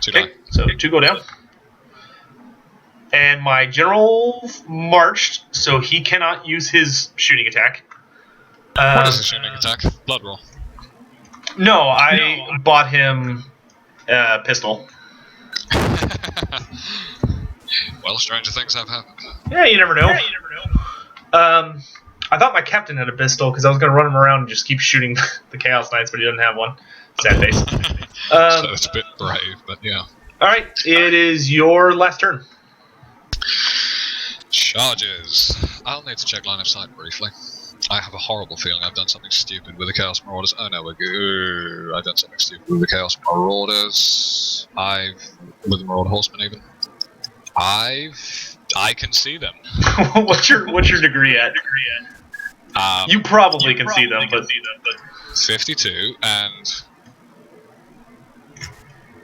2 die. So 2 go down. And my general marched, so he cannot use his shooting attack. What is a shooting attack? Blood roll. No, I bought him a pistol. Well, stranger things have happened. Yeah, you never know. I thought my captain had a pistol because I was going to run him around and just keep shooting the Chaos Knights, but he doesn't have one. Sad face. So it's a bit brave, but yeah. Alright, it is your last turn. Charges. I'll need to check line of sight briefly. I have a horrible feeling I've done something stupid with the Chaos Marauders. Oh no, I've done something stupid with the Chaos Marauders. With the Marauder Horsemen even. I can see them. what's your degree at? You probably can see them, but 52, and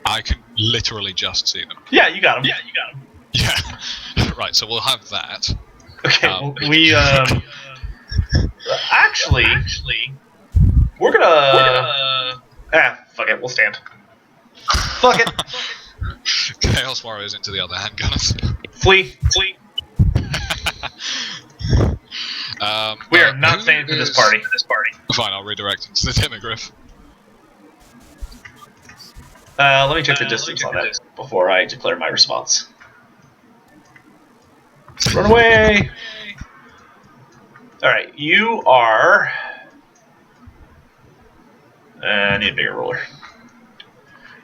I can literally just see them. Yeah, you got them. Yeah. Right, so we'll have that. Okay, we actually, we're gonna fuck it, we'll stand. Fuck it. Chaos Warriors into the other handgunners. Flee. We are not staying for this party. Fine, I'll redirect into the Demigriff. Let me check the distance on that before I declare my response. Run away! Alright, you are... I need a bigger ruler.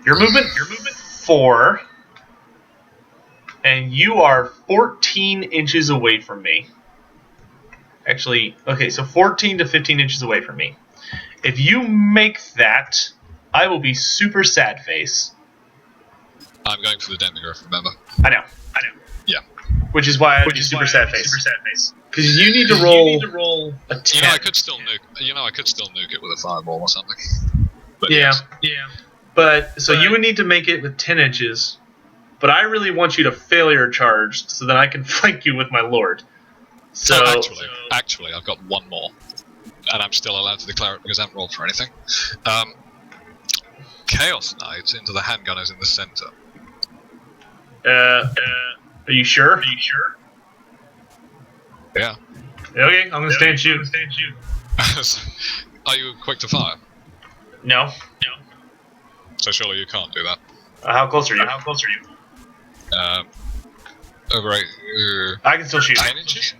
Your movement 4. And you are 14 inches away from me. Actually, okay, so 14 to 15 inches away from me. If you make that, I will be super sad face. I'm going for the Demigriff, remember? I know. Yeah. Which is why I'd be super sad face. Because you need to roll a 10. I could still nuke it with a fireball or something. But yeah. But you would need to make it with 10 inches. But I really want you to failure charge so that I can flank you with my lord. So actually, I've got one more, and I'm still allowed to declare it because I haven't rolled for anything. Chaos Knights into the handgunners in the center. Are you sure? Yeah. Okay, I'm gonna stand shoot. Are you quick to fire? No. So surely you can't do that. How close are you? Over 8. I can still shoot. 10 inches?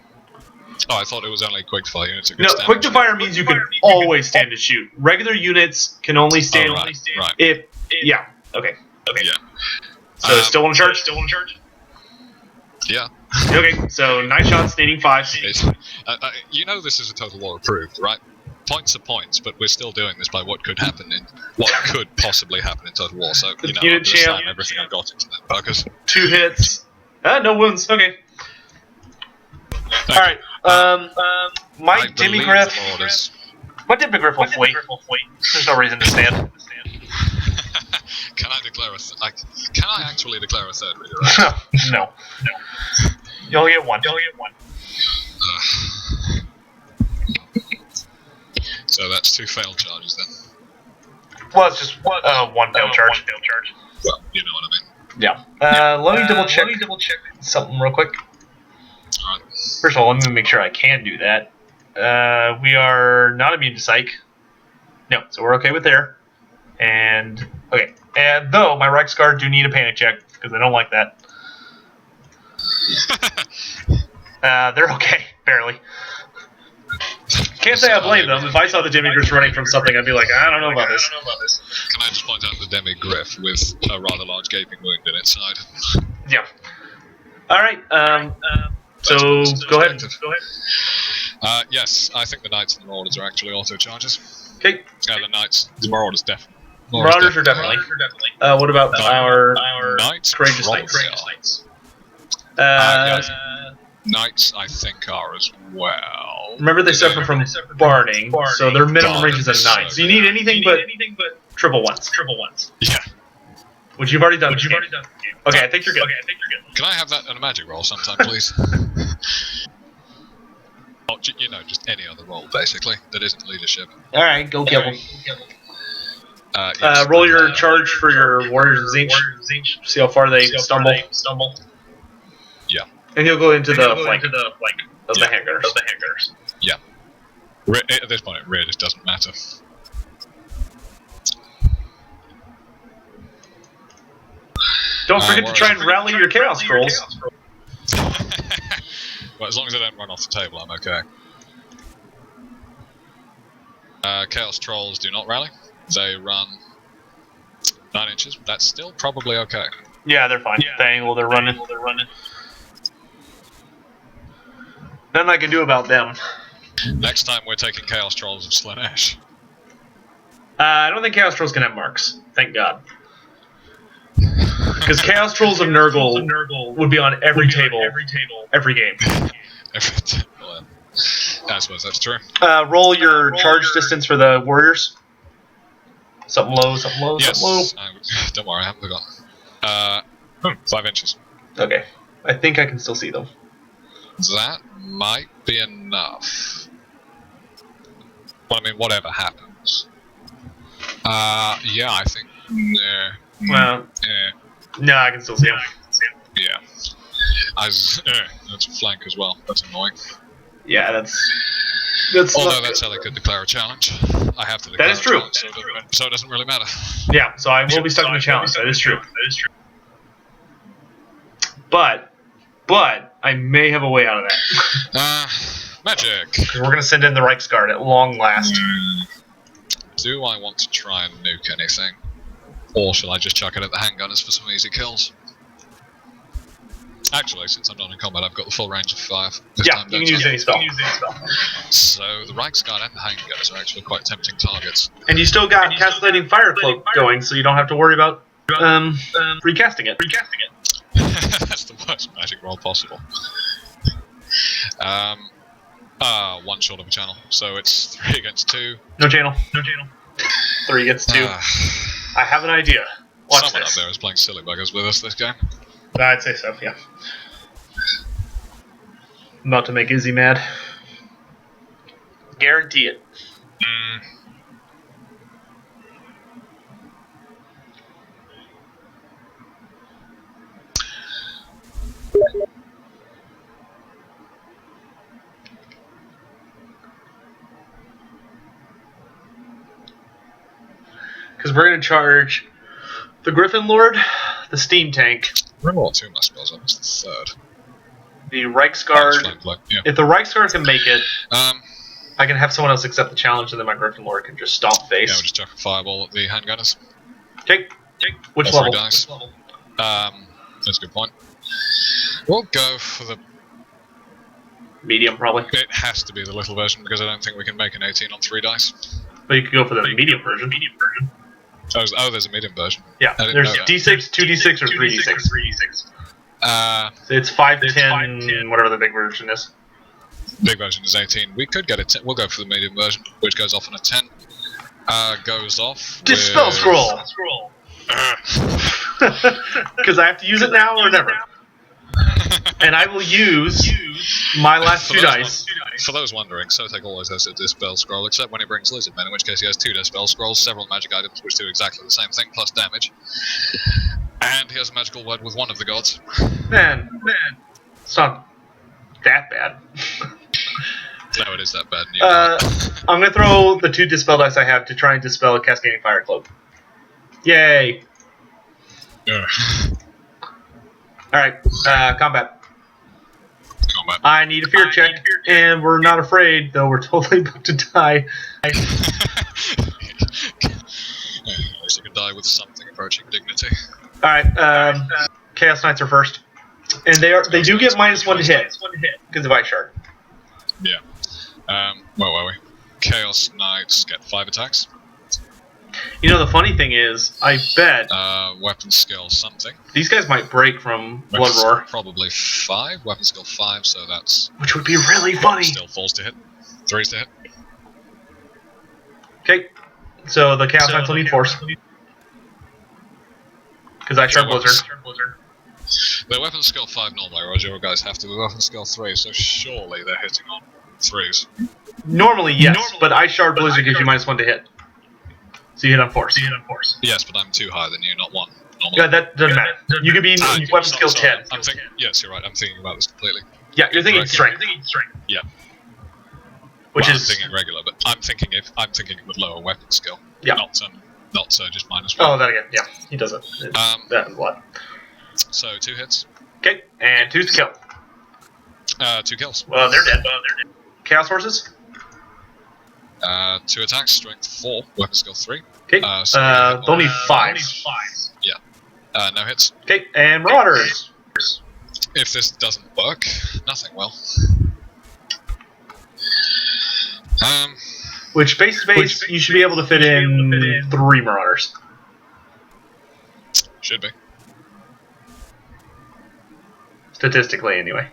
Oh, I thought it was only quick to fire units. No, quick to fire means you can always stand to shoot. Regular units can only stand. Right. If yeah. Okay. Yeah. So still want to charge? Yeah. Okay. So 9 shots, needing 5. You know this is a Total War approved, right? Points are points, but we're still doing this by what could possibly happen in Total War. So I'm unit just champ. slam everything I've got into that bucket. 2 hits. No wounds. Okay. All right. My Demigriff. My Demigriff will flee. There's no reason to stand. Can I actually declare a third redirect? No. You only get one. So that's 2 failed charges then. Well, it's just one failed charge. Well, you know what I mean. Yeah. Let me double check something real quick. Alright. First of all, let me make sure I can do that. We are not immune to psych. No, so we're okay with there. And okay. And though my Reichsguard do need a panic check because I don't like that. They're okay, barely. Can't say I blame them. If I saw the Demigriffs running from something, I'd be like, I don't know about this. Can I just point out the Demigriff with a rather large gaping wound in its side? Yeah. All right. So go ahead. Yes, I think the Knights and the Marauders are actually auto charges. Okay. The Marauders definitely. Marauders are definitely. What about our Knights? Courageous Knights. Yes. Knights, I think, are as well. Remember, they suffer from barning, so their minimum range is a 9. So you need anything but triple ones. Yeah. Which you've already done. Okay, I think you're good. Can I have that in a magic roll sometime, please? Just any other roll, basically, that isn't leadership. Alright, go kill them. Yes, roll your charge for your Warriors and Zinch. See how far they stumble. Yeah. And he'll go into the flank of the handgunners. Yeah. At this point, it really just doesn't matter. Don't forget to try and rally your Chaos Scrolls. Well, as long as I don't run off the table, I'm okay. Chaos Trolls do not rally. They run 9 inches. That's still probably okay. Yeah, they're fine. The angle they're running. Nothing I can do about them. Next time we're taking Chaos Trolls of Slanesh. I don't think Chaos Trolls can have marks. Thank God. Because Chaos Trolls of Nurgle would be on every table, every game. Well, I suppose that's true. Roll your charge distance for the warriors. Something low, something low, Yes. something low. Don't worry, I haven't forgotten. 5 inches. Okay. I think I can still see them. That might be enough. Well, I mean, whatever happens. Yeah, I think. Well, no, I can still see them. Yeah. That's a flank as well. That's annoying. Yeah, that's Although that's how they could declare a challenge. I have to declare That is true. So it doesn't really matter. Yeah, so I will be stuck in the challenge. That is true. But I may have a way out of that. Magic. We're going to send in the Reichsguard at long last. Do I want to try and nuke anything? Or shall I just chuck it at the handgunners for some easy kills? Actually, since I'm not in combat, I've got the full range of 5. Yeah, you can use any spell. So the Reichsguard and the handgunners are actually quite tempting targets. And you still got Castellating Fire Cloak going, so you don't have to worry about recasting it. That's the worst magic roll possible. One short of a channel, so it's 3 against 2. No channel. 3 against 2. I have an idea. Watch Someone this. up there is playing silly buggers with us this game. I'd say so, yeah. I'm about to make Izzy mad. Guarantee it. Because we're going to charge the Griffin Lord, the Steam Tank, Remember 2 of my spells up, it's the 3rd. the Reichsguard. Yeah. If the Reichsguard can make it, Um, I can have someone else accept the challenge, and then my Griffin Lord can just stomp yeah, face. we'll just chuck a fireball at the handgunners. Take. Which All level? 3 dice. That's a good point. We'll go for the... Medium, probably. It has to be the little version, because I don't think we can make an 18 on 3 dice. But you could go for the medium version. Oh, there's a medium version. Yeah, I didn't there's know that. D6, 2D6, or 3D6. So it's 5 to 10, whatever the big version is. Big version is 18. We could get it. We'll go for the medium version, which goes off on a 10. Goes off. Dispel with... Scroll! Because I have to use it now or never. And I will use my last 2 dice. For those wondering, Sotek always has a Dispel Scroll, except when he brings Lizardmen, in which case he has 2 Dispel Scrolls, several magic items which do exactly the same thing, plus damage. And he has a magical word with one of the gods. Man, it's not that bad. No, it is that bad. I'm going to throw the 2 Dispel dice I have to try and dispel a Cascading Fire Cloak. Yay! Alright, combat. I need a fear check, and we're not afraid, though we're totally about to die. At least you can die with something approaching dignity. Alright, Chaos Knights are first. And they do get -1 to hit, because of Ice Shard. Yeah. Where were we? Chaos Knights get 5 attacks. You know, the funny thing is, I bet Weapon skill something. these guys might break from Blood Roar. Probably 5. Weapon skill 5, so that's... Which would be really funny. Still falls to hit. 3's to hit. Okay, so the Chaos Knights will need Force. Because I Shard Blizzard. They're weapon skill 5 normally, whereas your guys have to be weapon skill 3, so surely they're hitting on 3s. Normally, yes, but Ice Shard Blizzard gives you -1 to hit. So you hit on Force. Yes, but I'm 2 higher than you, not 1. Normally. Yeah, that doesn't matter. You could be weapon skill 10. Yes, you're right, I'm thinking about this completely. Yeah, you're thinking Strength. Yeah. Which I'm is... thinking regular, but I'm thinking it with lower weapon skill. Yeah. Not just -1. Oh, that again, yeah. He does it. That is a lot. So 2 hits. Okay, and 2's to kill. 2 kills. Well, they're dead. Chaos Horses? 2 attacks, strength 4, weapon skill 3. Okay, they'll need 5. Yeah. No hits. Okay, and Marauders. If this doesn't work, nothing will. Which base to base, you should be able to fit in 3 Marauders. Should be. Statistically, anyway.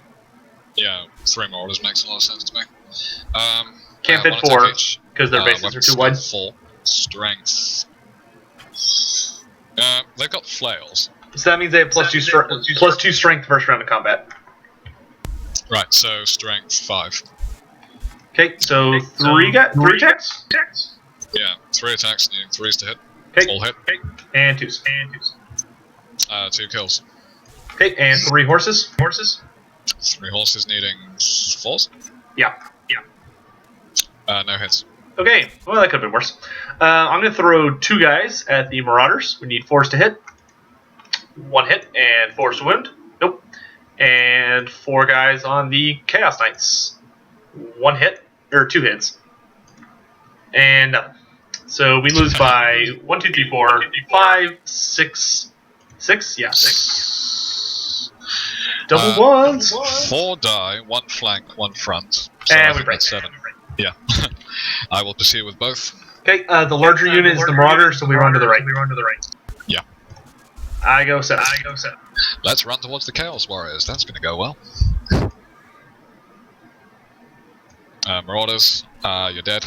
Yeah, 3 Marauders makes a lot of sense to me. Can't fit 4 because their bases are too wide. 4 strength. They've got flails. So that means they have plus 2 strength first round of combat. Right, so strength 5. Okay, so 3 attacks? Yeah, 3 attacks, needing 3s to hit. Okay. All hit. And 2s. 2 kills. Okay, and 3 horses? 3 horses needing 4s? Yeah. No hits. Okay, well that could have been worse. I'm going to throw 2 guys at the Marauders. We need 4s to hit. 1 hit and 4s to wound. Nope. And 4 guys on the Chaos Knights. 1 hit, or 2 hits. And nothing. So we lose by 1, 2, 3, 4, 5, 6. 6? Yeah, 6. Double ones. 4 die, 1 flank, 1 front. So And I we think break. that's 7. Yeah. I will proceed with both. Okay, the larger unit is the Marauder, so we run to the right. Yeah. I go 7. Let's run towards the Chaos Warriors. That's going to go well. Marauders, you're dead.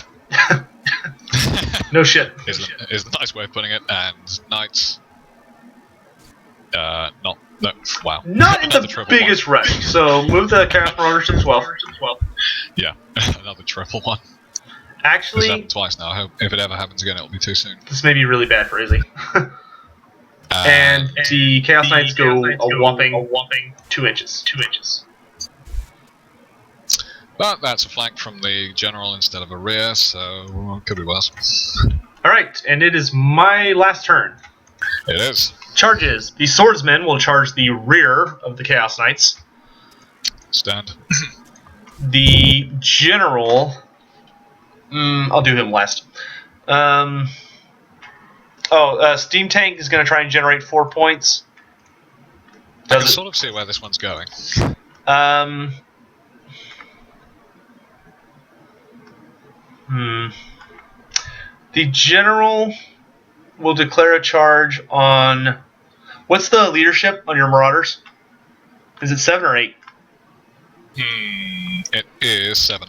No shit. Is a nice way of putting it. And Knights, no, wow. Not in the triple biggest rush. So move the Chaos Marauders to 12. Yeah, another triple one. It's Actually, happened twice now. I hope if it ever happens again, it'll be too soon. this may be really bad for Izzy. And the Chaos Knights go a whopping 2 inches. But that's a flank from the general instead of a rear, so could be worse. Alright, and it is my last turn. It is. Charges. The swordsmen will charge the rear of the Chaos Knights. Stand. The general... I'll do him last. Steam Tank is going to try and generate 4 points. I can sort of see where this one's going. The general will declare a charge on... What's the leadership on your Marauders? Is it 7 or 8? It is 7.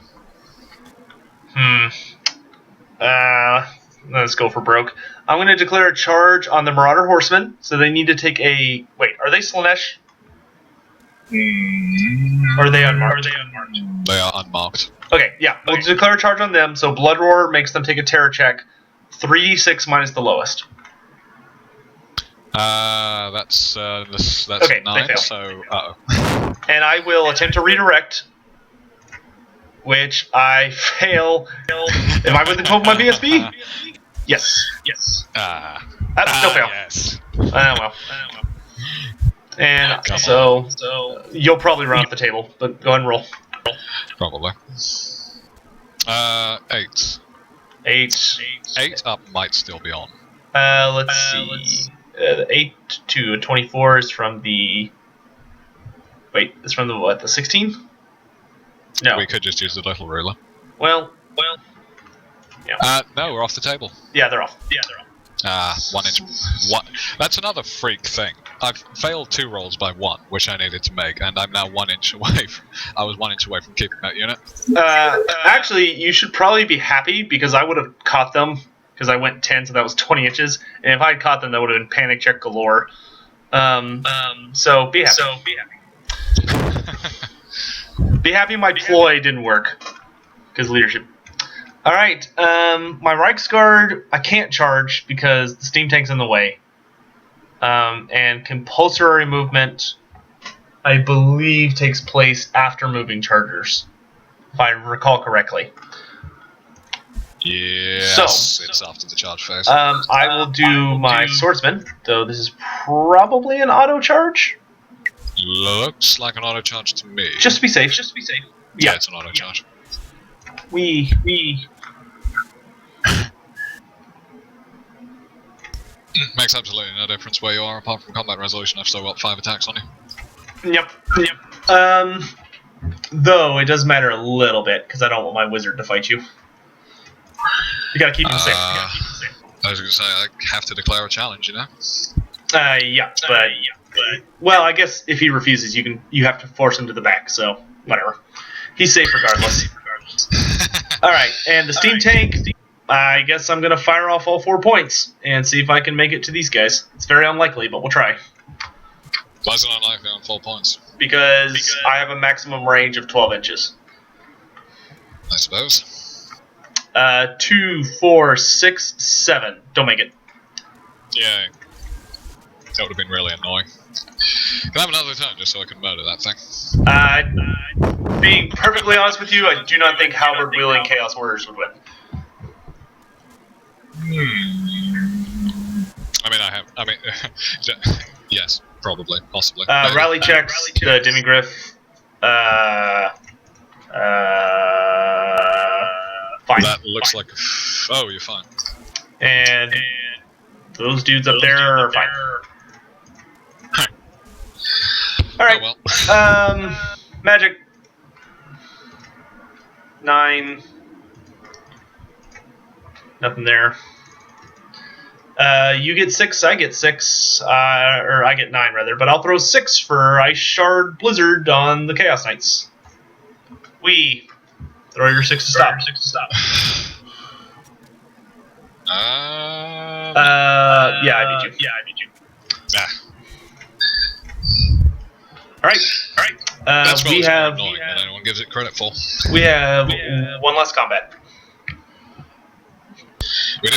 Let's go for broke. I'm going to declare a charge on the Marauder Horsemen, so they need to take a... Wait, are they Slanesh? Or are they unmarked? They are unmarked. Okay, yeah. We'll declare a charge on them, so Blood Roar makes them take a terror check. 3d6 minus the lowest. That's Okay, 9, they fail. so And I will attempt to redirect, which I fail. Am I within 12 of my BSB? Yes. Still fail. Yes. Well. And so you'll probably run off the table, but go ahead and roll. Probably. 8. 8 up might still be on. Let's see. 8 to 24 is from the... Wait, it's from the what? The 16? No. We could just use the little ruler. Well. Yeah. No, we're off the table. Yeah, they're off. 1 inch. What? That's another freak thing. I've failed 2 rolls by 1, which I needed to make, and I'm now 1 inch away. I was 1 inch away from keeping that unit. Actually, you should probably be happy because I would have caught them because I went 10, so that was 20 inches. And if I had caught them, that would have been panic check galore. So be happy. Be happy my ploy didn't work because leadership. All right, my Reichsguard I can't charge because the steam tank's in the way. And compulsory movement, I believe, takes place after moving chargers, if I recall correctly. Yes, it's after the charge phase. I will do my swordsman, though this is probably an auto charge. Looks like an auto charge to me. Just to be safe. Yeah, it's an auto charge. We Makes absolutely no difference where you are, apart from combat resolution. I've still got 5 attacks on you. Yep. Though it does matter a little bit because I don't want my wizard to fight you. You gotta keep him safe. I was going to say, I have to declare a challenge, you know? Yeah, but well, I guess if he refuses, you have to force him to the back. So whatever, he's safe regardless. All right, and the steam tank. I guess I'm gonna fire off all 4 points and see if I can make it to these guys. It's very unlikely, but we'll try. Why is it unlikely on 4 points? Because I have a maximum range of 12 inches. I suppose. 2, 4, 6, 7. Don't make it. Yeah. That would have been really annoying. Can I have another turn just so I can murder that thing? Being perfectly honest with you, I do not think Halberd wielding Chaos Warriors would win. I mean, yes, probably, possibly. Rally checks, the Demigriff. Fine. That looks like. Oh, you're fine. And those dudes up there are fine. Alright. Oh, well. Magic. 9. Nothing there. You get 6, I get 6. Or I get 9, rather. But I'll throw 6 for Ice Shard Blizzard on the Chaos Knights. Throw your 6 to stop. Yeah, I beat you. Alright. That's we have annoying that anyone gives it credit for. We have 1 less combat. We do.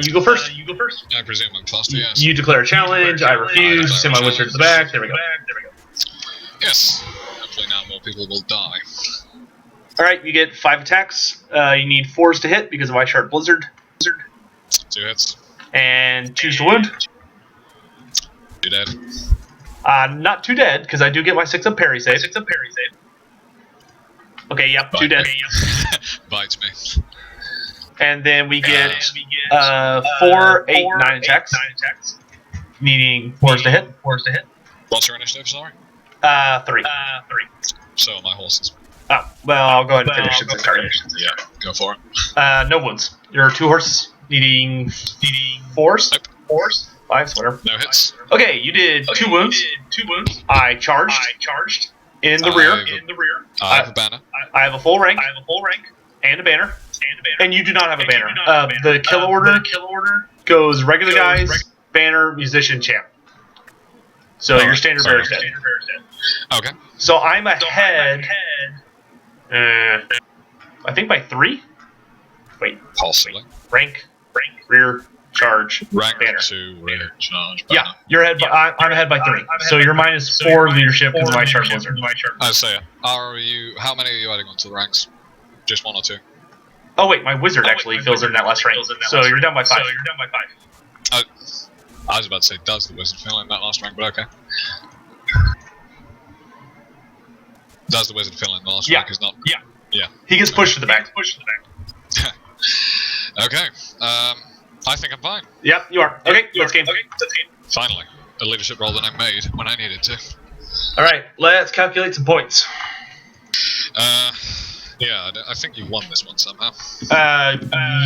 You go first. I presume I'm faster, yes. You declare a challenge. I refuse. Send my wizard to the back. There we go. Yes. Hopefully now more people will die. Alright, you get 5 attacks. You need 4s to hit because of Ice Shard Blizzard. 2 hits. And 2s to wound. You're dead. Not 2 dead, because I do get my 6 up parry save. Okay, yep, 2 dead. Bites me. And then we get 4, 8, 9 attacks. Needing 4s to hit. What's your initiative, sorry? 3. So are my horses. Oh, well, I'll go ahead and finish since I started. Yeah, go for it. No wounds. Your 2 horses needing 4s? Nope. 5s, whatever. No hits. Okay, you did 2 wounds. I charged. In the rear. I have a banner. I have a full rank. And a banner. And you do not have a banner. The kill order goes regular guys, banner, musician, champ. So your standard bearer is dead. Okay. So I'm ahead. I think by 3. Wait. Possibly. Rank, rear, charge, Rank banner. 2, rear, charge, banner. Yeah, you're ahead. I'm ahead by 3. So you're minus 4 leadership because of my Sharp Blizzard. I say, how many are you adding onto the ranks? Just 1 or 2? Oh wait, my wizard actually fills in that last rank. So you're down by 5. I was about to say, does the wizard fill in that last rank, but okay. Does the wizard fill in the last rank? Is not. Yeah. He gets pushed to the back. Okay. I think I'm fine. Yep, you are. Okay, let's game. Finally, a leadership role that I made when I needed to. All right, let's calculate some points. Yeah, I think you won this one somehow.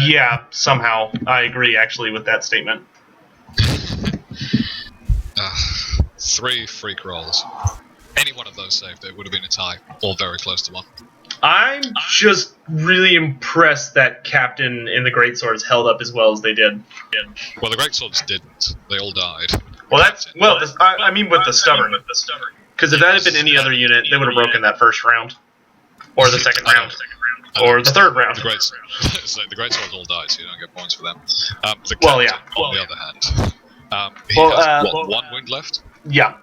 Yeah, somehow. I agree, actually, with that statement. 3 freak rolls. Any one of those saved, it would have been a tie, or very close to one. I'm just really impressed that Captain and the Greatswords held up as well as they did. Well, the Greatswords didn't. They all died. Well, I mean with the Stubborn. Because if that had been any other unit, they would have broken that first round. Or the second round. Or the third round. The Greatswords all died, so you don't get points for them. The Captain, on the other hand, he has, 1 wound left? Yeah.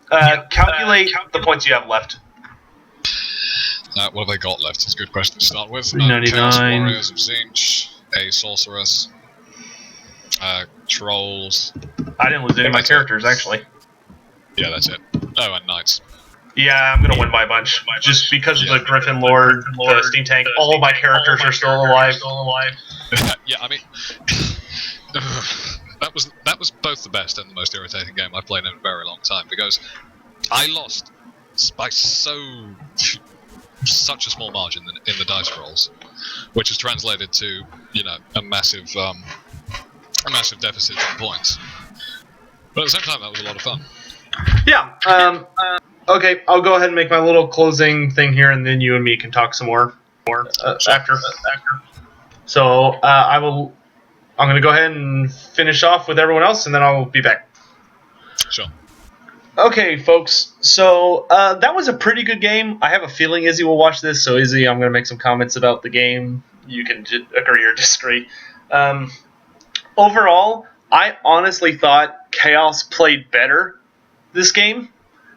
Calculate the points you have left. What have they got left? It's a good question to start with. 99. Chaos Warriors of Zinch, a Sorceress, Trolls. I didn't lose any of my characters, actually. Yeah, that's it. Oh, and Knights. Yeah, I'm gonna win by a bunch. Just because of the Griffin Lord, the Steam Tank, all of my characters are still alive. Yeah, I mean... that was both the best and the most irritating game I've played in a very long time, because I lost by so such a small margin in the dice rolls, which is translated to a massive deficit in points. But at the same time, that was a lot of fun. Yeah. Okay, I'll go ahead and make my little closing thing here, and then you and me can talk some more after. So I'm going to go ahead and finish off with everyone else, and then I'll be back. Sure. Okay, folks. So that was a pretty good game. I have a feeling Izzy will watch this. So Izzy, I'm going to make some comments about the game. You can agree or disagree. Overall, I honestly thought Chaos played better this game.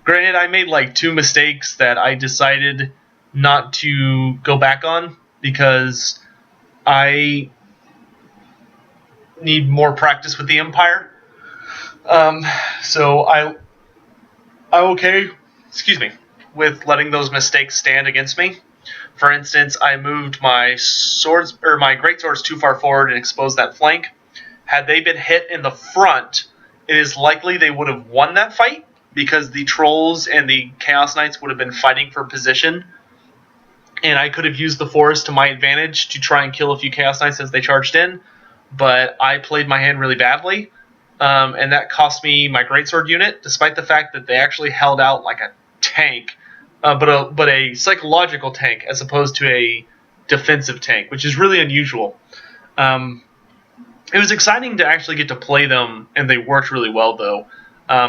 Granted, I made like 2 mistakes that I decided not to go back on because I need more practice with the Empire. So I'm okay, with letting those mistakes stand against me. For instance, I moved my great swords too far forward and exposed that flank. Had they been hit in the front, it is likely they would have won that fight because the trolls and the Chaos Knights would have been fighting for position, and I could have used the forest to my advantage to try and kill a few Chaos Knights as they charged in, but I played my hand really badly, and that cost me my greatsword unit, despite the fact that they actually held out like a tank, but a psychological tank as opposed to a defensive tank, which is really unusual. It was exciting to actually get to play them, and they worked really well, though.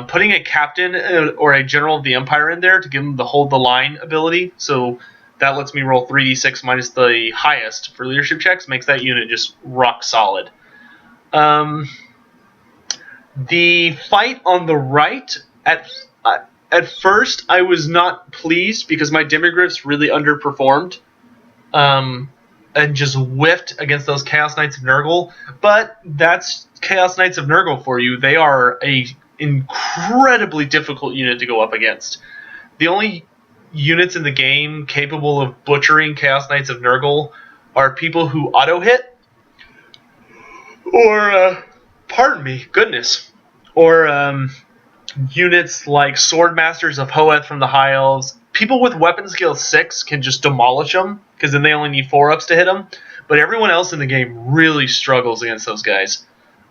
Putting a captain or a general of the Empire in there to give them the hold the line ability, so that lets me roll 3d6 minus the highest for leadership checks, makes that unit just rock solid. The fight on the right, at first I was not pleased because my demigryphs really underperformed. And just whiffed against those Chaos Knights of Nurgle. But that's Chaos Knights of Nurgle for you. They are a incredibly difficult unit to go up against. The only units in the game capable of butchering Chaos Knights of Nurgle are people who auto-hit, or, or units like Swordmasters of Hoeth from the High Elves. People with weapon skill 6 can just demolish them, because then they only need 4-ups to hit them. But everyone else in the game really struggles against those guys.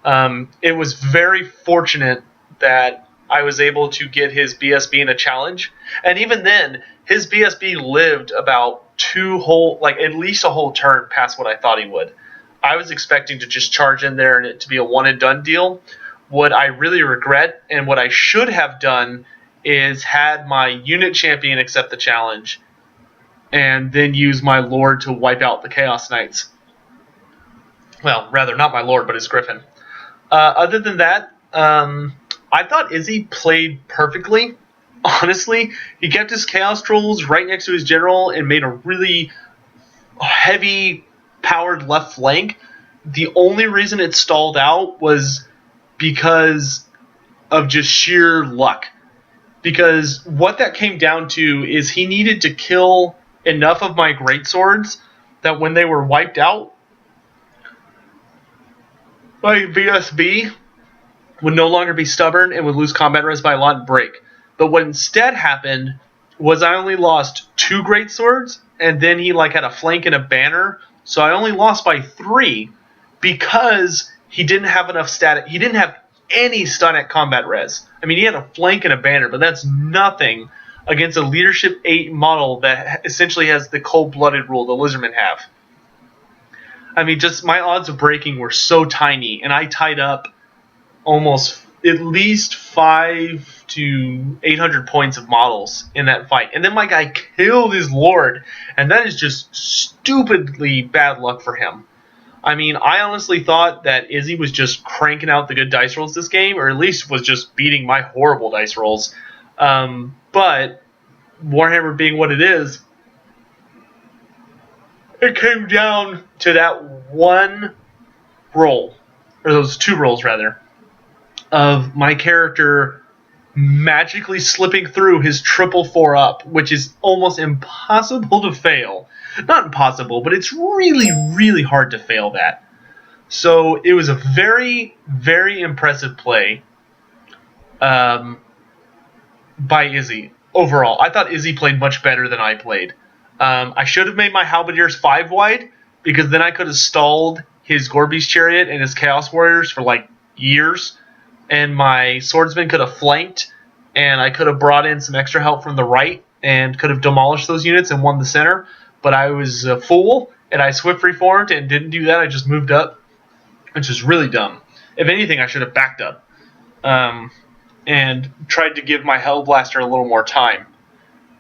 It was very fortunate that I was able to get his BSB in a challenge. And even then, his BSB lived about at least a whole turn past what I thought he would. I was expecting to just charge in there and it to be a one and done deal. What I really regret, and what I should have done, is had my unit champion accept the challenge and then use my Lord to wipe out the Chaos Knights. Well, rather, not my Lord, but his Griffin. Other than that, I thought Izzy played perfectly. Honestly, he kept his Chaos Trolls right next to his General and made a really heavy powered left flank. The only reason it stalled out was because of just sheer luck. Because what that came down to is he needed to kill enough of my greatswords that when they were wiped out, my VSB would no longer be stubborn and would lose combat res by a lot and break. But what instead happened was I only lost 2 greatswords, and then he had a flank and a banner, so I only lost by 3 because he didn't have enough static. He didn't have any static combat res. I mean, he had a flank and a banner, but that's nothing against a leadership 8 model that essentially has the cold-blooded rule the lizardmen have. I mean, just my odds of breaking were so tiny, and I tied up almost at least 500 to 800 points of models in that fight. And then my guy killed his Lord, and that is just stupidly bad luck for him. I mean, I honestly thought that Izzy was just cranking out the good dice rolls this game, or at least was just beating my horrible dice rolls. But Warhammer being what it is, it came down to that one roll, or those 2 rolls rather, of my character magically slipping through his triple 4-up, which is almost impossible to fail. Not impossible, but it's really, really hard to fail that. So it was a very, very impressive play by Izzy. Overall, I thought Izzy played much better than I played. I should have made my halberdiers 5 wide, because then I could have stalled his Gorby's chariot and his Chaos Warriors for like years, and my swordsman could have flanked, and I could have brought in some extra help from the right and could have demolished those units and won the center. But I was a fool, and I swift reformed and didn't do that. I just moved up, which is really dumb. If anything, I should have backed up and tried to give my Hellblaster a little more time.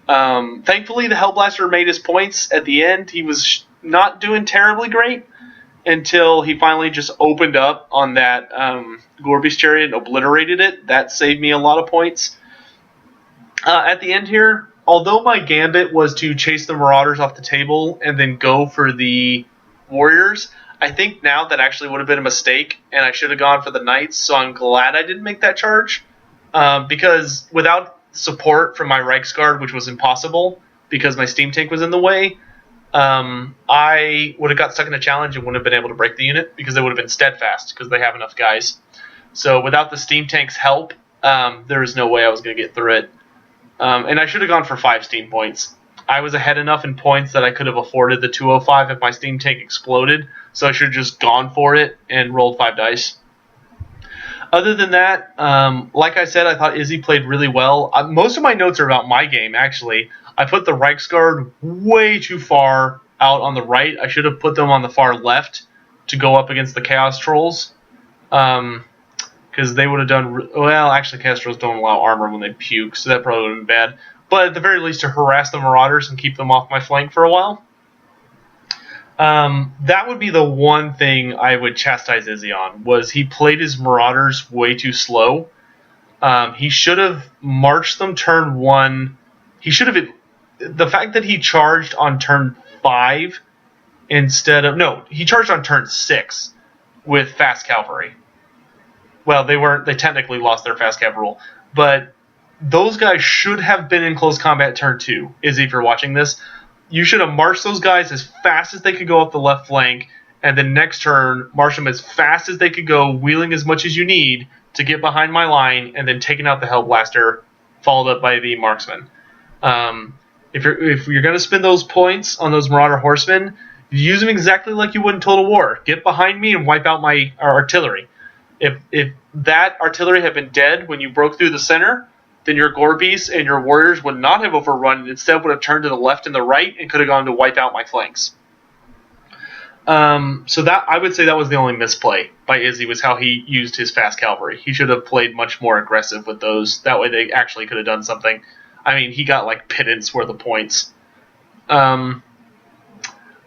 Thankfully, the Hellblaster made his points at the end. He was not doing terribly great until he finally just opened up on that Gorby's chariot and obliterated it. That saved me a lot of points. At the end here, although my gambit was to chase the Marauders off the table and then go for the Warriors, I think now that actually would have been a mistake, and I should have gone for the Knights, so I'm glad I didn't make that charge. Because without support from my Reichsguard, which was impossible because my steam tank was in the way, I would have got stuck in a challenge and wouldn't have been able to break the unit because they would have been steadfast because they have enough guys. So without the steam tank's help, there was no way I was going to get through it. And I should have gone for 5 steam points. I was ahead enough in points that I could have afforded the 205 if my steam tank exploded, so I should have just gone for it and rolled 5 dice. Other than that, like I said, I thought Izzy played really well. Most of my notes are about my game, actually. I put the Reichsguard way too far out on the right. I should have put them on the far left to go up against the Chaos Trolls. Because they would have done... Well, actually, Chaos Trolls don't allow armor when they puke, so that probably would have been bad. But at the very least, to harass the Marauders and keep them off my flank for a while. That would be the one thing I would chastise Izzy on, was he played his Marauders way too slow. He should have marched them turn 1. He should have... The fact that he charged on turn 5 instead of... No, he charged on turn 6 with fast cavalry. Well, they technically lost their fast cav rule, but those guys should have been in close combat turn 2. Izzy, if you're watching this, you should have marched those guys as fast as they could go up the left flank, and then next turn, march them as fast as they could go, wheeling as much as you need to get behind my line, and then taking out the Hellblaster, followed up by the Marksman. If you're going to spend those points on those Marauder Horsemen, use them exactly like you would in Total War. Get behind me and wipe out my artillery. If that artillery had been dead when you broke through the center, then your Gorbies and your Warriors would not have overrun, and instead would have turned to the left and the right and could have gone to wipe out my flanks. So that, I would say, that was the only misplay by Izzy, was how he used his fast cavalry. He should have played much more aggressive with those. That way they actually could have done something. I mean, he got like pittance worth of points. Other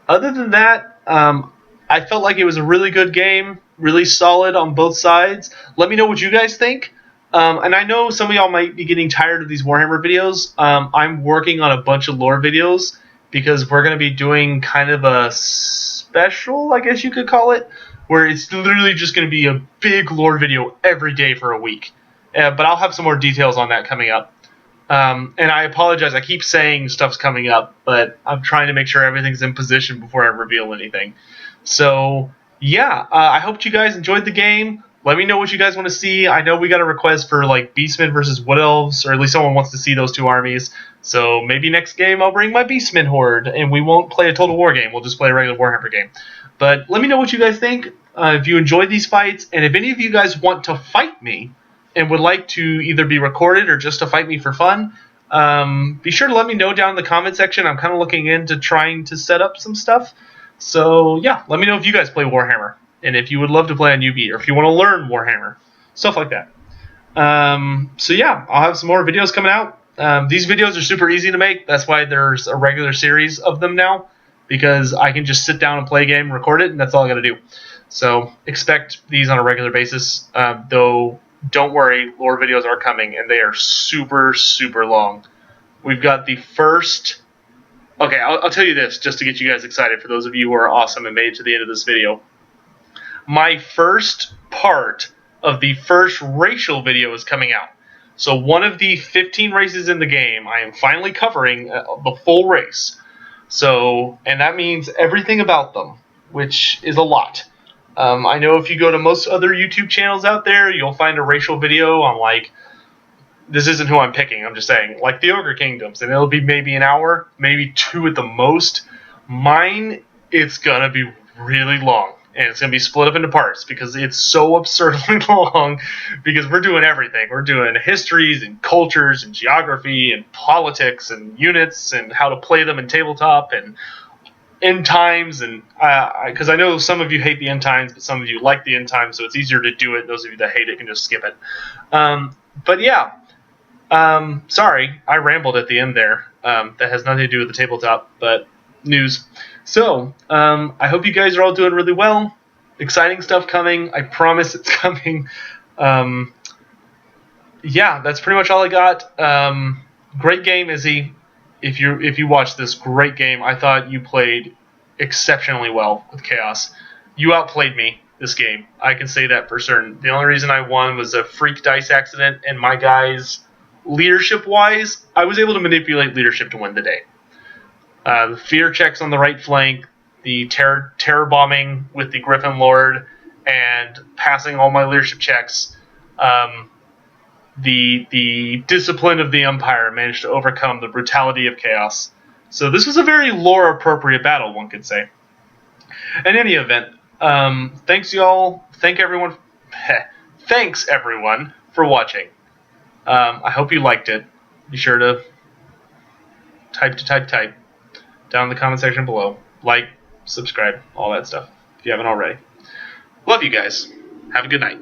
than that, I felt like it was a really good game, really solid on both sides. Let me know what you guys think. And I know some of y'all might be getting tired of these Warhammer videos. I'm working on a bunch of lore videos because we're going to be doing kind of a special, I guess you could call it, where it's literally just going to be a big lore video every day for a week. But I'll have some more details on that coming up. And I apologize, I keep saying stuff's coming up, but I'm trying to make sure everything's in position before I reveal anything. So, yeah, I hope you guys enjoyed the game. Let me know what you guys want to see. I know we got a request for like Beastmen versus Wood Elves, or at least someone wants to see those two armies. So maybe next game I'll bring my Beastmen Horde, and we won't play a Total War game. We'll just play a regular Warhammer game. But let me know what you guys think, if you enjoyed these fights, and if any of you guys want to fight me and would like to either be recorded or just to fight me for fun, be sure to let me know down in the comment section. I'm kind of looking into trying to set up some stuff. So yeah, let me know if you guys play Warhammer, and if you would love to play on UB, or if you want to learn Warhammer, stuff like that. So yeah, I'll have some more videos coming out. These videos are super easy to make. That's why there's a regular series of them now, because I can just sit down and play a game, record it, and that's all I got to do. So expect these on a regular basis, though don't worry, lore videos are coming, and they are super, super long. We've got the first... Okay, I'll tell you this, just to get you guys excited, for those of you who are awesome and made it to the end of this video. My first part of the first racial video is coming out. So one of the 15 races in the game, I am finally covering the full race. So, and that means everything about them, which is a lot. I know if you go to most other YouTube channels out there, you'll find a racial video on like this isn't who I'm picking. I'm just saying, like the Ogre Kingdoms, and it'll be maybe an hour, maybe 2 at the most. Mine, it's gonna be really long, and it's gonna be split up into parts because it's so absurdly long. Because we're doing everything. We're doing histories and cultures and geography and politics and units and how to play them in tabletop and end times, and because I know some of you hate the end times, but some of you like the end times, so it's easier to do it. Those of you that hate it can just skip it. But yeah, sorry, I rambled at the end there. That has nothing to do with the tabletop, but news. So, I hope you guys are all doing really well. Exciting stuff coming. I promise it's coming. Yeah, that's pretty much all I got. Great game, Izzy. If you watch this, great game. I thought you played exceptionally well with Chaos. You outplayed me this game. I can say that for certain. The only reason I won was a freak dice accident, and my guys, leadership-wise, I was able to manipulate leadership to win the day. The fear checks on the right flank, the terror bombing with the Griffin Lord, and passing all my leadership checks. The discipline of the Empire managed to overcome the brutality of Chaos. So this was a very lore-appropriate battle, one could say. In any event, thanks y'all. Thanks everyone for watching. I hope you liked it. Be sure to type down in the comment section below. Like, subscribe, all that stuff if you haven't already. Love you guys. Have a good night.